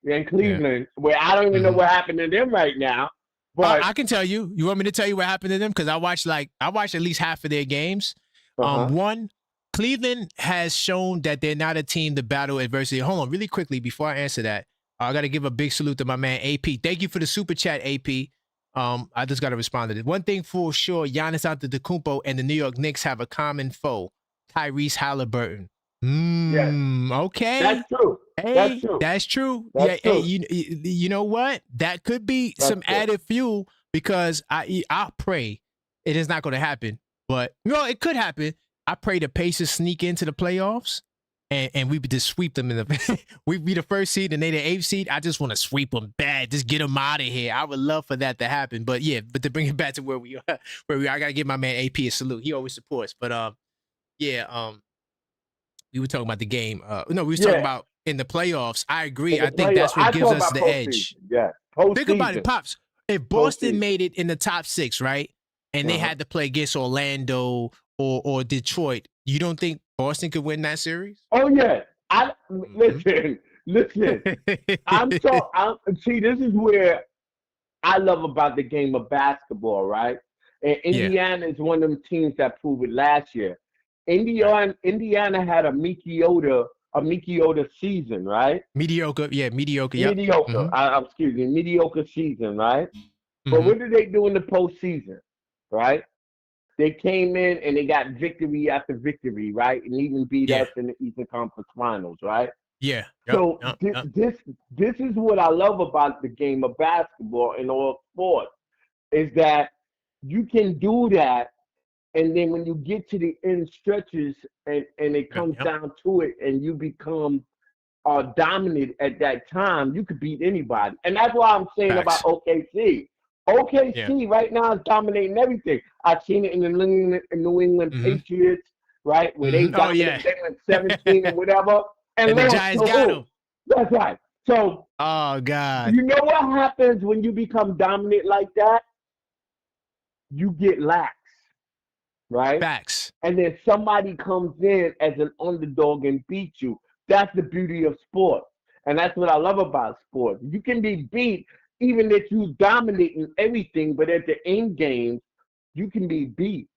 and Yeah. Cleveland, where I don't even know Mm-hmm. what happened to them right now. But I can tell you. You want me to tell you what happened to them? Because I watched at least half of their games. uh-huh. One, Cleveland has shown that they're not a team to battle adversity. Hold on, really quickly before I answer that, I got to give a big salute to my man AP. Thank you for the super chat, AP. I just got to respond to this. One thing for sure, Giannis Antetokounmpo and the New York Knicks have a common foe, Tyrese Halliburton. Yes, Okay. that's true. That's Hey, true. that's true. That's Yeah, true. hey, you know what? That could be That's some true. added fuel because I pray it is not going to happen, but it could happen. I pray the Pacers sneak into the playoffs and we just sweep them in the we be the first seed and they the eighth seed. I just want to sweep them bad, just get them out of here. I would love for that to happen, but yeah, but to bring it back to where we are, I gotta give my man AP a salute. He always supports, but yeah, we were talking about the game. No, we was talking Yeah, about in the playoffs. I agree. in the I think playoff, that's what I gives talk us about the postseason. edge. Yeah, Think about it, postseason. Pops. If Boston Postseason. made it in the top six, right, and they Uh-huh. had to play against Orlando or Detroit, you don't think Boston could win that series? Oh yeah. Mhm. Listen. See, this is where I love about the game of basketball, right? And Yeah, Indiana is one of them teams that proved it last year. right. Indiana had a mediocre season, right? Mediocre. Yeah, mediocre. Yep. Mediocre. Mm-hmm. Excuse me, mediocre season, right? But Mm-hmm. what did they do in the postseason, right? They came in and they got victory after victory, right? And even beat Yeah. us in the Eastern Conference Finals, right? Yeah. Yep. So Yep. Yep. this is what I love about the game of basketball in all sports is that you can do that, and then when you get to the end stretches and it Yep. comes Yep. down to it, and you become dominant at that time, you could beat anybody, and that's why I'm saying about Facts. OKC. Yeah. OKC right now is dominating everything. I've seen it in the New England Mm-hmm. Patriots, right, where they Mm-hmm. Oh yeah. dominate, they went 17 and whatever, and And the lost Giants to got who? him. That's right. So Oh God. you know what happens when you become dominant like that? You get lax, right? Facts. And then somebody comes in as an underdog and beats you. That's the beauty of sport. And that's what I love about sport. You can be beat even if you dominate in everything, but at the end games, you can be beat,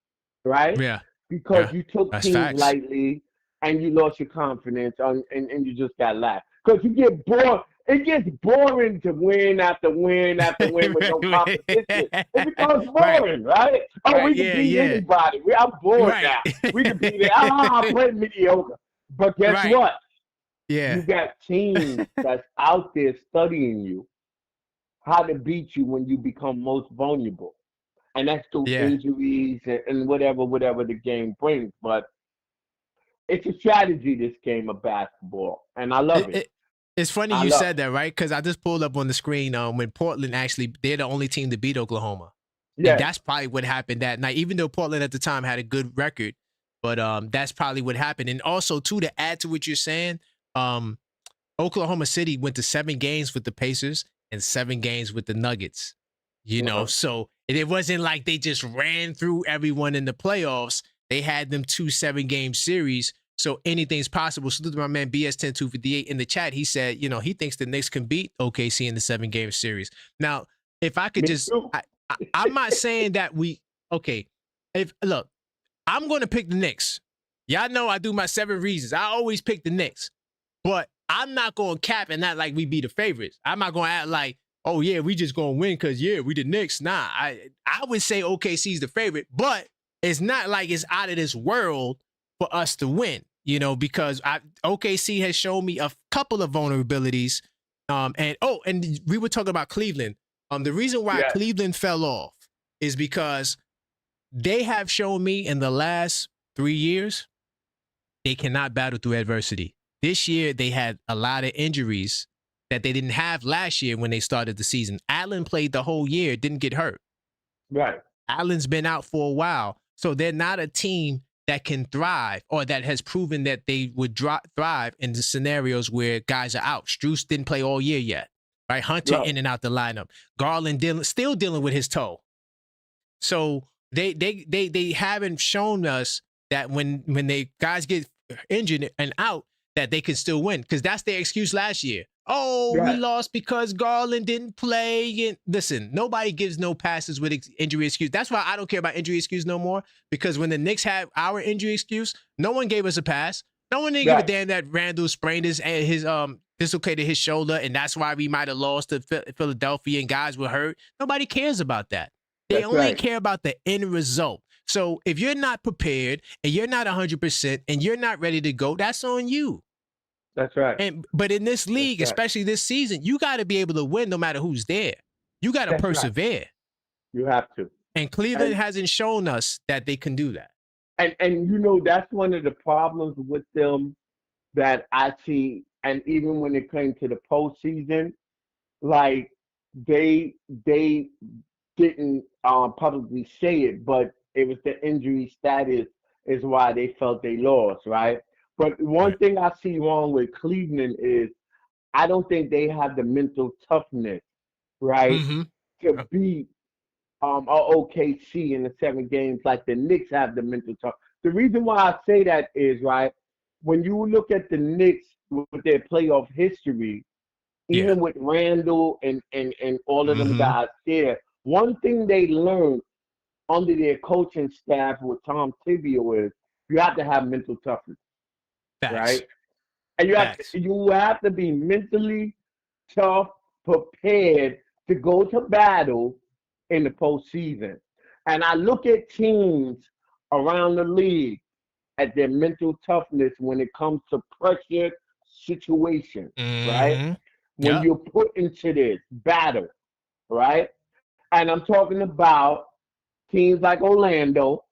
right? Yeah. Because Yeah. you took That's teams facts. lightly and you lost your confidence and you just got lax. Because you get bored. It gets boring to win after win after win with no competition. It becomes Right. boring, right? Oh, Right. we can Yeah. beat Yeah. anybody. I'm bored Right. now. We can beat it. I play mediocre. But guess Right. what? Yeah. You got teams that's out there studying you, how to beat you when you become most vulnerable. And that's through Yeah. injuries and whatever the game brings. But it's a strategy, this game of basketball. And I love it. It's funny I you love said that, right? Because I just pulled up on the screen when Portland actually, they're the only team to beat Oklahoma. And Yeah. that's probably what happened that night, even though Portland at the time had a good record. But that's probably what happened. And also, too, to add to what you're saying, Oklahoma City went to 7 games with the Pacers and 7 games with the Nuggets. So it wasn't like they just ran through everyone in the playoffs. They had them 2 7-game series. So anything's possible. Salute to my man BS10258 in the chat. He said, he thinks the Knicks can beat OKC in the 7-game series. Now, if I could Me just, too. I'm not saying that look, I'm going to pick the Knicks. Y'all know I do my 7 reasons. I always pick the Knicks. But I'm not going to cap and act like we be the favorites. I'm not going to act like, oh, yeah, we just going to win because, yeah, we the Knicks. Nah, I would say OKC's the favorite, but it's not like it's out of this world for us to win. you know, because OKC has shown me a couple of vulnerabilities. And we were talking about Cleveland. The reason why Yeah. Cleveland fell off is because they have shown me in the last 3 years they cannot battle through adversity. This year they had a lot of injuries that they didn't have last year when they started the season. Allen played the whole year, didn't get hurt. Right. Allen's been out for a while, so they're not a team that can thrive or that has proven that they would thrive in the scenarios where guys are out. Strus didn't play all year yet, right? Hunter in and out the lineup. Garland still dealing with his toe. So they haven't shown us that when they guys get injured and out that they can still win, because that's their excuse last year. Oh, we lost because Garland didn't play. And listen, nobody gives no passes with injury excuse. That's why I don't care about injury excuse no more, because when the Knicks had our injury excuse, no one gave us a pass. No one didn't give a damn that Randall sprained his dislocated his shoulder, and that's why we might have lost to Philadelphia and guys were hurt. Nobody cares about that. They only care about the end result. So if you're not prepared and you're not 100% and you're not ready to go, that's on you. That's right. But in this league, especially this season, you got to be able to win no matter who's there. You got to persevere. Right. You have to. And Cleveland hasn't shown us that they can do that. And you know, that's one of the problems with them that I see. And even when it came to the postseason, like they didn't publicly say it, but it was the injury status is why they felt they lost, right? But one thing I see wrong with Cleveland is I don't think they have the mental toughness, right, to beat OKC in the 7 games like the Knicks have the mental tough. The reason why I say that is, right, when you look at the Knicks with their playoff history, even with Randall and all of them guys there, one thing they learned under their coaching staff with Tom Thibodeau is you have to have mental toughness. Right? And you have to be mentally tough, prepared to go to battle in the postseason. And I look at teams around the league at their mental toughness when it comes to pressure situations, right? When you're put into this battle, right? And I'm talking about teams like Orlando.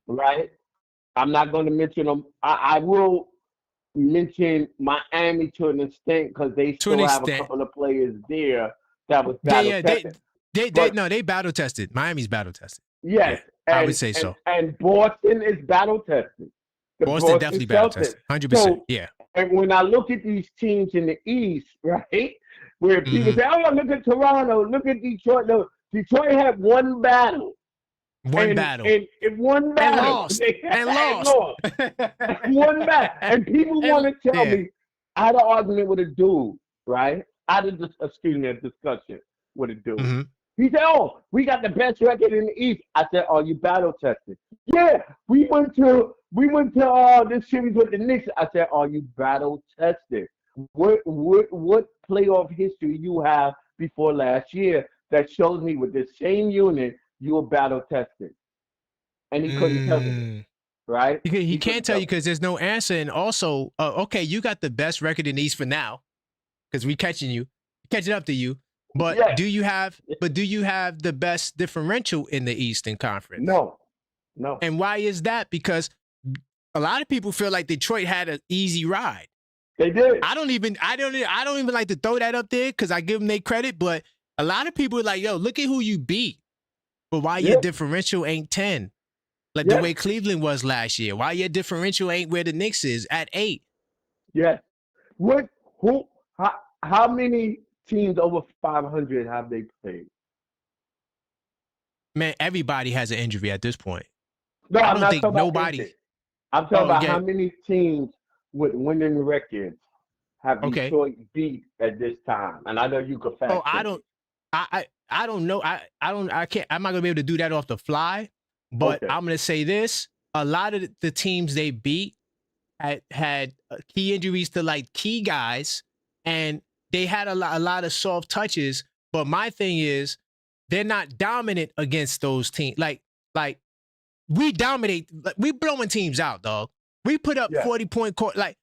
Right? I'm not going to mention them. I will mention Miami to an extent because they still have a couple of players there that was battle tested. They battle tested. Miami's battle tested. Yes, I would say so. And Boston is battle tested. Boston definitely battle tested. 100%. Yeah. And when I look at these teams in the East, right, where people say, "Oh, look at Toronto, look at Detroit." No, Detroit had one battle. One battle. And one battle. And lost. One battle. And people want to tell me, I had an argument with a dude, right? I had a discussion with a dude. He said, "Oh, we got the best record in the East." I said, "Oh, you battle tested?" "Yeah, we went to this series with the Knicks." I said, "Oh, you battle tested? What playoff history you have before last year that shows me with the same unit you were battle tested?" And he couldn't tell me, right? He can't tell you because there's no answer. And also, okay, you got the best record in the East for now because we catching up to you. But do you have the best differential in the Eastern Conference? No. And why is that? Because a lot of people feel like Detroit had an easy ride. They did. I don't even like to throw that up there because I give them their credit, but a lot of people are like, "Yo, look at who you beat." But why your differential ain't 10? Like the way Cleveland was last year. Why your differential ain't where the Knicks is at 8? Yeah. How many teams over 500 have they played? Man, everybody has an injury at this point. No, I don't think nobody. Injury. I'm talking about how many teams with winning records have Detroit beat at this time. And I know you could fact. I don't know. I can't. I'm not gonna be able to do that off the fly. But I'm gonna say this: a lot of the teams they beat had key injuries to like key guys, and they had a lot of soft touches. But my thing is, they're not dominant against those teams. Like we dominate. We blowing teams out, dog. We put up Yeah. 40-point court. Like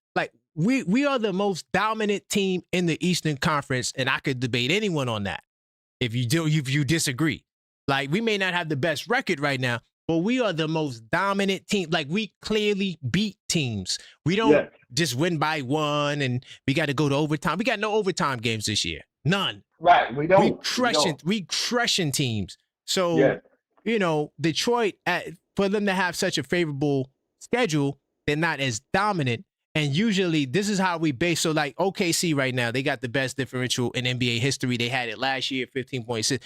we are the most dominant team in the Eastern Conference, and I could debate anyone on that. If you disagree, like we may not have the best record right now, but we are the most dominant team. Like we clearly beat teams. We don't just win by one, and we got to go to overtime. We got no overtime games this year. None. Right. We don't. We crushing teams. So Detroit, for them to have such a favorable schedule, they're not as dominant. And usually this is how we base. So like OKC right now, they got the best differential in NBA history. They had it last year, 15.6.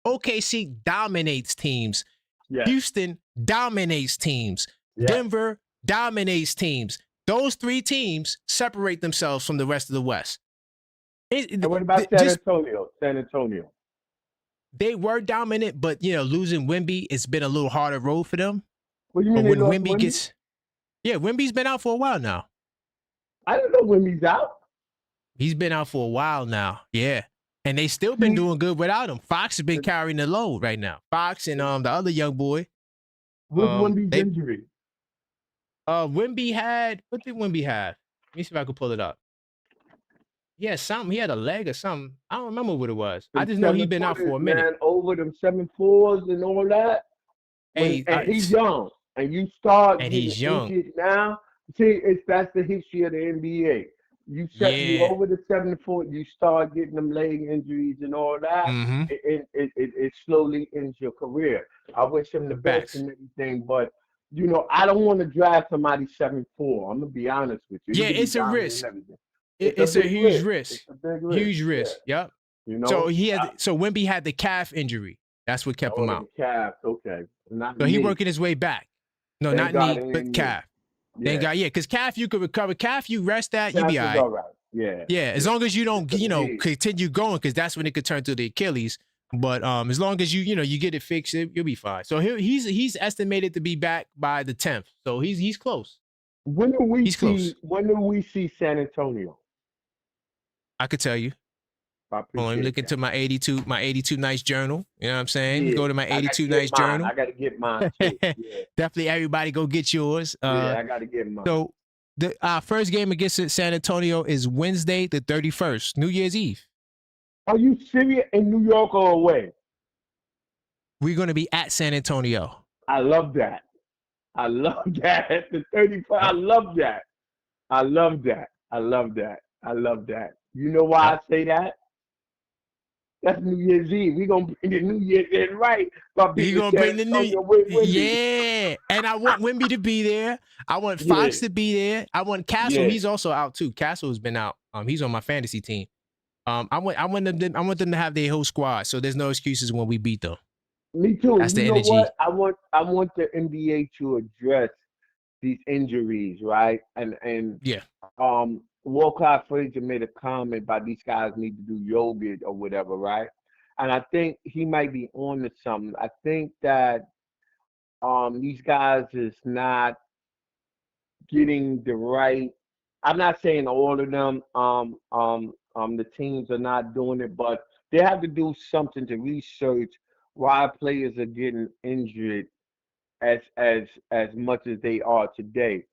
OKC dominates teams. Yeah. Houston dominates teams. Yeah. Denver dominates teams. Those three teams separate themselves from the rest of the West. And what about San Antonio? San Antonio. They were dominant, but losing Wemby, it's been a little harder road for them. What do you mean? But when Wemby gets, Wemby's been out for a while now. I didn't know Wemby's out. He's been out for a while now. Yeah. And they still been doing good without him. Fox has been carrying the load right now. Fox and the other young boy. What's Wemby's injury? Wemby had, what did Wemby have? Let me see if I can pull it up. He had something. He had a leg or something. I don't remember what it was. I just know he's been out for a minute. Man, over them 7'4s and all that. Hey, and he's young. And you start and he's young now. See, that's the history of the NBA. You over the 7'4, you start getting them leg injuries and all that. Mm-hmm. It slowly ends your career. I wish him the best and everything, but I don't want to draft somebody 7'4. I'm gonna be honest with you. Yeah, it's a risk. It's a huge risk. It's a big risk. Huge risk. Yeah. Yep. So Wemby had the calf injury. That's what kept him out. Calf, okay. So he working his way back. No, not knee, but calf. Thank God, because calf you could recover. Calf you rest that, you be all right. Yeah. Yeah, as long as you don't, continue going, because that's when it could turn to the Achilles. But as long as you get it fixed, you'll be fine. So he's estimated to be back by the 10th. So he's close. When do we see San Antonio? I could tell you. I'm looking to my 82 nights journal. You know what I'm saying? Yeah. Go to my 82 nights journal. I gotta get mine too. Yeah. Definitely everybody go get yours. I gotta get mine. So our first game against San Antonio is Wednesday the 31st, New Year's Eve. Are you serious? In New York or away? We're gonna be at San Antonio. I love that. The 31st. I love that. You know why I say that? That's New Year's Eve. We're going to bring the New Year's in right. We're going to bring the New Year's. Yeah. And I want Wemby to be there. I want Fox to be there. I want Castle. Yeah. He's also out too. Castle's been out. He's on my fantasy team. I want them to have their whole squad. So there's no excuses when we beat them. Me too. That's the energy. What? I want the NBA to address these injuries, right? And yeah. Walcott Frazier made a comment about these guys need to do yoga or whatever, right? And I think he might be on to something. I think that these guys is not getting the right. I'm not saying all of them. The teams are not doing it, but they have to do something to research why players are getting injured as much as they are today.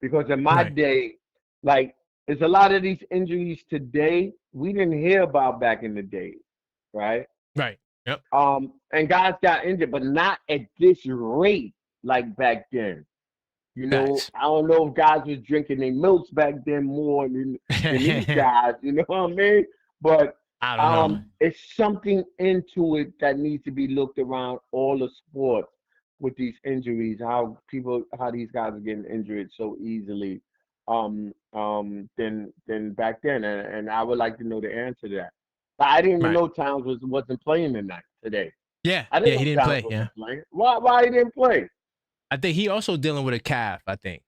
Because in my day, like, there's a lot of these injuries today we didn't hear about back in the day, right? Right. Yep. And guys got injured, but not at this rate like back then. I don't know if guys was drinking their milks back then more than these guys. You know what I mean? But I don't know. It's something into it that needs to be looked around all the sports with these injuries. How these guys are getting injured so easily. Than back then, and I would like to know the answer to that. But I didn't even know Towns wasn't playing tonight today. Yeah, he didn't play. Yeah, why he didn't play? I think he also dealing with a calf. I think.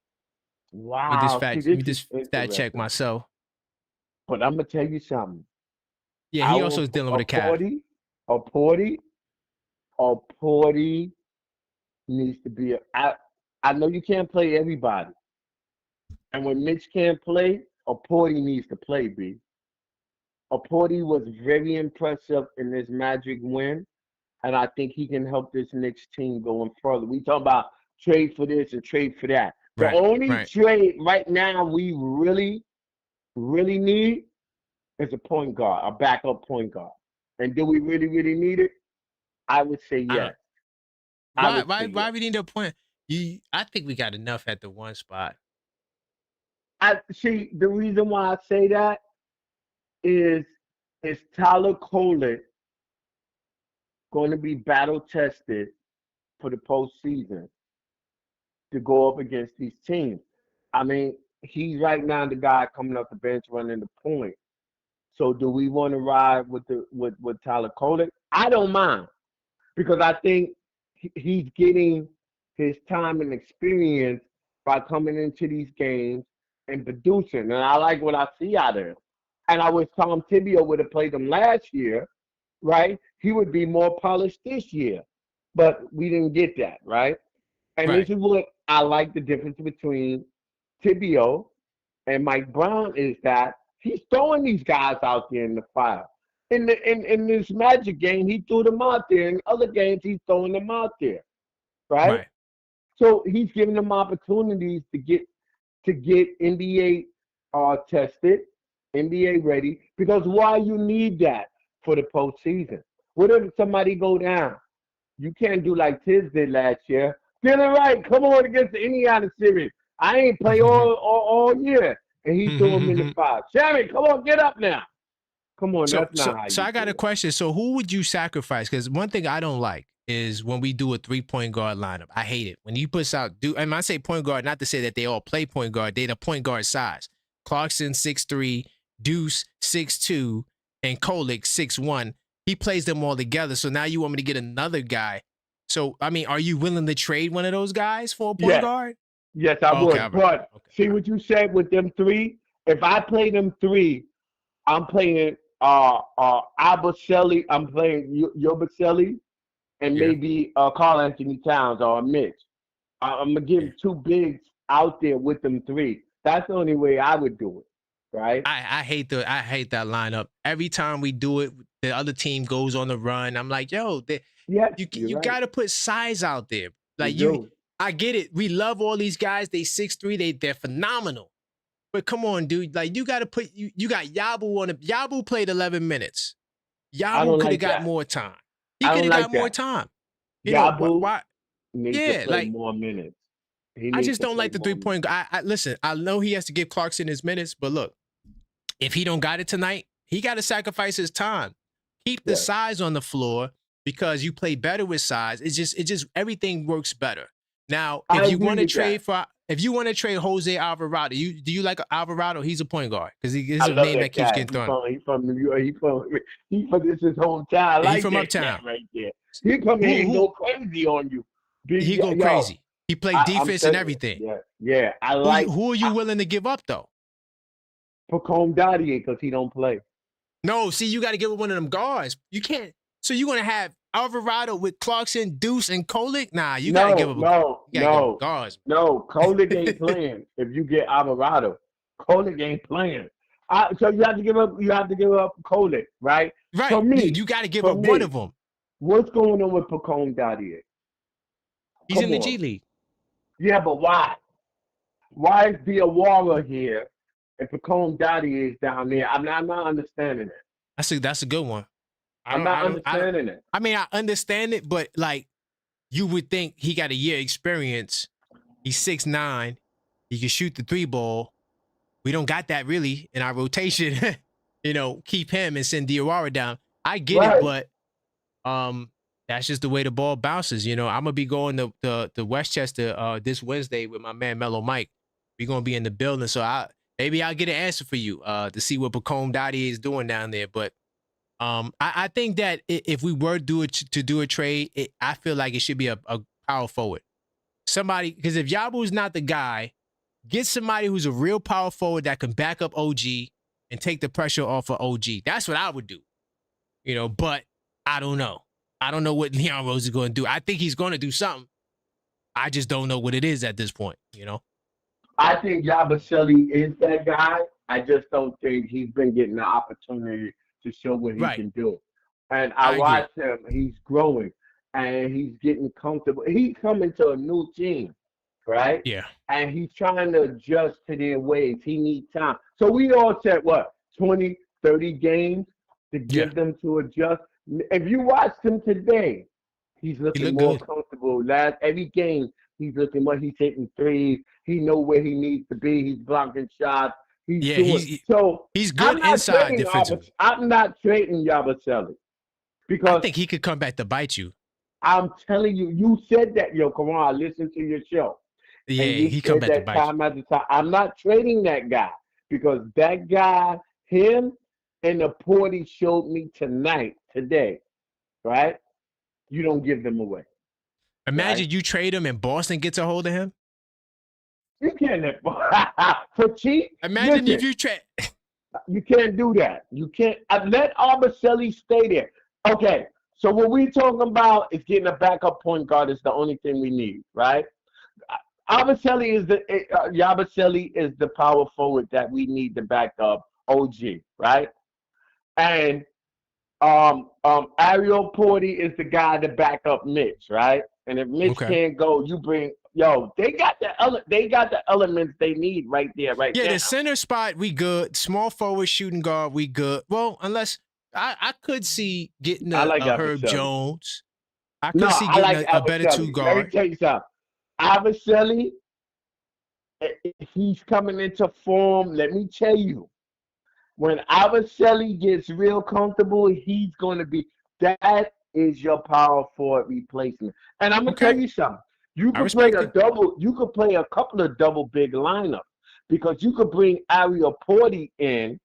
Wow. Let me just fact check myself. But I'm gonna tell you something. Yeah, he also is dealing with a calf. A Porty needs to be. I know you can't play everybody. And when Mitch can't play, Porty needs to play, B. Porty was very impressive in this Magic win, and I think he can help this Knicks team going further. We talk about trade for this and trade for that. The Right. only Right. trade right now we really, really need is a point guard, a backup point guard. And do we really, really need it? I would say I don't. yes. I Why? would Why? say Why yes. we need a point? I think we got enough at the one spot. I see the reason why I say that is Tyler Coley going to be battle tested for the postseason to go up against these teams? I mean, he's right now the guy coming off the bench running the point. So do we want to ride with with Tyler Coley? I don't mind because I think he's getting his time and experience by coming into these games and producing. And I like what I see out of him. And I wish Tom Thibodeau would have played him last year, right? He would be more polished this year. But we didn't get that, right? And this Right. is what I like the difference between Thibodeau and Mike Brown is that he's throwing these guys out there in the fire. In this Magic game, he threw them out there. In other games, he's throwing them out there, right? Right. So he's giving them opportunities to get NBA tested, NBA ready. Because why you need that for the postseason? What if somebody go down? You can't do like Tiz did last year. Feeling right, come on against the Indiana series. I ain't play all year, and he threw him in the fire. Sherry, come on, get up now. Come on, So that's so not how so you I got do a it. question. So who would you sacrifice? Because one thing I don't like is when we do a 3-point guard lineup. I hate it. When you push out and I say point guard, not to say that they all play point guard, they the point guard size. Clarkson 6'3", Deuce 6'2", and Kolek 6'1". He plays them all together. So now you want me to get another guy. So I mean, are you willing to trade one of those guys for a point Yes, guard? yes, I Okay, all would. right. But Okay. see what you said with them three. If I play them three, I'm playing Abaselli. I'm playing Yobaselli and Yeah. maybe Carl Anthony Towns or Mitch. I'm gonna give Yeah. two bigs out there with them three. That's the only way I would do it, right? I hate that lineup. Every time we do it, the other team goes on the run. I'm like, yo, Yes, you're you right. got to put size out there. You Like do. I get it. We love all these guys. They 6'3", they're phenomenal. But come on, dude. Like you got to put you got Yabu on it. Yabu played 11 minutes. I Yabu don't could have like got that. more time. He I could don't have got like more that. time. You know Yabu why? needs to Yeah, play like more minutes. He I needs just to don't play like the more 3-point. minutes. I listen. I know he has to give Clarkson his minutes, but look, if he don't got it tonight, he got to sacrifice his time. Keep the Yes. size on the floor because you play better with size. It just everything works better. Now, I agree with that. if you want to trade Jose Alvarado, do you like Alvarado? He's a point guard because he's I a love name that that keeps guy. getting thrown. He from New York. He from this his hometown. I Yeah, he like from that cat Uptown. right there. He come Who here and go who crazy on you. Big he go yo, crazy. He play I'm defense and telling you. everything. Yeah, yeah. I like Who are you willing to give up though? Pacome Dottier because he don't play. No, see, you got to give up one of them guards. You can't. So you're gonna have Alvarado with Clarkson, Deuce, and Kolek? Nah, you got to give No, up. no, You got to give up no, guards. no. Kolik ain't playing if you get Alvarado. Kolik ain't playing. So you have to give up. You have to give up Kolik, right? Right. For me, You got to give for up one me, of them. what's going on with Pacome Dottier? He's in Come the on. G League. Yeah, but why? Why is Diawara here and Pacome Dottier is down there? I'm not understanding it. That's a good one. I'm not understanding it. I mean, I understand it, but like you would think he got a year experience. He's 6'9". He can shoot the 3 ball. We don't got that really in our rotation. Keep him and send Diawara down. I get it, Right. but that's just the way the ball bounces. I'm gonna be going to Westchester this Wednesday with my man Mellow Mike. We're gonna be in the building, so maybe I'll get an answer for you to see what Pacome Dottie is doing down there. But I think that if we were to do a trade, I feel like it should be a power forward. Somebody, because if Yabu's not the guy, get somebody who's a real power forward that can back up OG and take the pressure off of OG. That's what I would do. But I don't know. I don't know what Leon Rose is going to do. I think he's going to do something. I just don't know what it is at this point. I think Yabusele is that guy. I just don't think he's been getting the opportunity to show what he Right. can do. And I I agree. watch him. He's growing and he's getting comfortable. He's coming to a new team. right? Yeah. And he's trying to adjust to their ways. He needs time. So we all said, what, 20, 30 games to Yeah. give them to adjust? If you watched him today, he's He looking looked more good. comfortable. Last every game, he's looking more. He's hitting threes. He know where he needs to be. He's blocking shots. He's Yeah, doing so. he's good I'm not inside trading defensively. I'm not trading Yabusele I because think he could come back to bite you. I'm telling you, you said that, yo, come on, I listened to your show. And Yeah, you he come said back to that bite you. time after time. I'm not trading that guy because that guy, him and the Porty showed me today, right? You don't give them away, right? Imagine you trade him and Boston gets a hold of him. You can't for cheap. Imagine if Listen, you trade. you can't do that. You can't let Arbaceli stay there. Okay, so what we talking about is getting a backup point guard. Is the only thing we need, right? Yabusele is the power forward that we need to back up OG, right? And Ariel Porty is the guy to back up Mitch, right? And if Mitch Okay. can't go, you bring they got the elements they need right there, right Yeah, now. the center spot we good. Small forward, shooting guard we good. Well, unless I could see getting I like a Herb Yabusele. Jones. I No, could see I getting like a better two Yabusele. Let me guard. tell you something. Yabusele, if he's coming into form. Let me tell you. When Yabusele gets real comfortable, he's going to be that is your power forward replacement. And I'm gonna tell Okay, you something. You I could play respect a it. double. You could play a couple of double big lineups because you could bring Ariel Porty in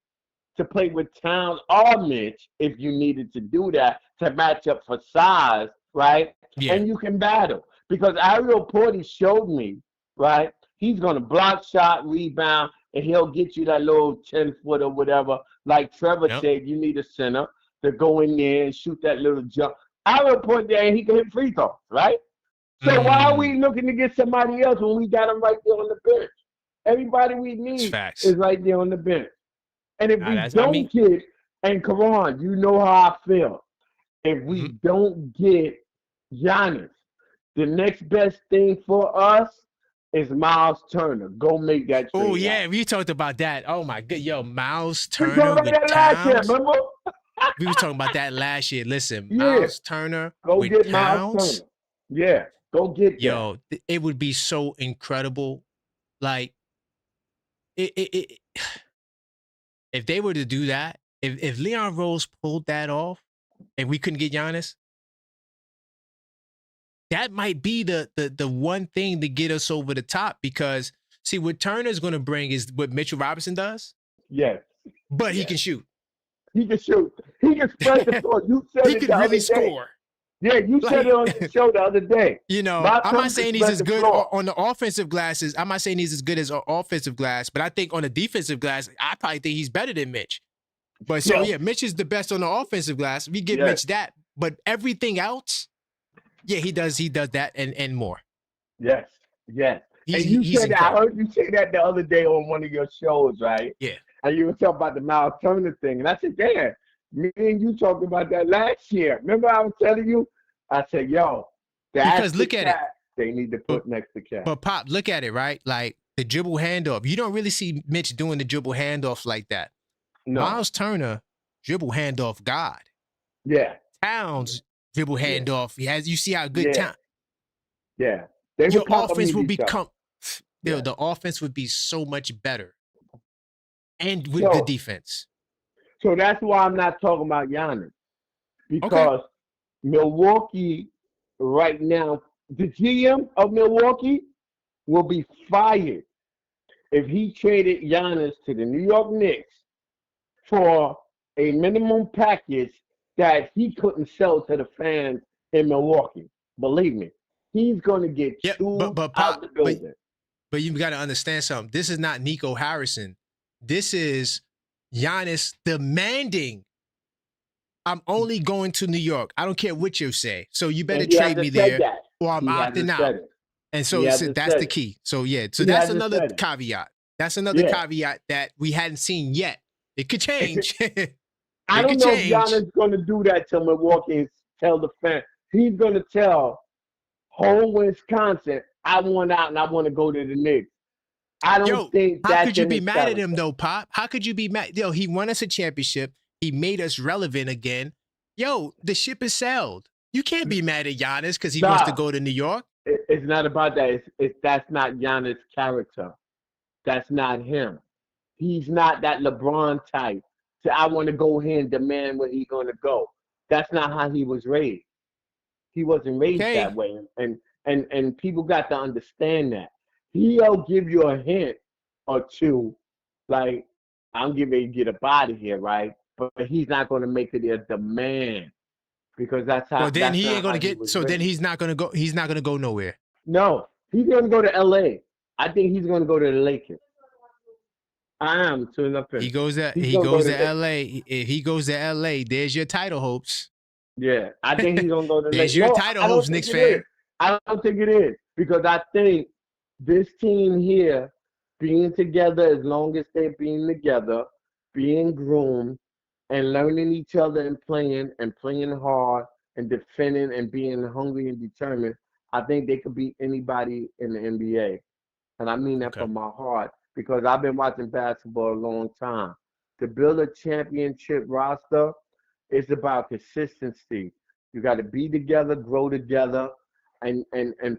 to play with Towns or Mitch if you needed to do that to match up for size, right? Yeah. And you can battle because Ariel Porty showed me, right? He's gonna block shot, rebound, and he'll get you that little 10 foot or whatever. Like Trevor Yep. said, you need a center to go in there and shoot that little jump. Ariel Porty there, and he can hit free throws, right? So why are Mm, we looking to get somebody else when we got him right there on the bench? Everybody we that's need facts. is right there on the bench. And if Nah, we that's I mean. don't get, and Karan, you know how I feel. If we Mhm. don't get Giannis, the next best thing for us is Miles Turner. Go make that Oh trade yeah, happen. we talked about that. Oh my good, yo, Miles We Turner talked about with that last year, Towns. remember? We was talking about that last year. Listen, Yeah. Miles Turner Go with get Miles Towns. Turner. Yeah. Go get that. Yo, it would be so incredible. Like it if they were to do that, if Leon Rose pulled that off and we couldn't get Giannis, that might be the one thing to get us over the top because see what Turner's going to bring is what Mitchell Robinson does, Yes. but he Yes. can shoot. He can shoot. He can spread the floor. You said He it could the really other day. score. Yeah, you said it on your Like show the other day. you know, My I'm Turner not can saying he's spread as the good floor. on the offensive glasses. I'm not saying he's as good as offensive glass, but I think on the defensive glass, I probably think he's better than Mitch. But so Yes. yeah, Mitch is the best on the offensive glass. We give Yes. Mitch that, but everything else, yeah, he does that and more. Yes, yes. And you He's said that, I incredible. heard you say that the other day on one of your shows, right? Yeah. And you were talking about the Miles Turner thing. And I said, damn, me and you talked about that last year. Remember I was telling you? I said, yo, that's Because the look at it. cat they need to But, put next to cat. but Pop, look at it, right? Like the dribble handoff. You don't really see Mitch doing the dribble handoff like that. No. Miles Turner, dribble handoff God. Yeah. Towns, dribble Yeah. handoff. You see how good Yeah. town. Yeah. They Your would offense compliment will each other. become Yeah. the offense would be so much better. And with So, good defense. so that's why I'm not talking about Giannis. Okay. Because Milwaukee right now, the GM of Milwaukee will be fired if he traded Giannis to the New York Knicks for a minimum package that he couldn't sell to the fans in Milwaukee. Believe me, he's going to get Yeah, chewed but out Pop, the building. but you've got to understand something. This is not Nico Harrison. This is Giannis demanding I'm only going to New York. I don't care what you say. So you better And he trade hasn't me said there that. or I'm He opting hasn't out. said it. And He so hasn't that's said the it. key. So yeah, so He that's hasn't another said it. caveat. That's another Yeah. caveat that we hadn't seen yet. It could change. It I don't could know if change. Giannis is going to do that to Milwaukee and tell the fans. He's going to tell whole Wisconsin, I want out and I want to go to the Knicks. I don't Yo, think how that's could you in be his mad at him character. though, Pop? How could you be mad? Yo, he won us a championship. He made us relevant again. Yo, the ship is sailed. You can't be mad at Giannis because he wants to Nah, go to New York. it's not about that. That's not Giannis' character. That's not him. He's not that LeBron type. So I want to go here and demand where he's going to go. That's not how he was raised. He wasn't raised that Okay. way, and people got to understand that. He'll give you a hint or two, like I'm getting ready to get up out of here, right? But he's not going to make it a demand because Well, then that's he ain't not gonna how he get. was So then raised. he's not gonna go. He's not gonna go nowhere. No, he's going to go to L.A. I think he's going to go to the Lakers. I am soon enough He finished. goes to He's he going to go goes to to the Lakers. L.A. If he goes to L.A., there's your title hopes. Yeah, I think he's gonna go to the There's Lakers. your No, title I don't hopes, think Knicks it is. fan. I don't think it is because I think this team here being together as long as they're being together, being groomed, and learning each other and playing hard and defending and being hungry and determined, I think they could beat anybody in the NBA. And I mean that Okay. from my heart because I've been watching basketball a long time. To build a championship roster, it's about consistency. You got to be together, grow together, and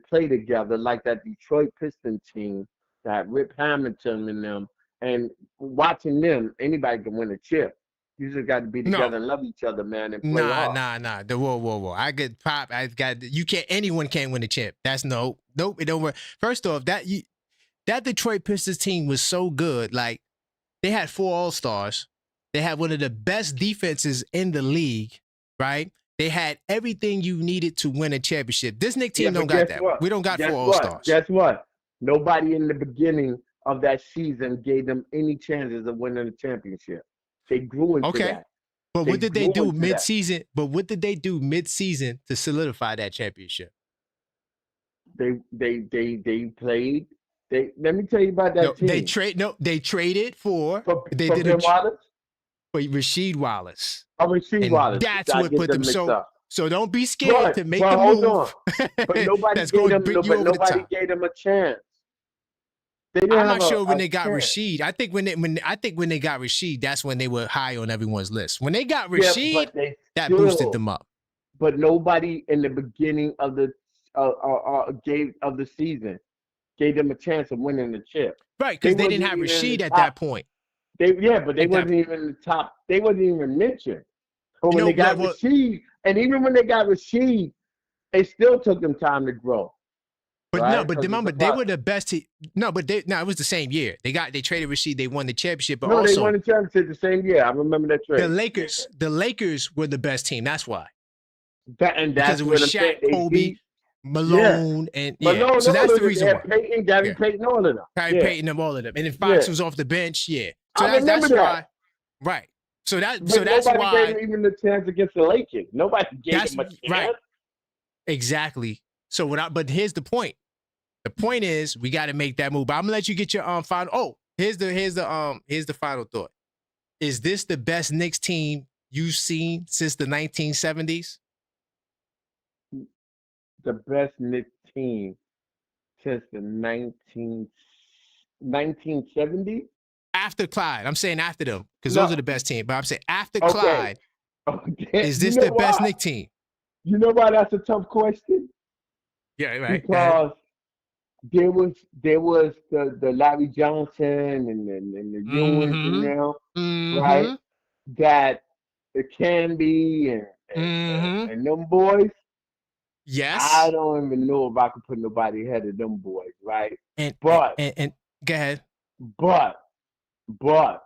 play together like that Detroit Pistons team that Rip Hamilton and them. And watching them, anybody can win a chip. You just got to be No, together and love each other, man, and play nah, hard. nah, nah. The whoa. I get Pop. I got you. Can't anyone can't win a chip. That's nope. It don't work. First off, that Detroit Pistons team was so good. Like they had 4 All-Stars. They had one of the best defenses in the league, right? They had everything you needed to win a championship. This Knicks Yeah, team don't but got guess that. what? We don't got 4 Guess what? All-Stars. Guess what? Nobody in the beginning of that season gave them any chances of winning the championship. They grew into Okay. that. But They what did they grew do into that. mid-season? But what did they do mid-season to solidify that championship? They played. They let me tell you about that team. They traded for For they for did Ben Wallace, for Rasheed Wallace. or Rasheed And Wallace. that's I what get put them them mixed so up. don't be scared to make But a hold on. move But nobody that's gave going to them. bring you But over the nobody top. gave them a chance. They didn't I'm have not sure when a they got chance. Rasheed. I think when they got Rasheed, that's when they were high on everyone's list. When they got Yeah, Rasheed, but they that boosted still. them up. But nobody in the beginning of the season gave them a chance of winning the chip. Right, They because they wasn't didn't have even in the Rasheed at top. that point. But they At that wasn't even in the top. They wasn't even mentioned. But you when know they got what Rasheed, and even when they got Rasheed, it still took them time to grow, but no, right? but Because it's remember a they were process. the best team. No, but it was the same year. They traded Rasheed, they won the championship, but No, they won also the championship the same year. I remember that the trade. Lakers were the best team. That's why. And Because that's it was what I'm saying. Shaq, They Kobe, beat, yeah. Malone, and But yeah. no, So that's the they reason had why. Peyton, Gary Yeah. Payton, all of them. Kyrie Yeah, Payton, all of them. And then yeah. Fox was off the bench. Yeah. So I remember that's that. why. Right. So But that's nobody gave why him even the chance against the Lakers. Nobody gave that's him a right. chance. Exactly. So but here's the point. The point is we got to make that move. But I'm gonna let you get your final. Oh, here's the final thought. Is this the best Knicks team you've seen since the 1970s? The best Knicks team since the 1970s? After Clyde, I'm saying after them because those No. are the best team. But I'm saying after Okay. Clyde, Okay. is You this know the best why? Knicks team? You know why that's a tough question? Yeah, right. Because there was the Larry Johnson and the Ewings and Mm-hmm. them, right? Mm-hmm. That the Canby Mm-hmm. and them boys. I Yes. don't even know if I could put nobody ahead of them boys, right? And But go ahead. but but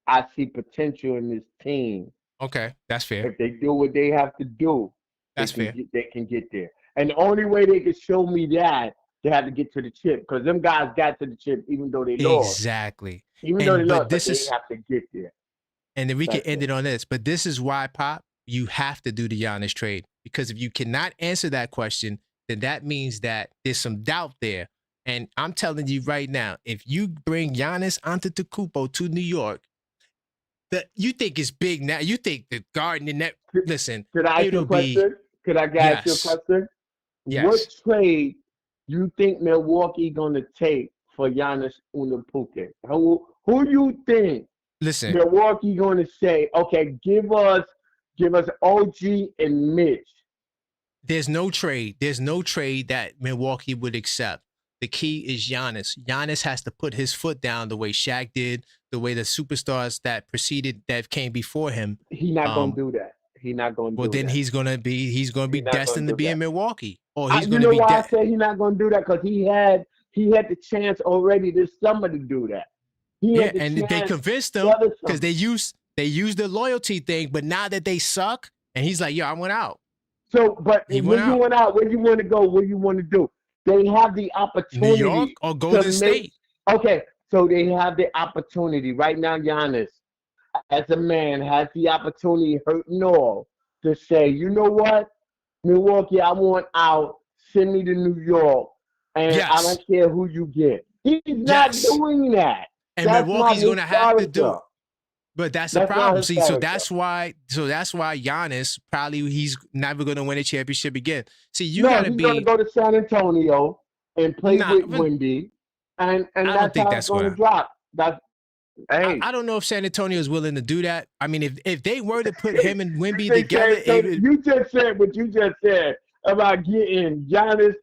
I see potential in this team. Okay, that's fair. If they do what they have to do, That's fair. they can get there. And the only way they can show me that they have to get to the chip because them guys got to the chip even though they lost. Exactly. Even though they But lost, but this they is have to get there. and then we can That's end it. it on this. But this is why, Pop, you have to do the Giannis trade. Because if you cannot answer that question, then that means that there's some doubt there. And I'm telling you right now, if you bring Giannis Antetokounmpo to New York, that you think it's big now. You think the Garden and that. Listen, Could I ask you it'll a be question? Could I ask you a yes, question? What yes. trade you think Milwaukee gonna take for Giannis Antetokounmpo? Who you think Listen, Milwaukee gonna say? Okay, give us OG and Mitch. there's no trade. There's no trade that Milwaukee would accept. The key is Giannis. Giannis has to put his foot down the way Shaq did, the way the superstars that came before him. He not gonna Um, do that. He not gonna well, do then that. he's gonna be He not gonna destined to do be in that. Milwaukee, or he's You gonna know be why I say he not gonna do that? Because he had the chance already this summer to do that. He yeah, had the and they chance convinced the him other because summer. they used the loyalty thing, but now that they suck, and he's like, yo, I went out. So, but He went when you out. went out, where you want to go, what you want to do, they have the New York opportunity or to Golden make. State. Okay, so they have the opportunity right now. Giannis, as a man, has the opportunity, hurting all, to say, you know what, Milwaukee, I want out. Send me to New York, and I Yes, don't care who you get. He's not yes. doing that. And That's not Milwaukee's his gonna have to do character. it. But that's the That's not problem. his See, character. so that's why Giannis probably he's never gonna win a championship again. See, you No, gotta he's gonna be go to San Antonio and play not. with Wimby, and I don't that's think how it's that's gonna gonna. drop. That's hey. I don't know if San Antonio is willing to do that. I mean, if they were to put him and You Wimby think San together, it Antonio? would You just said what you just said about getting Giannis,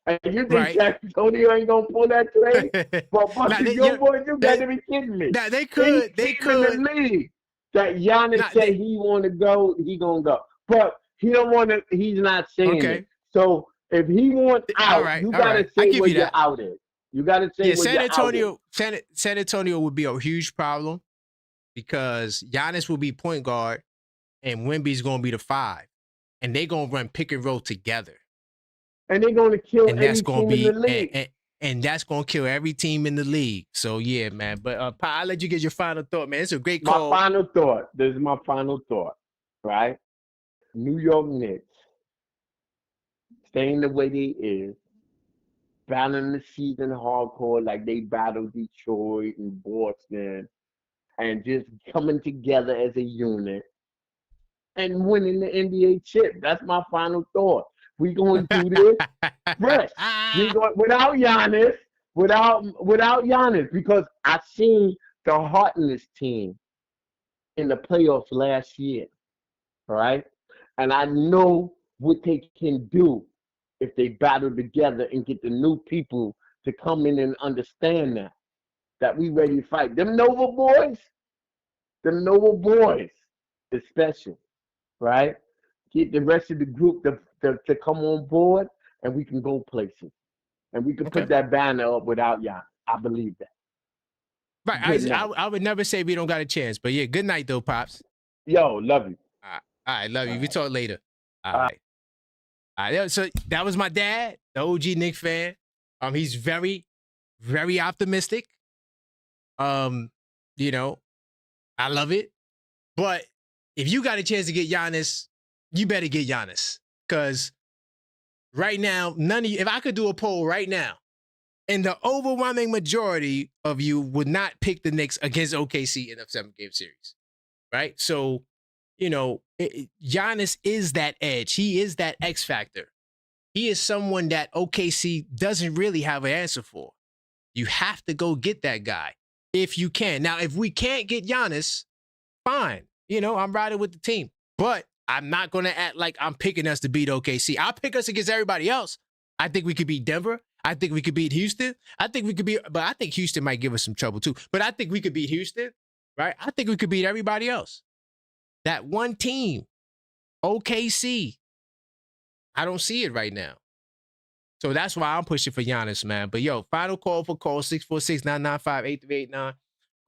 and you think right. San Antonio ain't gonna pull that trade? But Now Buster, they your boy, you got they to be kidding me. now Any they team in could the league that Giannis not say they he want to go, he gonna go. But he don't want to. He's not saying it. okay. So if he want out, you All gotta right. I say give where you your that. out is. You gotta say Yeah, where your out is. San Antonio would be a huge problem because Giannis will be point guard and Wimby's gonna be the five, and they're gonna run pick and roll together, And they're gonna kill and that's any gonna team in the be league. and that's gonna kill every team in the league. So yeah, man. But Pa, I'll let you get your final thought, man. It's a great My call. final thought. This is my final thought. Right? New York Knicks staying the way they is, battling the season hardcore like they battled Detroit and Boston, and just coming together as a unit and winning the NBA chip. That's my final thought. We gonna do this fresh. We going without Giannis, without Giannis, because I seen the heart in this team in the playoffs last year. All right, and I know what they can do if they battle together and get the new people to come in and understand that we ready to fight. Them Nova boys is special, right? Get the rest of the group to come on board, and we can go places, and we can Okay. put that banner up without Giannis. I believe that. Good Right. night. I would never say we don't got a chance, but yeah, good night though, Pops. Yo, love you. All right, love you. All We right. talk later. All All right. right. All right. So that was my dad, the OG Knicks fan. He's very, very optimistic. Um, you know, I love it. But if you got a chance to get Giannis, you better get Giannis. Because right now, none of you, if I could do a poll right now, and the overwhelming majority of you would not pick the Knicks against OKC in a 7-game series. Right? So, Giannis is that edge. He is that X factor. He is someone that OKC doesn't really have an answer for. You have to go get that guy if you can. Now, if we can't get Giannis, fine. I'm riding with the team. But I'm not going to act like I'm picking us to beat OKC. I'll pick us against everybody else. I think we could beat Denver. I think we could beat Houston. I think Houston might give us some trouble too. But I think we could beat Houston, right? I think we could beat everybody else. That one team, OKC, I don't see it right now. So that's why I'm pushing for Giannis, man. But yo, final call 646-995-8389.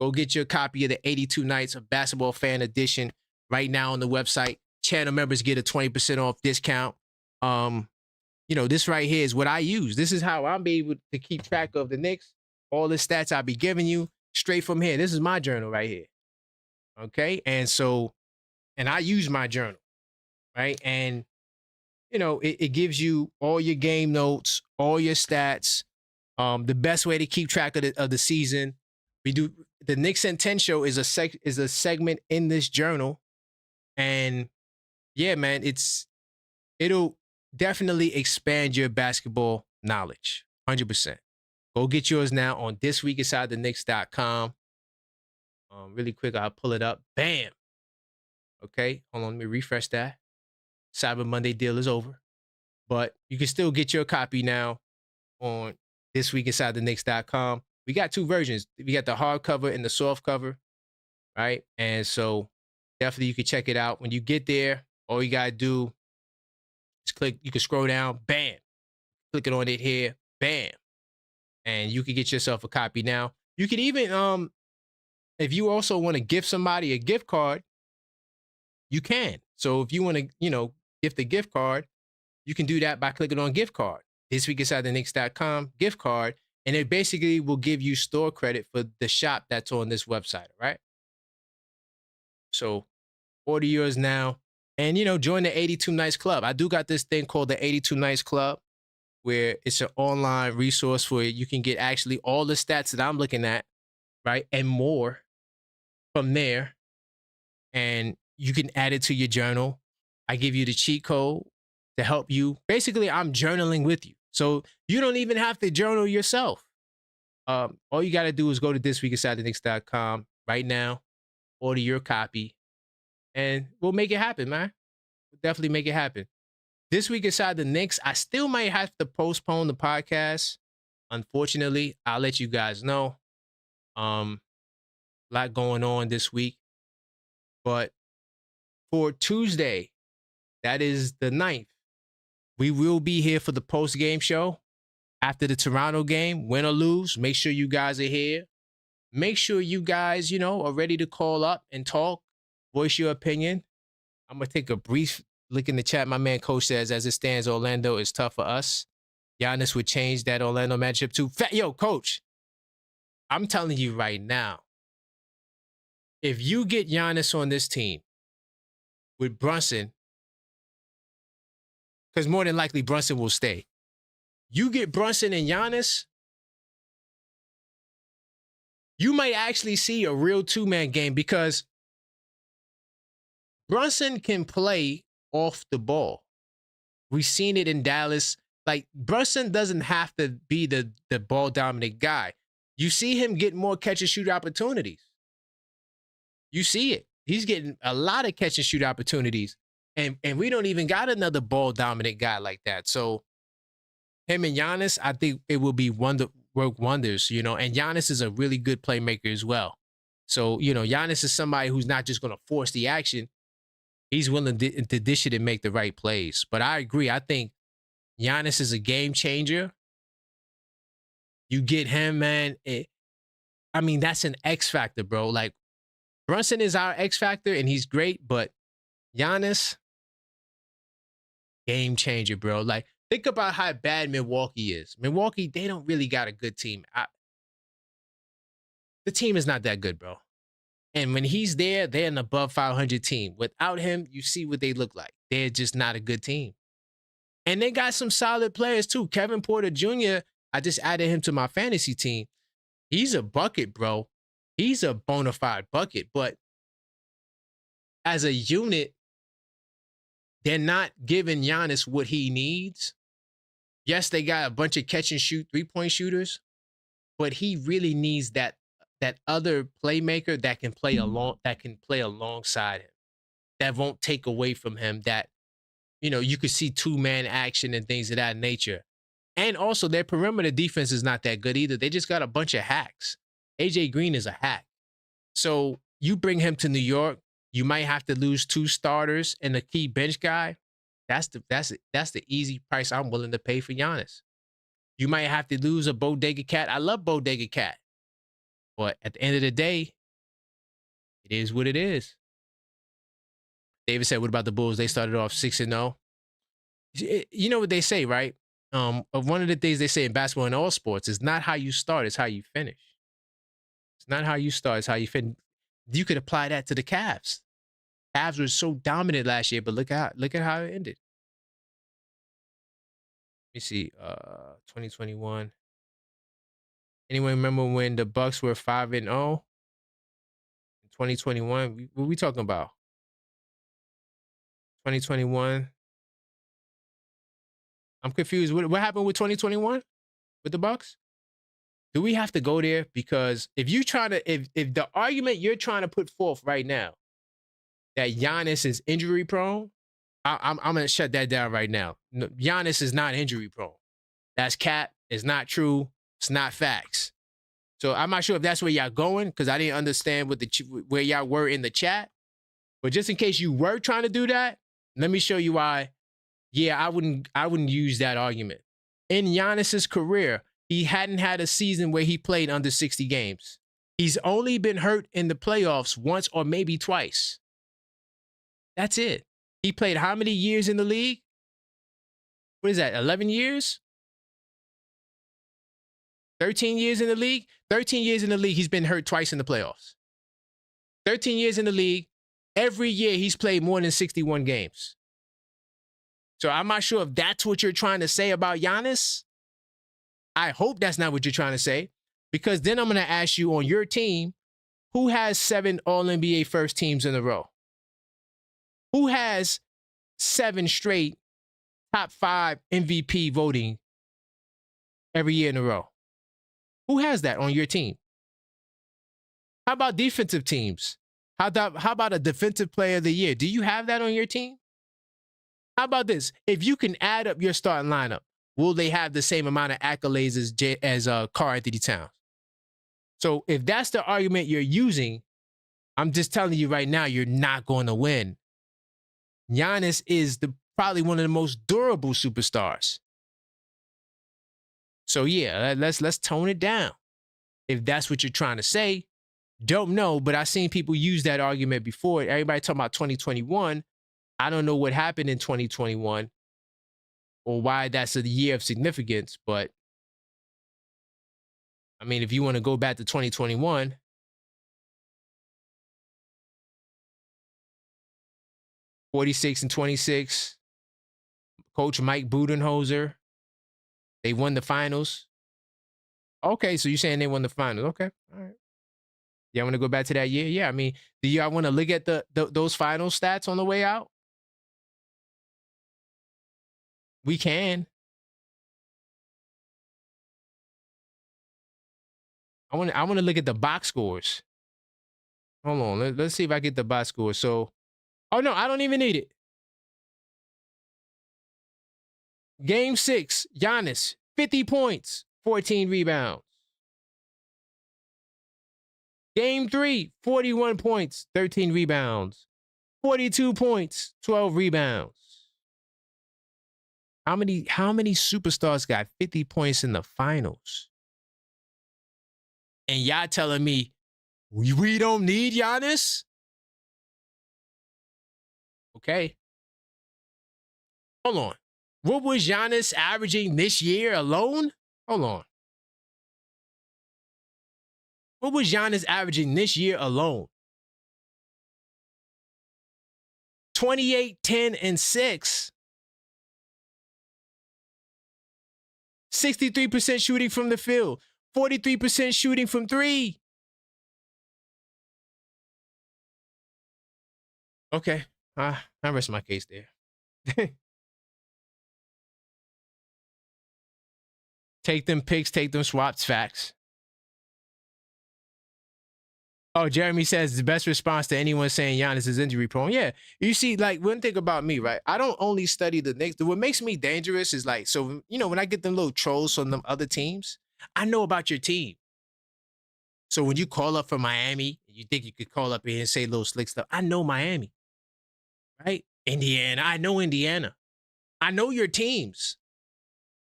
Go get your copy of the 82 Nights of Basketball Fan Edition right now on the website. Channel members get a 20% off discount. This right here is what I use. This is how I'm able to keep track of the Knicks. All the stats I'll be giving you straight from here. This is my journal right here. Okay. And I use my journal, right? And, it gives you all your game notes, all your stats, the best way to keep track of the season. We do the Knicks and 10 show is a segment in this journal. And yeah, man, it'll definitely expand your basketball knowledge. 100%. Go get yours now on thisweekinsidetheknicks.com. Really quick, I'll pull it up. Bam. Okay, hold on, let me refresh that. Cyber Monday deal is over, but you can still get your copy now on thisweekinsidetheknicks.com. We got two versions. We got the hardcover and the soft cover, right? And so definitely you can check it out. When you get there, all you gotta do is click. You can scroll down, bam, click it on it here, bam, and you can get yourself a copy now. You can even if you also want to gift somebody a gift card, you can. So if you want to, gift a gift card, you can do that by clicking on gift card. Thisweekinsidetheknicks.com gift card, and it basically will give you store credit for the shop that's on this website, right? So order yours now, and join the 82 Nights Club. I do got this thing called the 82 Nights Club, where it's an online resource where you can get actually all the stats that I'm looking at, right, and more from there, and you can add it to your journal. I give you the cheat code to help you. Basically, I'm journaling with you. So you don't even have to journal yourself. All you got to do is go to thisweekinsidetheknicks.com right now, order your copy, and we'll make it happen, man. We'll definitely make it happen. This week inside the Knicks, I still might have to postpone the podcast. Unfortunately, I'll let you guys know. A lot going on this week. But for Tuesday, that is the 9th, we will be here for the post-game show after the Toronto game, win or lose. Make sure you guys are here. Make sure you guys, are ready to call up and talk, voice your opinion. I'm going to take a brief look in the chat. My man Coach says, as it stands, Orlando is tough for us. Giannis would change that Orlando matchup too. Yo, Coach, I'm telling you right now, if you get Giannis on this team with Brunson, because more than likely Brunson will stay. You get Brunson and Giannis, you might actually see a real two-man game because Brunson can play off the ball. We've seen it in Dallas. Like, Brunson doesn't have to be the ball-dominant guy. You see him get more catch-and-shoot opportunities. You see it. He's getting a lot of catch-and-shoot opportunities. And we don't even got another ball-dominant guy like that. So him and Giannis, I think it will be work wonders, and Giannis is a really good playmaker as well. So, Giannis is somebody who's not just going to force the action. He's willing to dish it and make the right plays. But I agree. I think Giannis is a game changer. You get him, man. That's an X factor, bro. Like, Brunson is our X factor, and he's great. But Giannis, game changer, bro. Like, think about how bad Milwaukee is. Milwaukee, they don't really got a good team. The team is not that good, bro. And when he's there, they're an above 500 team. Without him, you see what they look like. They're just not a good team. And they got some solid players, too. Kevin Porter Jr., I just added him to my fantasy team. He's a bucket, bro. He's a bona fide bucket. But as a unit, they're not giving Giannis what he needs. Yes, they got a bunch of catch and shoot three-point shooters, but he really needs that other playmaker that can play alongside him, that won't take away from him, that you could see two-man action and things of that nature. And also their perimeter defense is not that good either. They just got a bunch of hacks. AJ Green is a hack. So you bring him to New York, you might have to lose two starters and a key bench guy. That's the easy price I'm willing to pay for Giannis. You might have to lose a Bodega Cat. I love Bodega Cat. But at the end of the day, it is what it is. David said, what about the Bulls? They started off 6-0. You know what they say, right? One of the things they say in basketball and all sports is not how you start, it's how you finish. It's not how you start, it's how you finish. You could apply that to the Cavs. Cavs were so dominant last year, but look at how it ended. Let me see, 2021. Anyone remember when the Bucks were 5-0? In 2021, what are we talking about? 2021. I'm confused. What happened with 2021 with the Bucks? Do we have to go there? Because if you try to, if the argument you're trying to put forth right now that Giannis is injury prone, I'm gonna shut that down right now. No, Giannis is not injury prone. That's cap. It's not true. It's not facts. So I'm not sure if that's where y'all going because I didn't understand where y'all were in the chat. But just in case you were trying to do that, let me show you why. Yeah, I wouldn't use that argument. In Giannis's career, he hadn't had a season where he played under 60 games. He's only been hurt in the playoffs once or maybe twice. That's it. He played how many years in the league? What is that, 11 years? 13 years in the league? 13 years in the league, he's been hurt twice in the playoffs. 13 years in the league, every year he's played more than 61 games. So I'm not sure if that's what you're trying to say about Giannis. I hope that's not what you're trying to say, because then I'm going to ask you on your team, who has 7 All-NBA first teams in a row? Who has 7 straight top 5 MVP voting every year in a row? Who has that on your team? How about defensive teams? How about a defensive player of the year? Do you have that on your team? How about this? If you can add up your starting lineup, will they have the same amount of accolades as Karl-Anthony Towns? So if that's the argument you're using, I'm just telling you right now, you're not going to win. Giannis is probably one of the most durable superstars. So yeah, let's tone it down. If that's what you're trying to say, don't know, but I've seen people use that argument before. Everybody talking about 2021. I don't know what happened in 2021 or why that's a year of significance, but I mean, if you want to go back to 2021, (46-26), Coach Mike Budenholzer, they won the finals. Okay, so you're saying they won the finals. Okay, all right. Y'all want to go back to that year? Yeah, I mean, do y'all want to look at those final stats on the way out? We can. I want to look at the box scores. Hold on, let's see if I get the box scores. So, oh no, I don't even need it. Game 6, Giannis, 50 points, 14 rebounds. Game 3, 41 points, 13 rebounds. 42 points, 12 rebounds. How many superstars got 50 points in the finals? And y'all telling me we don't need Giannis? Okay. Hold on. What was Giannis averaging this year alone? Hold on. What was Giannis averaging this year alone? 28, 10, and 6. 63% shooting from the field. 43% shooting from 3. Okay. I rest my case there. Take them picks, take them swaps, facts. Oh, Jeremy says the best response to anyone saying Giannis is injury prone. Yeah. You see, like, one thing about me, right? I don't only study the Knicks. What makes me dangerous is like, so, you know, when I get them little trolls from them other teams, I know about your team. So when you call up from Miami, you think you could call up here and say little slick stuff. I know Miami, right? Indiana. I know Indiana. I know your teams.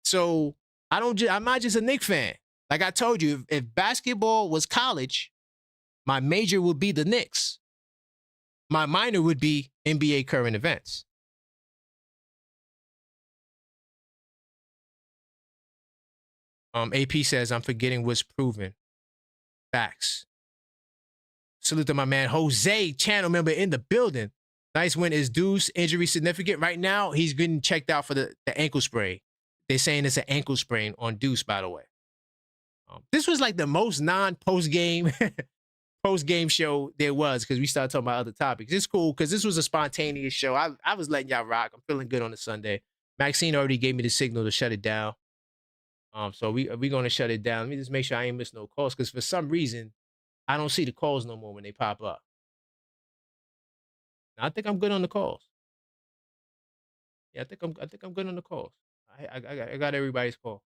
So I'm not just a Knicks fan. Like I told you, if basketball was college, my major would be the Knicks. My minor would be NBA current events. AP says, I'm forgetting what's proven. Facts. Salute to my man, Jose, channel member in the building. Nice win. Is Deuce injury significant? Right now, he's getting checked out for the ankle sprain. They're saying it's an ankle sprain on Deuce, by the way. This was like the most non-post-game post-game show there was because we started talking about other topics. It's cool because this was a spontaneous show. I was letting y'all rock. I'm feeling good on a Sunday. Maxine already gave me the signal to shut it down. So we gonna shut it down. Let me just make sure I ain't miss no calls, because for some reason I don't see the calls no more when they pop up. I think I'm good on the calls. Yeah, I think I'm good on the calls. I got everybody's call.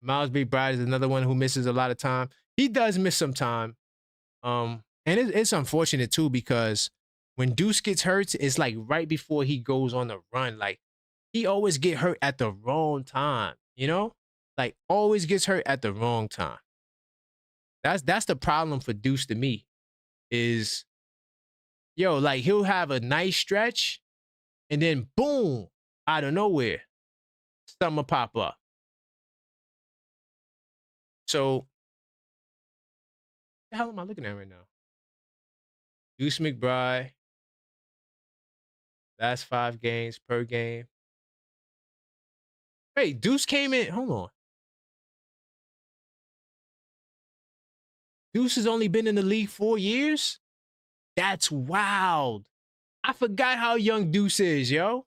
Miles B. Bride is another one who misses a lot of time. He does miss some time. And it's unfortunate too, because when Deuce gets hurt, it's like right before he goes on the run. Like, he always get hurt at the wrong time, you know? Like, always gets hurt at the wrong time. That's the problem for Deuce to me, is, yo, like, he'll have a nice stretch and then boom, out of nowhere, something will pop up. So, what the hell am I looking at right now? Deuce McBride, last 5 games per game. Wait, Deuce came in. Hold on. Deuce has only been in the league 4 years? That's wild. I forgot how young Deuce is, yo.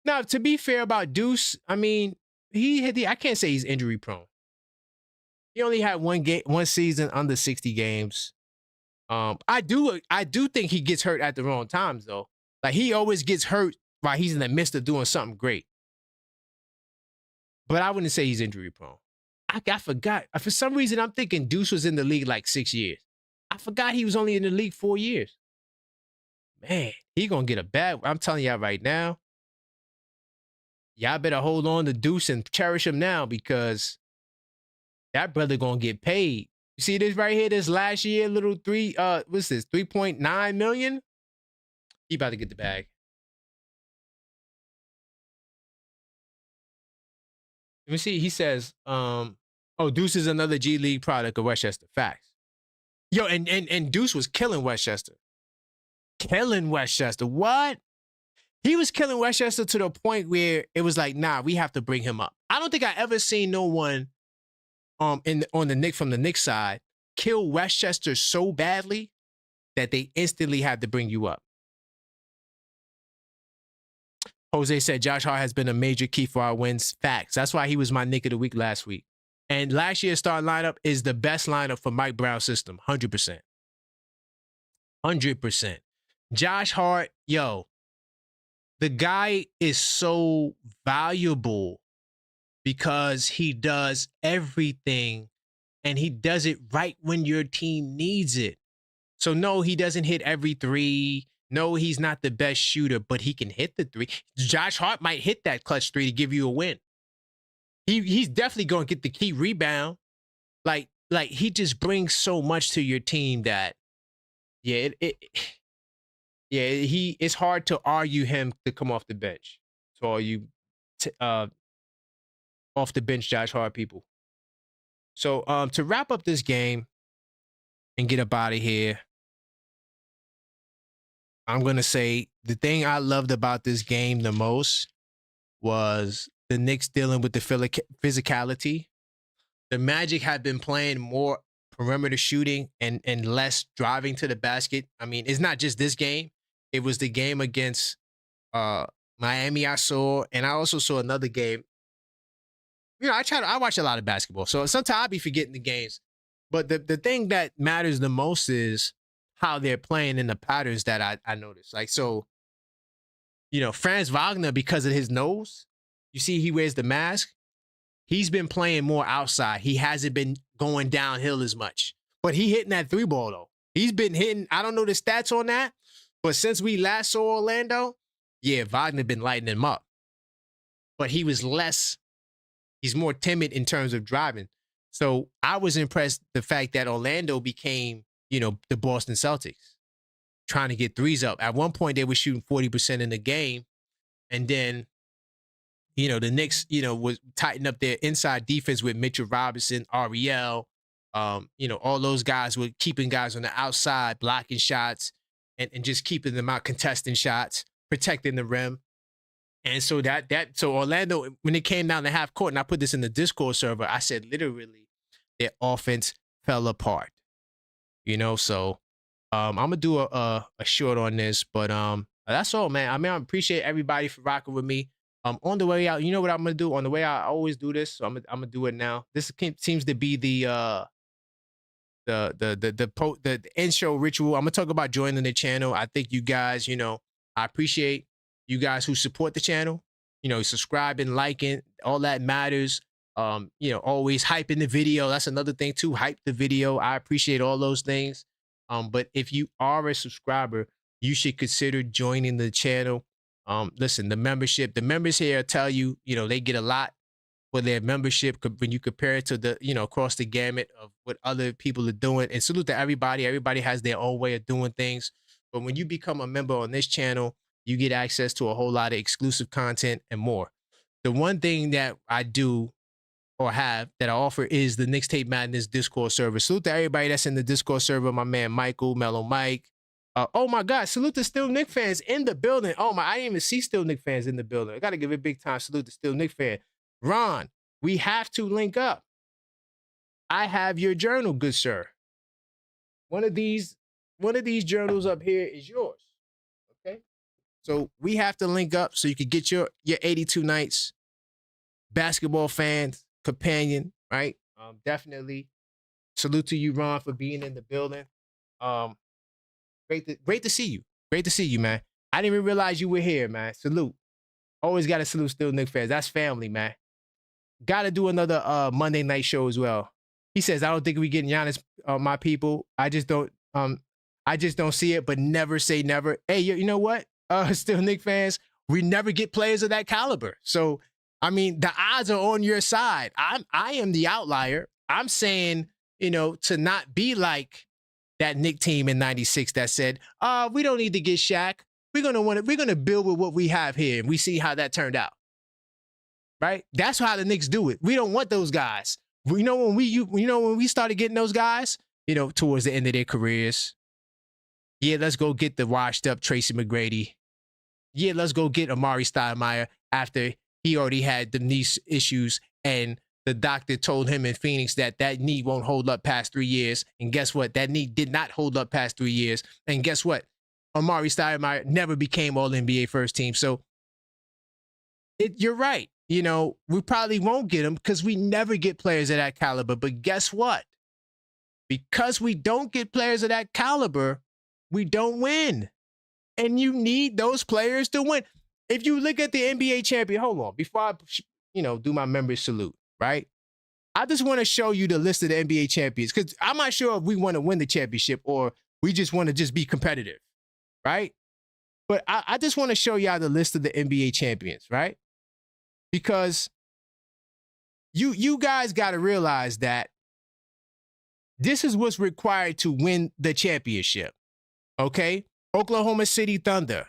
Now, to be fair about Deuce, I mean, I can't say he's injury prone. He only had one season under 60 games. I do think he gets hurt at the wrong times, though. Like, he always gets hurt while he's in the midst of doing something great. But I wouldn't say he's injury prone. I forgot. For some reason, I'm thinking Deuce was in the league like 6 years. I forgot he was only in the league 4 years. Man, he gonna get a bad. I'm telling y'all right now, y'all better hold on to Deuce and cherish him now, because that brother gonna get paid. You see this right here, this last year, little what's this, 3.9 million? He about to get the bag. Let me see. He says, oh, Deuce is another G League product of Westchester. Facts. Yo, and Deuce was killing Westchester. Killing Westchester. What? He was killing Westchester to the point where it was like, nah, we have to bring him up. I don't think I ever seen no one from the Knicks side kill Westchester so badly that they instantly had to bring you up. Jose said Josh Hart has been a major key for our wins. Facts. That's why he was my Knick of the week last week. And last year's starting lineup is the best lineup for Mike Brown's system. 100%. 100%. Josh Hart, yo, the guy is so valuable because he does everything, and he does it right when your team needs it. So no, he doesn't hit every three. No, he's not the best shooter, but he can hit the three. Josh Hart might hit that clutch three to give you a win. He's definitely going to get the key rebound. Like he just brings so much to your team that, yeah, it's hard to argue him to come off the bench. To all you off the bench Josh Hart people. So to wrap up this game and get up out of here, I'm going to say the thing I loved about this game the most was the Knicks dealing with the physicality. The Magic had been playing more perimeter shooting and less driving to the basket. I mean, it's not just this game. It was the game against Miami I saw, and I also saw another game. You know, I watch a lot of basketball, so sometimes I'll be forgetting the games. But the thing that matters the most is how they're playing in the patterns that I noticed. Like, so, you know, Franz Wagner, because of his nose, you see he wears the mask. He's been playing more outside. He hasn't been going downhill as much. But he hitting that 3-ball, though. He's been hitting, I don't know the stats on that, but since we last saw Orlando, yeah, Wagner been lighting him up. But he's more timid in terms of driving. So I was impressed the fact that Orlando became, you know, the Boston Celtics, trying to get threes up. At one point, they were shooting 40% in the game. And then, you know, the Knicks, you know, was tighten up their inside defense with Mitchell Robinson, Ariel. You know, all those guys were keeping guys on the outside, blocking shots, and just keeping them out, contesting shots, protecting the rim. And so so Orlando, when it came down to half court, and I put this in the Discord server, I said literally their offense fell apart. You know, so I'm gonna do a short on this, but that's all, man. I mean, I appreciate everybody for rocking with me. On the way out, you know what I'm gonna do? On the way out, I always do this, so I'm gonna do it now. This seems to be the intro ritual. I'm gonna talk about joining the channel. I think you guys, I appreciate you guys who support the channel. Subscribing, liking, all that matters. Always hyping the video. That's another thing too. Hype the video. I appreciate all those things. But if you are a subscriber, you should consider joining the channel. Listen, the members here tell you, they get a lot for their membership when you compare it to the, across the gamut of what other people are doing. And salute to everybody. Everybody has their own way of doing things. But when you become a member on this channel, you get access to a whole lot of exclusive content and more. The one thing that I do or have that I offer is the Knicks Tape Madness Discord server. Salute to everybody that's in the Discord server. My man Michael, Mellow Mike. Oh my God, salute to Still Knicks fans in the building. Oh my, I didn't even see Still Knicks fans in the building. I got to give a big time salute to Still Knicks fan. Ron, we have to link up. I have your journal, good sir. One of these journals up here is yours. Okay. So we have to link up so you can get your 82 nights. Basketball fans, companion, right? Definitely salute to you, Ron, for being in the building. Great to see you. Great to see you, man. I didn't even realize you were here, man. Salute. Always got to salute Still Knicks fans. That's family, man. Got to do another Monday night show as well. He says, I don't think we getting Giannis, my people. I just don't see it, but never say never. Hey, you know what? Still Knicks fans, we never get players of that caliber. So, I mean, the odds are on your side. I am the outlier. I'm saying, to not be like that Knicks team in '96 that said, we don't need to get Shaq. We're gonna build with what we have here, and we see how that turned out. Right? That's how the Knicks do it. We don't want those guys. When we started getting those guys, towards the end of their careers. Yeah, let's go get the washed up Tracy McGrady. Yeah, let's go get Amari Stoudemire after he already had the knee issues and the doctor told him in Phoenix that knee won't hold up past 3 years. And guess what? That knee did not hold up past 3 years. And guess what? Amari Stoudemire never became All-NBA first team. So you're right. We probably won't get him because we never get players of that caliber. But guess what? Because we don't get players of that caliber, we don't win. And you need those players to win. If you look at the NBA champion, hold on, before I, do my members salute, right? I just want to show you the list of the NBA champions because I'm not sure if we want to win the championship or we just want to just be competitive, right? But I just want to show y'all the list of the NBA champions, right? Because you guys got to realize that this is what's required to win the championship, okay? Oklahoma City Thunder,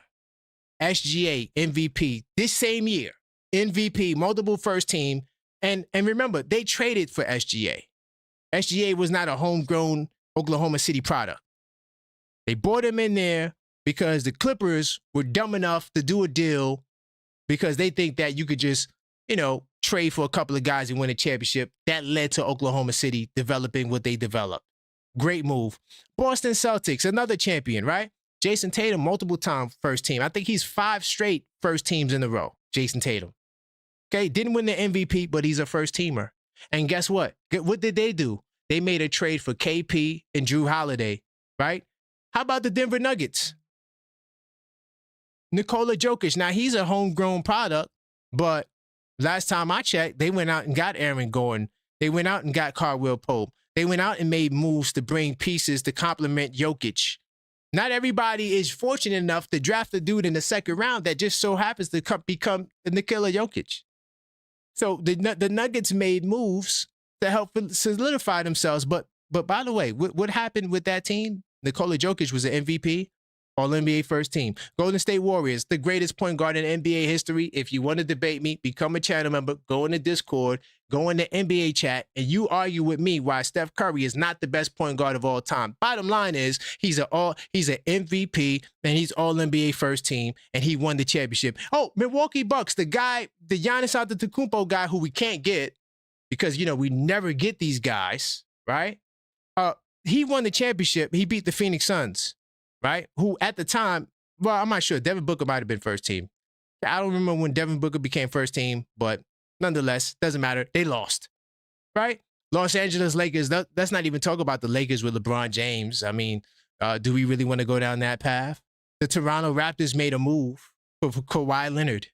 SGA, MVP, this same year, MVP, multiple first team. And remember, they traded for SGA. SGA was not a homegrown Oklahoma City product. They brought him in there because the Clippers were dumb enough to do a deal because they think that you could just, trade for a couple of guys and win a championship. That led to Oklahoma City developing what they developed. Great move. Boston Celtics, another champion, right? Jason Tatum, multiple time first team. I think he's 5 straight first teams in a row, Jason Tatum. Okay, didn't win the MVP, but he's a first teamer. And guess what? What did they do? They made a trade for KP and Drew Holiday, right? How about the Denver Nuggets? Nikola Jokic. Now, he's a homegrown product, but last time I checked, they went out and got Aaron Gordon. They went out and got Caldwell Pope. They went out and made moves to bring pieces to complement Jokic. Not everybody is fortunate enough to draft a dude in the second round that just so happens to become Nikola Jokic. So the Nuggets made moves to help solidify themselves. But by the way, what happened with that team? Nikola Jokic was an MVP, All-NBA first team. Golden State Warriors, the greatest point guard in NBA history. If you want to debate me, become a channel member, go in the Discord, go in the NBA chat, and you argue with me why Steph Curry is not the best point guard of all time. Bottom line is he's an MVP and he's All-NBA first team and he won the championship. Oh, Milwaukee Bucks, the Giannis Antetokounmpo guy who we can't get because we never get these guys, right? he won the championship. He beat the Phoenix Suns, right? Who at the time, well, I'm not sure. Devin Booker might have been first team. I don't remember when Devin Booker became first team, but nonetheless, doesn't matter. They lost, right? Los Angeles Lakers, let's not even talk about the Lakers with LeBron James. I mean, do we really want to go down that path? The Toronto Raptors made a move for Kawhi Leonard.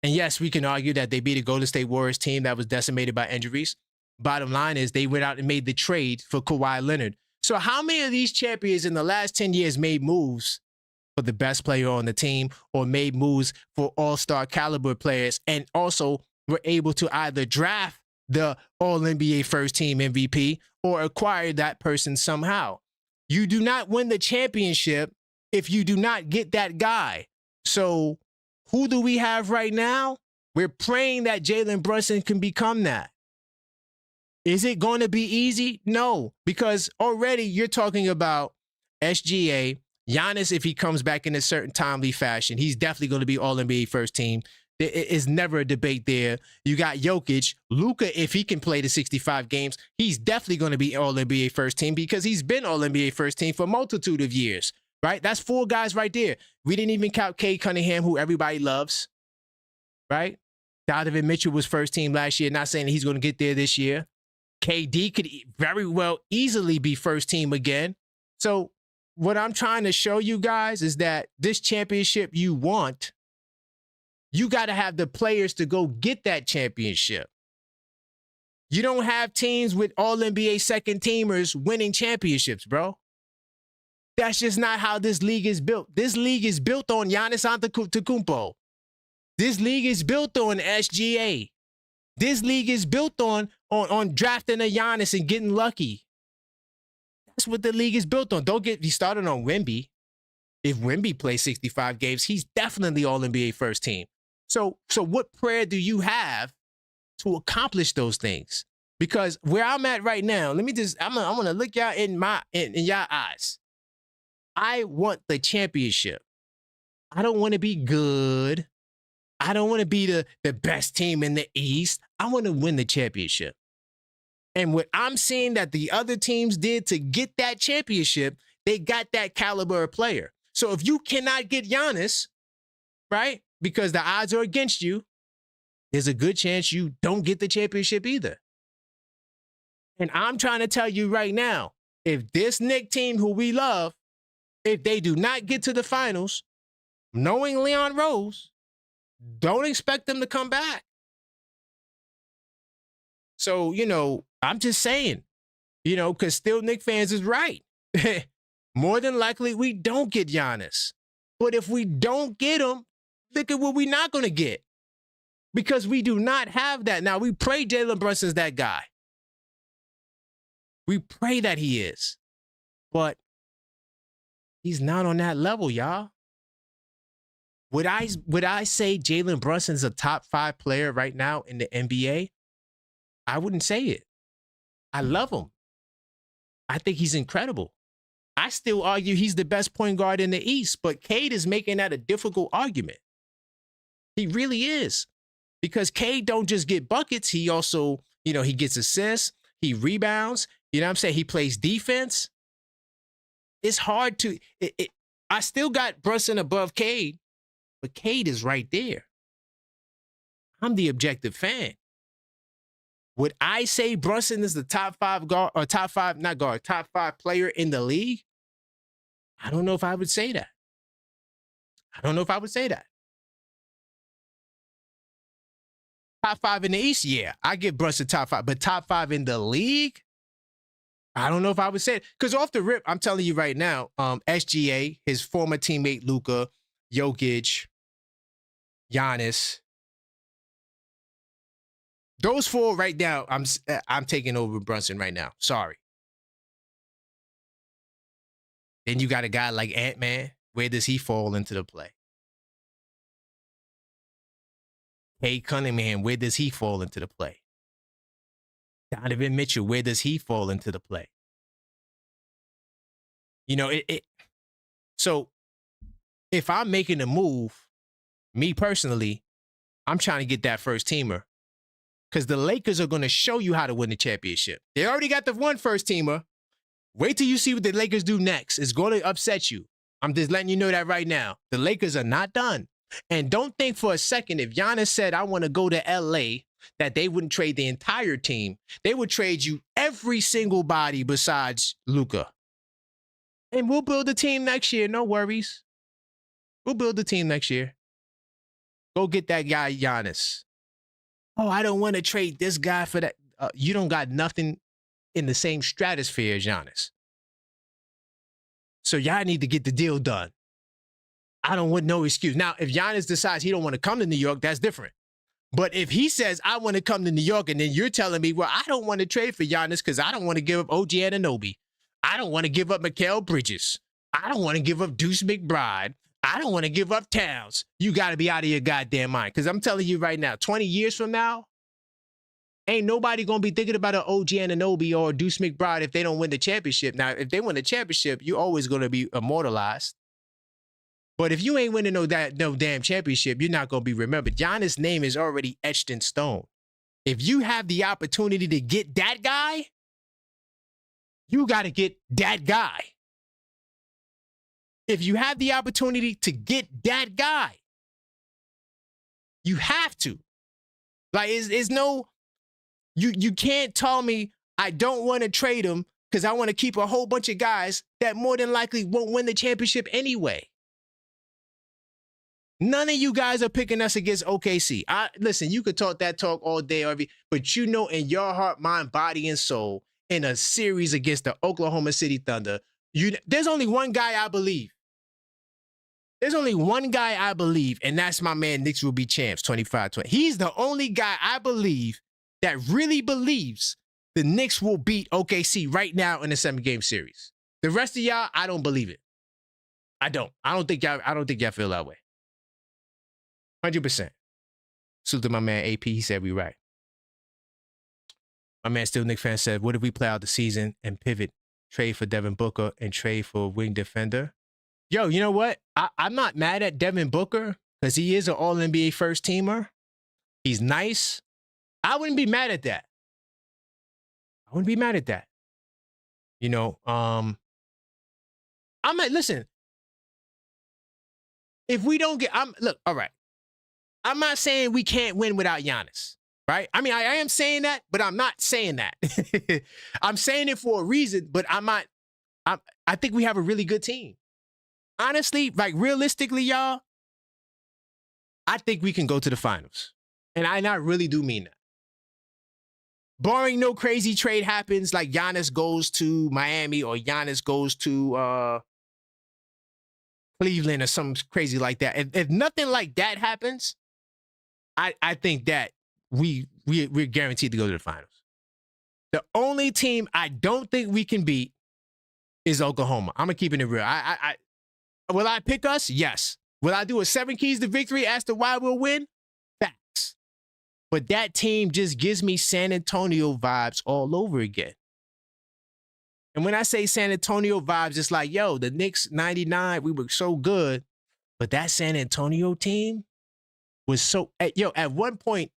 And yes, we can argue that they beat a Golden State Warriors team that was decimated by injuries. Bottom line is they went out and made the trade for Kawhi Leonard. So how many of these champions in the last 10 years made moves for the best player on the team or made moves for all-star caliber players and also were able to either draft the All-NBA first team MVP or acquire that person somehow? You do not win the championship if you do not get that guy. So who do we have right now? We're praying that Jalen Brunson can become that. Is it going to be easy? No, because already you're talking about SGA, Giannis, if he comes back in a certain timely fashion, he's definitely going to be All-NBA first team. There is never a debate there. You got Jokic. Luka, if he can play the 65 games, he's definitely going to be All-NBA first team because he's been All-NBA first team for a multitude of years, right? That's 4 guys right there. We didn't even count Cade Cunningham, who everybody loves, right? Donovan Mitchell was first team last year. Not saying that he's going to get there this year. KD could very well easily be first team again. So what I'm trying to show you guys is that this championship you want, you got to have the players to go get that championship. You don't have teams with All-NBA second teamers winning championships, bro. That's just not how this league is built. This league is built on Giannis Antetokounmpo. This league is built on SGA. This league is built on drafting a Giannis and getting lucky. That's what the league is built on. Don't get me started on Wemby. If Wemby plays 65 games, he's definitely All-NBA first team. So what prayer do you have to accomplish those things? Because where I'm at right now, I'm gonna look y'all in y'all eyes. I want the championship. I don't want to be good. I don't want to be the best team in the East. I want to win the championship. And what I'm seeing that the other teams did to get that championship, they got that caliber of player. So if you cannot get Giannis, right, because the odds are against you, there's a good chance you don't get the championship either. And I'm trying to tell you right now, if this Knicks team who we love, if they do not get to the finals, knowing Leon Rose, don't expect them to come back. So, I'm just saying, because still Knicks fans is right. More than likely, we don't get Giannis. But if we don't get him, look at what we're not going to get. Because we do not have that. Now, we pray Jalen Brunson's that guy. We pray that he is. But he's not on that level, y'all. Would I say Jalen Brunson's a top 5 player right now in the NBA? I wouldn't say it. I love him. I think he's incredible. I still argue he's the best point guard in the East, but Cade is making that a difficult argument. He really is. Because Cade don't just get buckets. He also, he gets assists. He rebounds. You know what I'm saying? He plays defense. It's hard to... I still got Brunson above Cade, but Cade is right there. I'm the objective fan. Would I say Brunson is the top 5 guard or top 5 player in the league? I don't know if I would say that. Top 5 in the East, yeah. I give Brunson top 5, but top 5 in the league? I don't know if I would say it. Because off the rip, I'm telling you right now, SGA, his former teammate Luka, Jokic, Giannis, those 4 right now, I'm taking over Brunson right now. Sorry. Then you got a guy like Ant-Man. Where does he fall into the play? Cade Cunningham, where does he fall into the play? Donovan Mitchell, where does he fall into the play? So if I'm making a move, me personally, I'm trying to get that first teamer. Because the Lakers are going to show you how to win the championship. They already got the one first teamer. Wait till you see what the Lakers do next. It's going to upset you. I'm just letting you know that right now. The Lakers are not done. And don't think for a second if Giannis said, I want to go to LA, that they wouldn't trade the entire team. They would trade you every single body besides Luka. And we'll build a team next year. No worries. We'll build a team next year. Go get that guy, Giannis. Oh, I don't want to trade this guy for that. You don't got nothing in the same stratosphere as Giannis. So y'all need to get the deal done. I don't want no excuse. Now, if Giannis decides he don't want to come to New York, that's different. But if he says, I want to come to New York, and then you're telling me, well, I don't want to trade for Giannis because I don't want to give up OG Anunoby. I don't want to give up Mikal Bridges. I don't want to give up Deuce McBride. I don't want to give up Towns. You got to be out of your goddamn mind. Because I'm telling you right now, 20 years from now, ain't nobody going to be thinking about an OG Anunoby or Deuce McBride if they don't win the championship. Now, if they win the championship, you're always going to be immortalized. But if you ain't winning no damn championship, you're not going to be remembered. Giannis' name is already etched in stone. If you have the opportunity to get that guy, you got to get that guy. If you have the opportunity to get that guy, you have to. Like, it's no, you can't tell me I don't want to trade him because I want to keep a whole bunch of guys that more than likely won't win the championship anyway. None of you guys are picking us against OKC. Listen, you could talk that talk all day, but you know in your heart, mind, body, and soul, in a series against the Oklahoma City Thunder, there's only one guy I believe. There's only one guy I believe, and that's my man, Knicks will be champs, 25-20. He's the only guy I believe that really believes the Knicks will beat OKC right now in a 7-game series. The rest of y'all, I don't believe it. I don't think y'all feel that way. 100%. Salute to my man AP. He said we right. My man Still Knicks fan said, what if we play out the season and pivot, trade for Devin Booker and trade for a wing defender? Yo, you know what? I'm not mad at Devin Booker because he is an All-NBA first teamer. He's nice. I wouldn't be mad at that. You know, I'm like, listen, if we don't get, all right. I'm not saying we can't win without Giannis, right? I mean, I am saying that, but I'm not saying that. I'm saying it for a reason, but I think we have a really good team. Honestly, like realistically, y'all, I think we can go to the finals. And I really do mean that. Barring no crazy trade happens, like Giannis goes to Miami or Giannis goes to Cleveland or something crazy like that. If nothing like that happens, I think that we're guaranteed to go to the finals. The only team I don't think we can beat is Oklahoma. I'm gonna keep it real. Will I pick us? Yes. Will I do a 7 keys to victory as to why we'll win? Facts. But that team just gives me San Antonio vibes all over again. And when I say San Antonio vibes, it's like, yo, the Knicks 99, we were so good, but that San Antonio team was so, at one point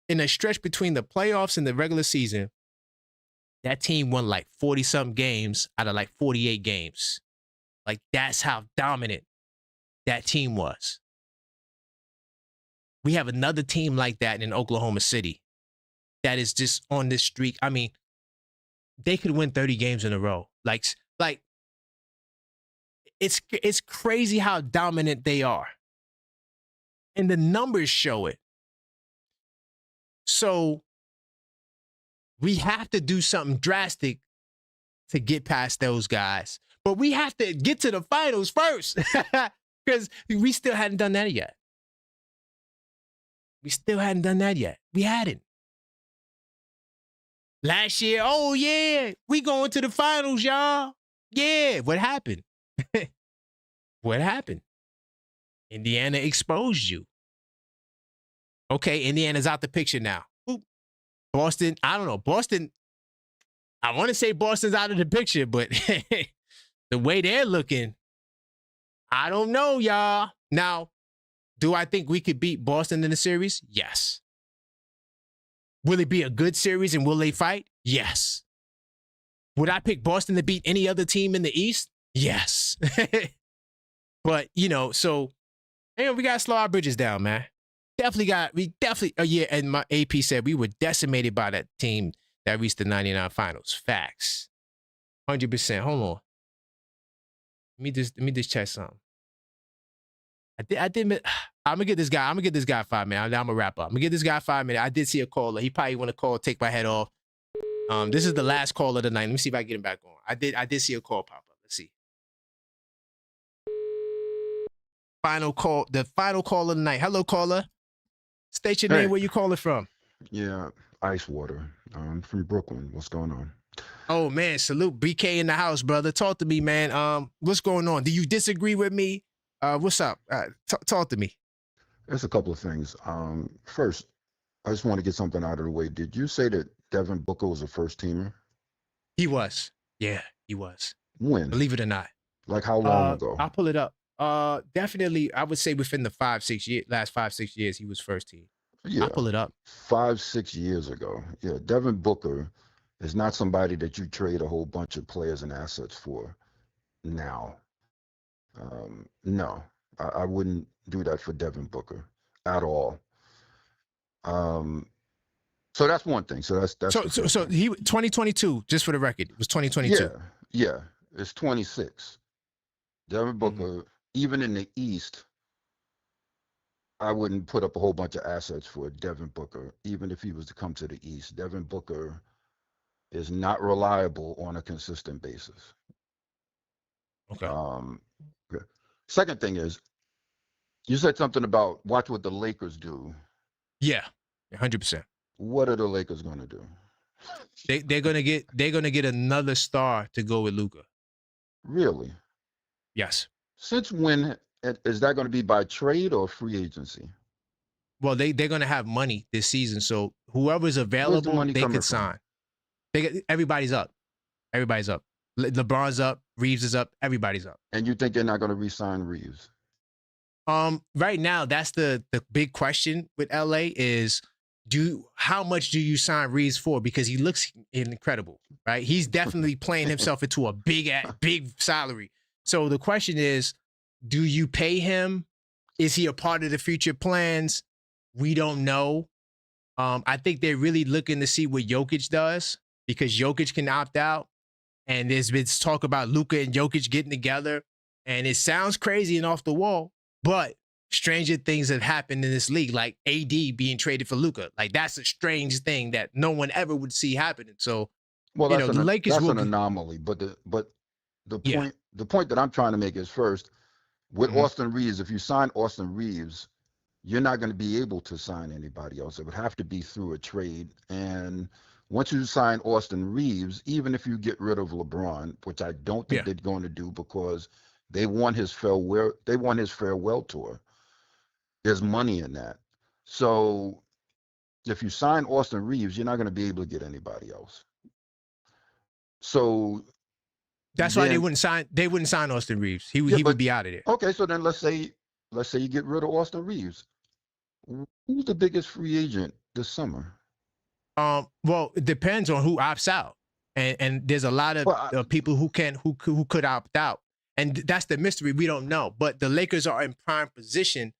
in a stretch between the playoffs and the regular season, that team won like 40-something games out of like 48 games. Like, that's how dominant that team was. We have another team like that in Oklahoma City that is just on this streak. I mean, they could win 30 games in a row. Like it's crazy how dominant they are. And the numbers show it. So we have to do something drastic to get past those guys. But we have to get to the finals first because we still hadn't done that yet. We hadn't. Last year, oh yeah, we going to the finals, y'all. Yeah, what happened? What happened? Indiana exposed you. Okay, Indiana's out the picture now. Oop. Boston, I don't know. Boston, I want to say Boston's out of the picture, but the way they're looking, I don't know, y'all. Now, do I think we could beat Boston in the series? Yes. Will it be a good series and will they fight? Yes. Would I pick Boston to beat any other team in the East? Yes. But, so we got to slow our bridges down, man. And my AP said we were decimated by that team that reached the 99 finals. Facts. 100%. Hold on. Let me just check something. I'm gonna get this guy 5 minutes. I'm gonna wrap up. I'm gonna get this guy 5 minutes. I did see a caller. He probably want to call, take my head off. This is the last call of the night. Let me see if I can get him back on. I did see a call pop up. Let's see. Final call. The final call of the night. Hello, caller. State your name. Where you calling from? Yeah, Ice Water. I'm from Brooklyn. What's going on? Oh man, salute BK in the house, brother. Talk to me, man. What's going on? Do you disagree with me? What's up? Talk to me. There's a couple of things. First, I just want to get something out of the way. Did you say that Devin Booker was a first teamer? He was. Yeah, he was. When? Believe it or not. Like how long ago? I'll pull it up. Definitely, I would say within the last 5-6 years, he was first team. Yeah. I'll pull it up. 5-6 years ago. Yeah, Devin Booker is not somebody that you trade a whole bunch of players and assets for now. No, I wouldn't do that for Devin Booker at all. So that's one thing. So he 2022, just for the record, it was 2022. Yeah, it's 26. Devin Booker, even in the East, I wouldn't put up a whole bunch of assets for Devin Booker, even if he was to come to the East. Devin Booker is not reliable on a consistent basis. Okay. Second thing is, you said something about watch what the Lakers do. Yeah, 100%. What are the Lakers going to do? They're gonna get another star to go with Luka. Really? Yes. Since when is that going to be, by trade or free agency? Well, they're gonna have money this season, so whoever's available, they can sign. Everybody's up. Everybody's up. LeBron's up. Reeves is up. Everybody's up. And you think they're not going to re-sign Reeves? Right now, that's the big question with LA is how much do you sign Reeves for? Because he looks incredible, right? He's definitely playing himself into a big salary. So the question is, do you pay him? Is he a part of the future plans? We don't know. I think they're really looking to see what Jokic does, because Jokic can opt out. And there's been talk about Luka and Jokic getting together. And it sounds crazy and off the wall, but stranger things have happened in this league, like AD being traded for Luka. Like, that's a strange thing that no one ever would see happening. So, well, the Lakers that's an anomaly. But the point that I'm trying to make is, first, with Austin Reeves, if you sign Austin Reeves, you're not going to be able to sign anybody else. It would have to be through a trade. And once you sign Austin Reeves, even if you get rid of LeBron, which I don't think they're going to do, because they won his farewell tour. There's money in that. So if you sign Austin Reeves, you're not going to be able to get anybody else. So that's why they wouldn't sign Austin Reeves. He would be out of there. Okay, so then let's say you get rid of Austin Reeves. Who's the biggest free agent this summer? Well, it depends on who opts out, and there's a lot of people who could opt out, and that's the mystery. We don't know, but the Lakers are in prime position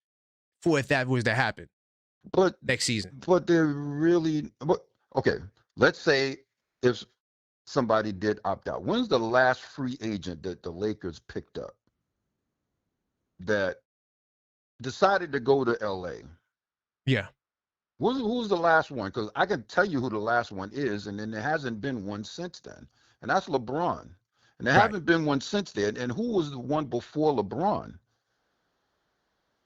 for if that was to happen. But next season, but they're really okay. Let's say if somebody did opt out, when's the last free agent that the Lakers picked up that decided to go to LA? Yeah. Who's the last one? Because I can tell you who the last one is, and then there hasn't been one since then. And that's LeBron. And there haven't been one since then. And who was the one before LeBron?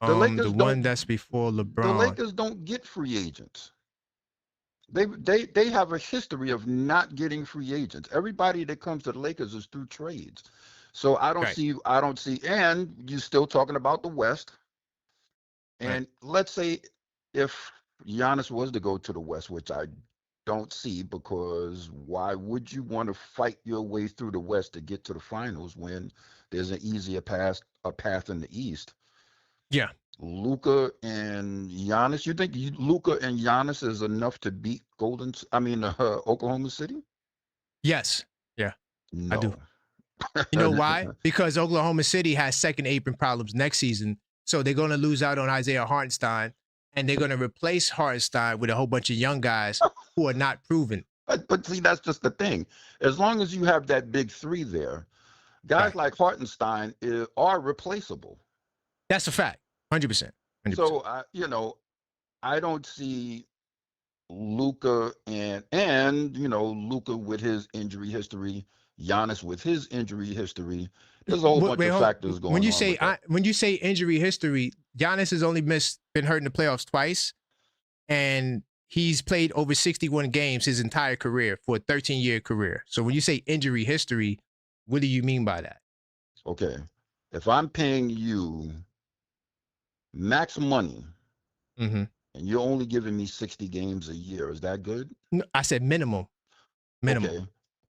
The one that's before LeBron. The Lakers don't get free agents. They have a history of not getting free agents. Everybody that comes to the Lakers is through trades. So I don't see, and you're still talking about the West. And let's say if Giannis was to go to the West, which I don't see, because why would you want to fight your way through the West to get to the finals when there's an easier path in the East? Yeah. Luka and Giannis, you think Luka and Giannis is enough to beat Oklahoma City? Yes. Yeah. I do. No. You know why? Because Oklahoma City has second apron problems next season. So they're going to lose out on Isaiah Hartenstein, and they're going to replace Hartenstein with a whole bunch of young guys who are not proven. But see, that's just the thing. As long as you have that big three there, guys like Hartenstein are replaceable. That's a fact. 100%. So, you know, I don't see Luka and you know, Luka with his injury history, Giannis with his injury history. There's a whole bunch of factors going on. When you say injury history, Giannis has only been hurt in the playoffs twice, and he's played over 61 games his entire career for a 13-year career. So when you say injury history, what do you mean by that? Okay, if I'm paying you max money, and you're only giving me 60 games a year, is that good? No, I said minimum. Okay.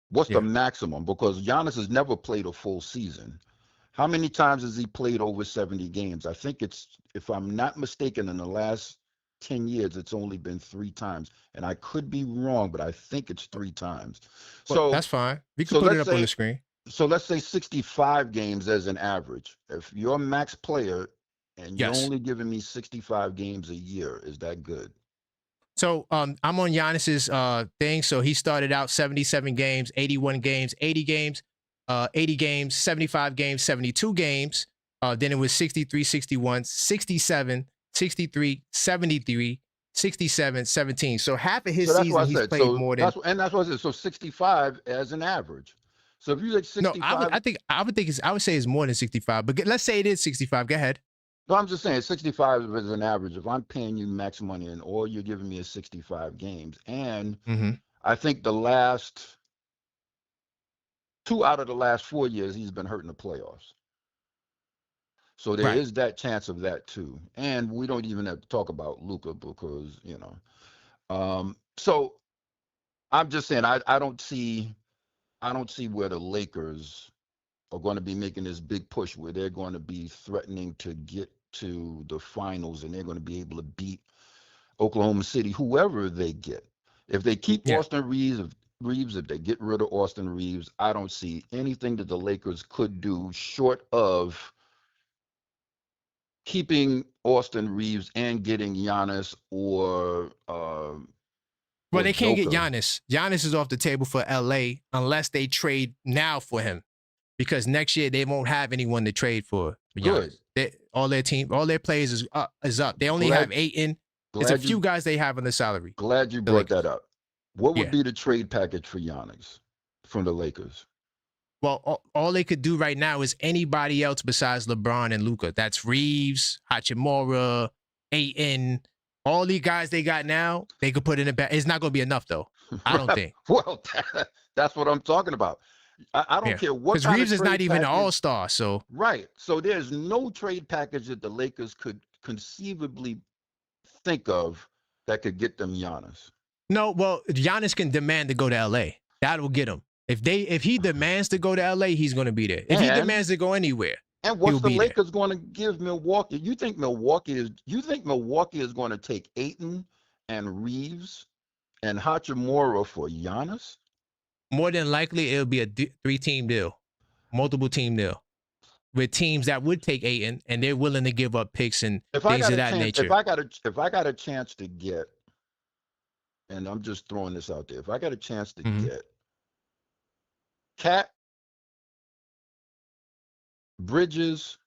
What's the maximum? Because Giannis has never played a full season. How many times has he played over 70 games? I think it's, if I'm not mistaken, in the last 10 years, it's only been 3 times. And I could be wrong, but I think it's 3 times. Well, so that's fine. We can put it up on the screen. So let's say 65 games as an average. If you're a max player and you're only giving me 65 games a year, is that good? So I'm on Giannis's thing. So he started out 77 games, 81 games, 80 games, 80 games, 75 games, 72 games. Then it was 63, 61, 67, 63, 73, 67, 17. So half of his season he's played more than. That's what I said. So 65 as an average. So if you like 65, no, I would say it's more than 65. But let's say it is 65. Go ahead. No, I'm just saying 65 is an average. If I'm paying you max money and all you're giving me is 65 games, and I think the last 2 out of the last 4 years he's been hurt in the playoffs. So there is that chance of that too. And we don't even have to talk about Luka because, you know. So I'm just saying I don't see where the Lakers are going to be making this big push where they're going to be threatening to get to the finals and they're going to be able to beat Oklahoma City, whoever they get. If they keep Austin Reeves, if they get rid of Austin Reeves, I don't see anything that the Lakers could do short of keeping Austin Reeves and getting Giannis or well, they can't get Giannis. Giannis is off the table for LA unless they trade now for him. Because next year they won't have anyone to trade for. Good. All their players is up. They only have Ayton. There's a few guys they have on the salary. Glad you brought that up. What would be the trade package for Giannis from the Lakers? Well, all they could do right now is anybody else besides LeBron and Luka. That's Reeves, Hachimura, Ayton. All these guys they got now, they could put in a bag. It's not going to be enough, though. I don't think. Well, that's what I'm talking about. I don't care what. Because Reeves is not even an all-star, so. Right. So there's no trade package that the Lakers could conceivably think of that could get them Giannis. No, well, Giannis can demand to go to LA. That will get him. If he demands to go to LA, he's going to be there. If he demands to go anywhere, and what's the Lakers going to give Milwaukee? You think Milwaukee is going to take Ayton and Reeves and Hachimura for Giannis? More than likely, it'll be a 3-team deal, multiple team deal, with teams that would take Ayton and they're willing to give up picks and things of that nature. If I got a chance to get, and I'm just throwing this out there, if I got a chance to get Cat, Bridges,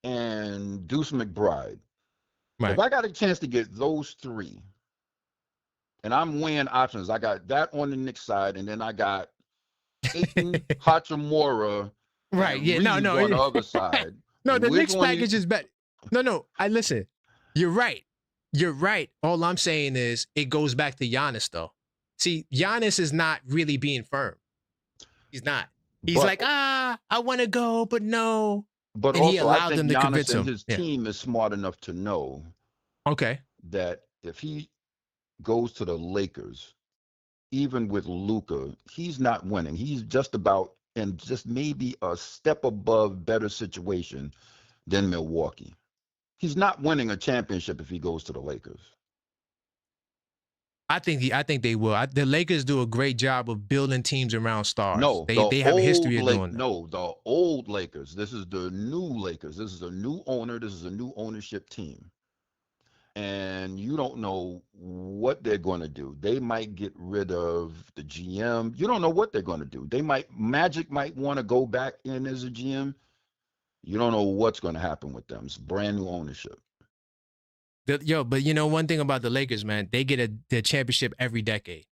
and Deuce McBride, if I got a chance to get those 3. And I'm weighing options. I got that on the Knicks side, and then I got Ayton, Hachimura, right? Yeah, no, on the other side. No, the Knicks package is better. No. I listen. You're right. All I'm saying is it goes back to Giannis, though. See, Giannis is not really being firm. He's not. He's I want to go, but no. But and also, he allowed them to convince him. His team is smart enough to know. That if he goes to the Lakers, even with Luka, he's not winning. He's just about and just maybe a step above better situation than Milwaukee. He's not winning a championship if he goes to the Lakers. I think they will. The Lakers do a great job of building teams around stars. No, They have a history of doing that. No, the old Lakers. This is the new Lakers. This is a new owner. This is a new ownership team. And you don't know what they're going to do. They might get rid of the GM. You don't know what they're going to do. Magic might want to go back in as a GM. You don't know what's going to happen with them. It's brand new ownership. But you know one thing about the Lakers, man, they get the championship every decade,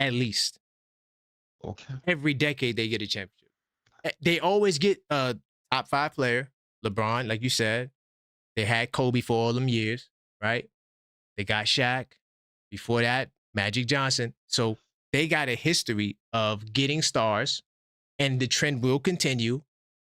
at least. Okay. Every decade they get a championship. They always get a top 5 player, LeBron, like you said. They had Kobe for all them years, right? They got Shaq. Before that, Magic Johnson. So they got a history of getting stars, and the trend will continue.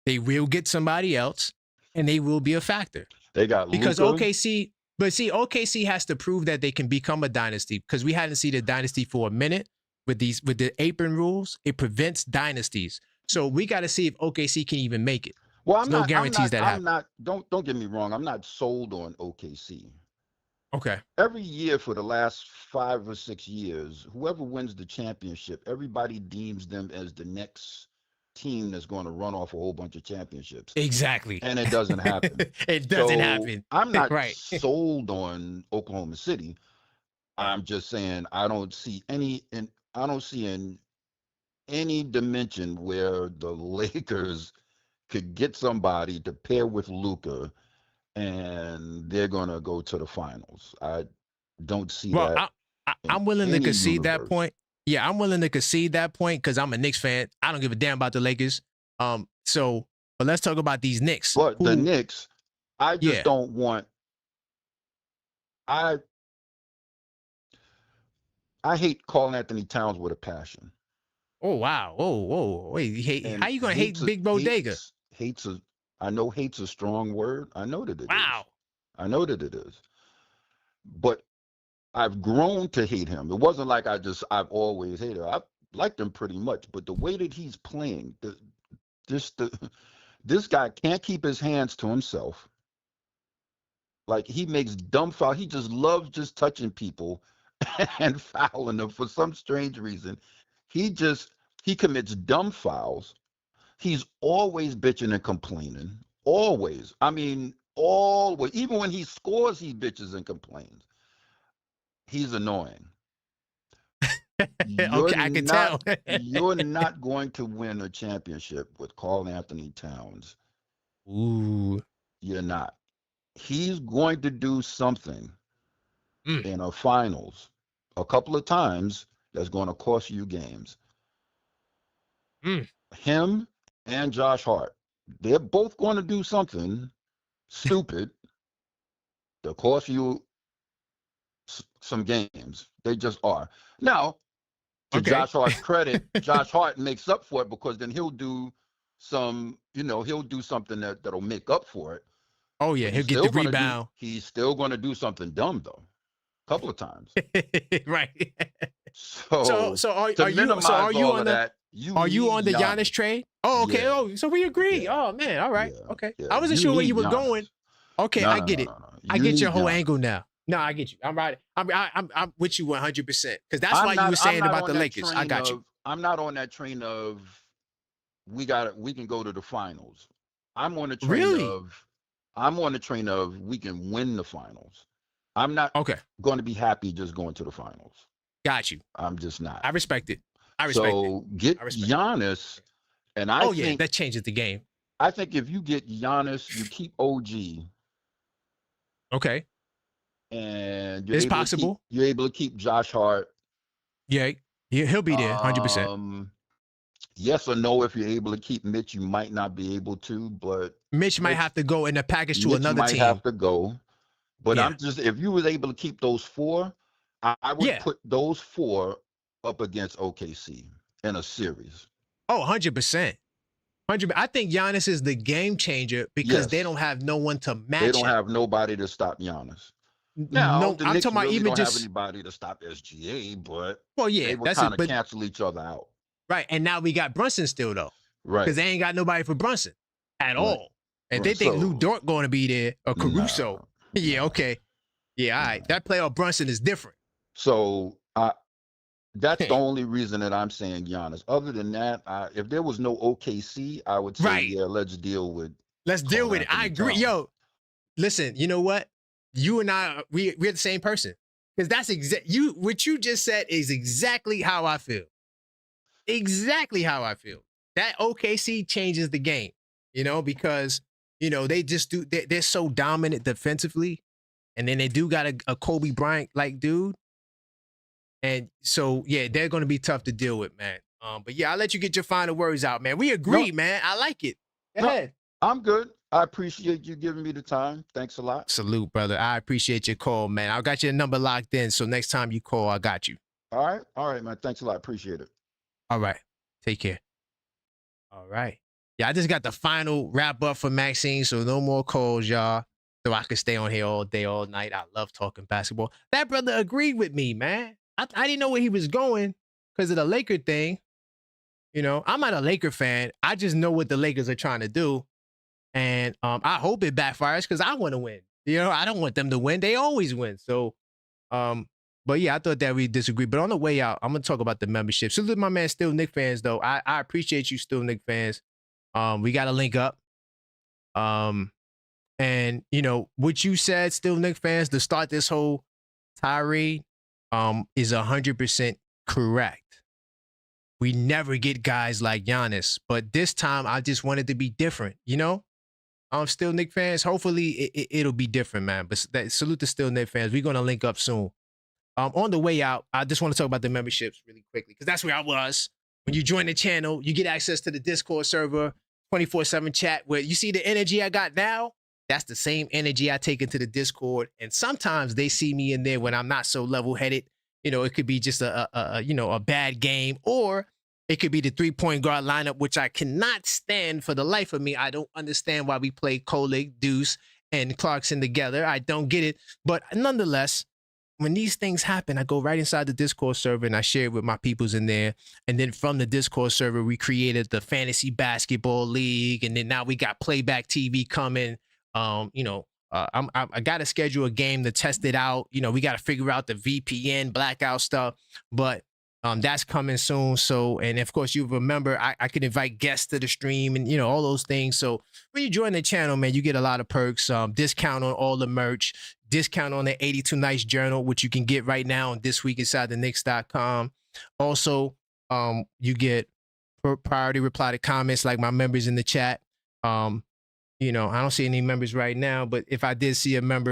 They will get somebody else, and they will be a factor. They got because Luka. OKC. But see, OKC has to prove that they can become a dynasty because we hadn't seen a dynasty for a minute with the apron rules. It prevents dynasties. So we got to see if OKC can even make it. Well, There's no guarantees that happen. Don't get me wrong. I'm not sold on OKC. Okay. Every year for the last 5 or 6 years, whoever wins the championship, everybody deems them as the next team that's going to run off a whole bunch of championships. Exactly. And it doesn't happen. It doesn't happen. I'm not right. sold on Oklahoma City. I'm just saying I don't see in any dimension where the Lakers could get somebody to pair with Luka and they're going to go to the finals. I don't see that. I'm willing to concede universe. that point. Yeah, I'm willing to concede that point because I'm a Knicks fan. I don't give a damn about the Lakers. But let's talk about these Knicks. But the Knicks, I just don't want. I hate Karl Anthony Towns with a passion. Oh wow! Whoa! Wait, how you gonna hate Big Bodega? I know hate's a strong word. I know that it is. Wow. I know that it is. But I've grown to hate him. It wasn't like I've always hated him. I've liked him pretty much, but the way that he's playing, this guy can't keep his hands to himself. Like he makes dumb fouls. He just loves just touching people and fouling them for some strange reason. He commits dumb fouls. He's always bitching and complaining. Always. I mean, always. Even when he scores, he bitches and complains. He's annoying. Okay, I can tell. You're not going to win a championship with Karl Anthony Towns. Ooh. You're not. He's going to do something in a finals a couple of times that's going to cost you games. Him and Josh Hart, they're both going to do something stupid to cost you some games. They just are. Now, to Josh Hart's credit, Josh Hart makes up for it because then he'll do something that'll make up for it. Oh yeah, he'll get the rebound. He's still going to do something dumb though, a couple of times. Right. So are you on the Giannis trade? Oh, okay. Yeah. Oh, so we agree. Yeah. Oh man, all right. Yeah. Okay. Yeah. I wasn't sure where you were going. Okay, I get it. No. I get your whole Giannis. angle now. No, I get you. I'm right. I'm with you 100% because that's why you were saying about the Lakers. I got you. I'm not on that train of we can go to the finals. I'm on the train of we can win the finals. I'm not going to be happy just going to the finals. Got you. I'm just not. I respect it. So get Giannis, and I think that changes the game. I think if you get Giannis, you keep OG. Okay. And it's possible. You're able to keep Josh Hart. Yeah, he'll be there 100%. Yes or no, if you're able to keep Mitch, you might not be able to, but Mitch might have to go in a package to another team. Mitch might have to go. But if you was able to keep those 4, I would put those 4 up against OKC in a series. Oh, 100%. I think Giannis is the game changer because they don't have no one to match. They don't have nobody to stop Giannis. Now, no, the I'm Knicks talking about really even don't just have anybody to stop SGA, but they would kind of cancel each other out. Right, and now we got Brunson still though, right? Because they ain't got nobody for Brunson at all. And they think Lou Dort going to be there or Caruso. Yeah, okay. Yeah, all right. That playoff Brunson is different. So that's the only reason that I'm saying Giannis. Other than that, if there was no OKC, I would say, Right. yeah, let's deal with. Let's deal Karl with it. I Anthony agree. Towns. Yo, listen, you know what? You and I, we're the same person. Because that's what you just said is exactly how I feel. Exactly how I feel. That OKC changes the game, because, they just they're so dominant defensively. And then they do got a Kobe Bryant like dude. And so, yeah, they're going to be tough to deal with, man. But yeah, I'll let you get your final words out, man. We agree, man. I like it. Go ahead. I'm good. I appreciate you giving me the time. Thanks a lot. Salute, brother. I appreciate your call, man. I got your number locked in. So next time you call, I got you. All right, man. Thanks a lot. Appreciate it. All right. Take care. All right. Yeah, I just got the final wrap up for Maxine. So no more calls, y'all. So I can stay on here all day, all night. I love talking basketball. That brother agreed with me, man. I didn't know where he was going because of the Laker thing. I'm not a Laker fan. I just know what the Lakers are trying to do. And I hope it backfires because I want to win. I don't want them to win. They always win. So, but yeah, I thought that we disagreed. But on the way out, I'm going to talk about the membership. So, look, my man, Still Knicks fans, though. I appreciate you, Still Knicks fans. We got to link up. And, what you said, Still Knicks fans, to start this whole tirade is 100% correct. We never get guys like Giannis. But this time, I just wanted to be different, Still Knicks fans. Hopefully, it'll be different, man. But salute to Still Knicks fans. We're going to link up soon. On the way out, I just want to talk about the memberships really quickly because that's where I was. When you join the channel, you get access to the Discord server, 24/7 chat, where you see the energy I got now. That's the same energy I take into the Discord. And sometimes they see me in there when I'm not so level-headed. It could be just a bad game, or it could be the three-point guard lineup, which I cannot stand for the life of me. I don't understand why we play Kolik, Deuce, and Clarkson together. I don't get it. But nonetheless, when these things happen, I go right inside the Discord server and I share it with my peoples in there. And then from the Discord server, we created the Fantasy Basketball League. And then now we got Playback TV coming. I got to schedule a game to test it out. We got to figure out the VPN blackout stuff. But that's coming soon. So, and of course, you remember I can invite guests to the stream and, all those things. So when you join the channel, man, you get a lot of perks, discount on all the merch, discount on the 82 Nights Journal, which you can get right now on thisweekinsidethenix.com. Also, you get priority reply to comments like my members in the chat. I don't see any members right now, but if I did see a member,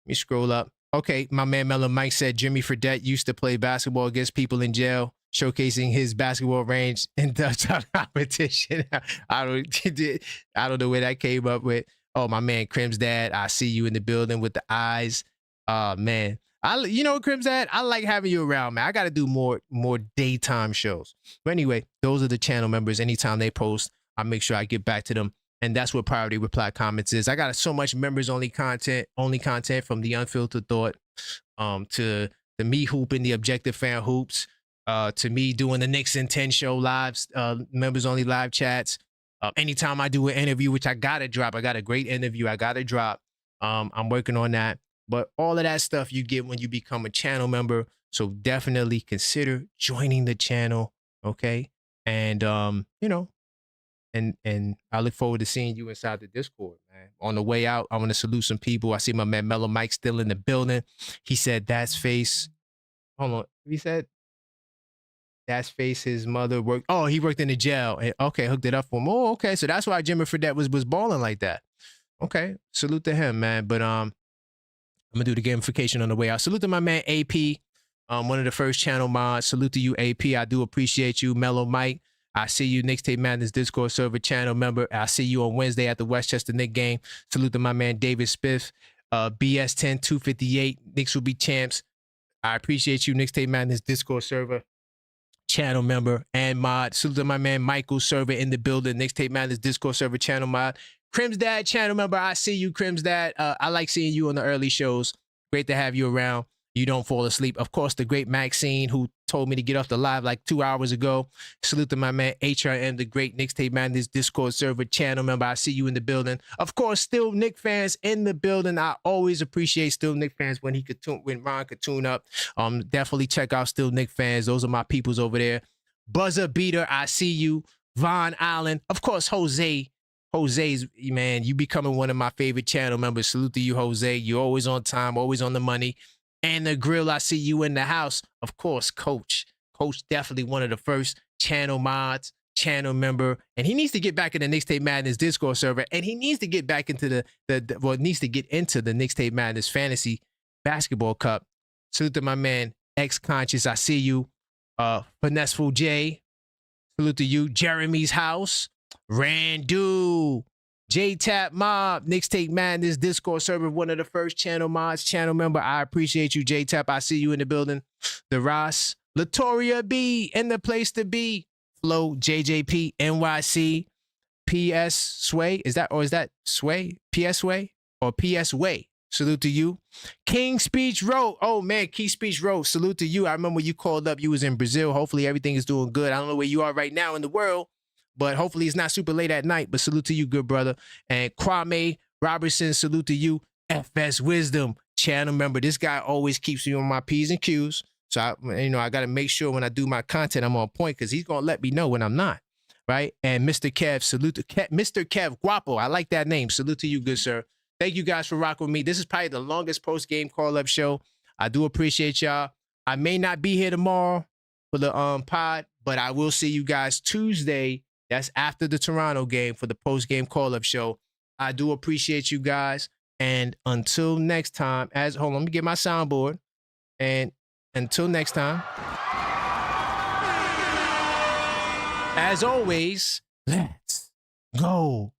let me scroll up. Okay, my man Mellow Mike said Jimmy Fredette used to play basketball against people in jail, showcasing his basketball range in Dutch competition. I don't know where that came up with. Oh, my man Crim's dad, I see you in the building with the eyes. Man, Crim's dad, I like having you around, man. I got to do more daytime shows. But anyway, those are the channel members. Anytime they post, I make sure I get back to them. And that's what priority reply comments is. I got so much members only content from the Unfiltered Thought, to the me hooping, the Objective Fan Hoops, to me doing the Knicks in 10 show lives, members only live chats. Anytime I do an interview, which I gotta drop, I got a great interview I gotta drop. I'm working on that. But all of that stuff you get when you become a channel member. So definitely consider joining the channel. Okay. And And I look forward to seeing you inside the Discord, man. On the way out, I want to salute some people. I see my man Mellow Mike still in the building. He said that's face. Hold on. He said that's face his mother worked. Oh, he worked in the jail. And okay, hooked it up for him. Oh, okay. So that's why Jimmy Fredette was balling like that. Okay. Salute to him, man. But I'm gonna do the gamification on the way out. Salute to my man AP. One of the first channel mods. Salute to you, AP. I do appreciate you, Mellow Mike. I see you, Knicks Tape Madness Discord server channel member. I see you on Wednesday at the Westchester Knicks game. Salute to my man David Spiff. BS10 258. Knicks will be champs. I appreciate you, Knicks Tape Madness Discord server channel member and mod. Salute to my man Michael, server in the building. Knicks Tape Madness Discord server channel mod. Crim's dad channel member. I see you, Crim's dad. I like seeing you on the early shows. Great to have you around. you don't fall asleep. Of course, the great Maxine, who told me to get off the live like 2 hours ago. Salute to my man HRM, the great Knicks Tape Madness Discord server channel member. I see you in the building. Of course, still Knicks fans in the building. I always appreciate still Knicks fans when Ron could tune up. Definitely check out still Knicks fans. Those are my peoples over there. Buzzer Beater, I see you. Von Allen, of course, Jose. Jose's, man, you becoming one of my favorite channel members. Salute to you, Jose. You're always on time, always on the money. And the grill, I see you in the house. Of course, Coach. Coach definitely one of the first channel mods, channel member. And he needs to get back in the Knicks Tape Madness Discord server. And he needs to get back into needs to get into the Knicks Tape Madness Fantasy Basketball Cup. Salute to my man, X-Conscious. I see you. Finesseful J. Salute to you. Jeremy's house. Randu. J-Tap Mob, Knicks Tape Madness Discord server, one of the first channel mods, channel member. I appreciate you, J-Tap. I see you in the building. The Ross, Latoria B, in the place to be. Flo, JJP, NYC, PS Sway. Is that Sway? PS Sway or PS Way? Salute to you. King Speech Road. Oh man, King Speech Road. Salute to you. I remember you called up. You was in Brazil. Hopefully everything is doing good. I don't know where you are right now in the world, but hopefully it's not super late at night. But salute to you, good brother. And Kwame Robertson, salute to you. FS Wisdom, channel member. This guy always keeps me on my P's and Q's. So, I got to make sure when I do my content, I'm on point because he's going to let me know when I'm not. Right? And Mr. Kev, salute to Mr. Kev Guapo. I like that name. Salute to you, good sir. Thank you guys for rocking with me. This is probably the longest post-game call-up show. I do appreciate y'all. I may not be here tomorrow for the pod, but I will see you guys Tuesday. That's after the Toronto game for the post-game call-up show. I do appreciate you guys. And until next time, hold on, let me get my soundboard. And until next time, as always, let's go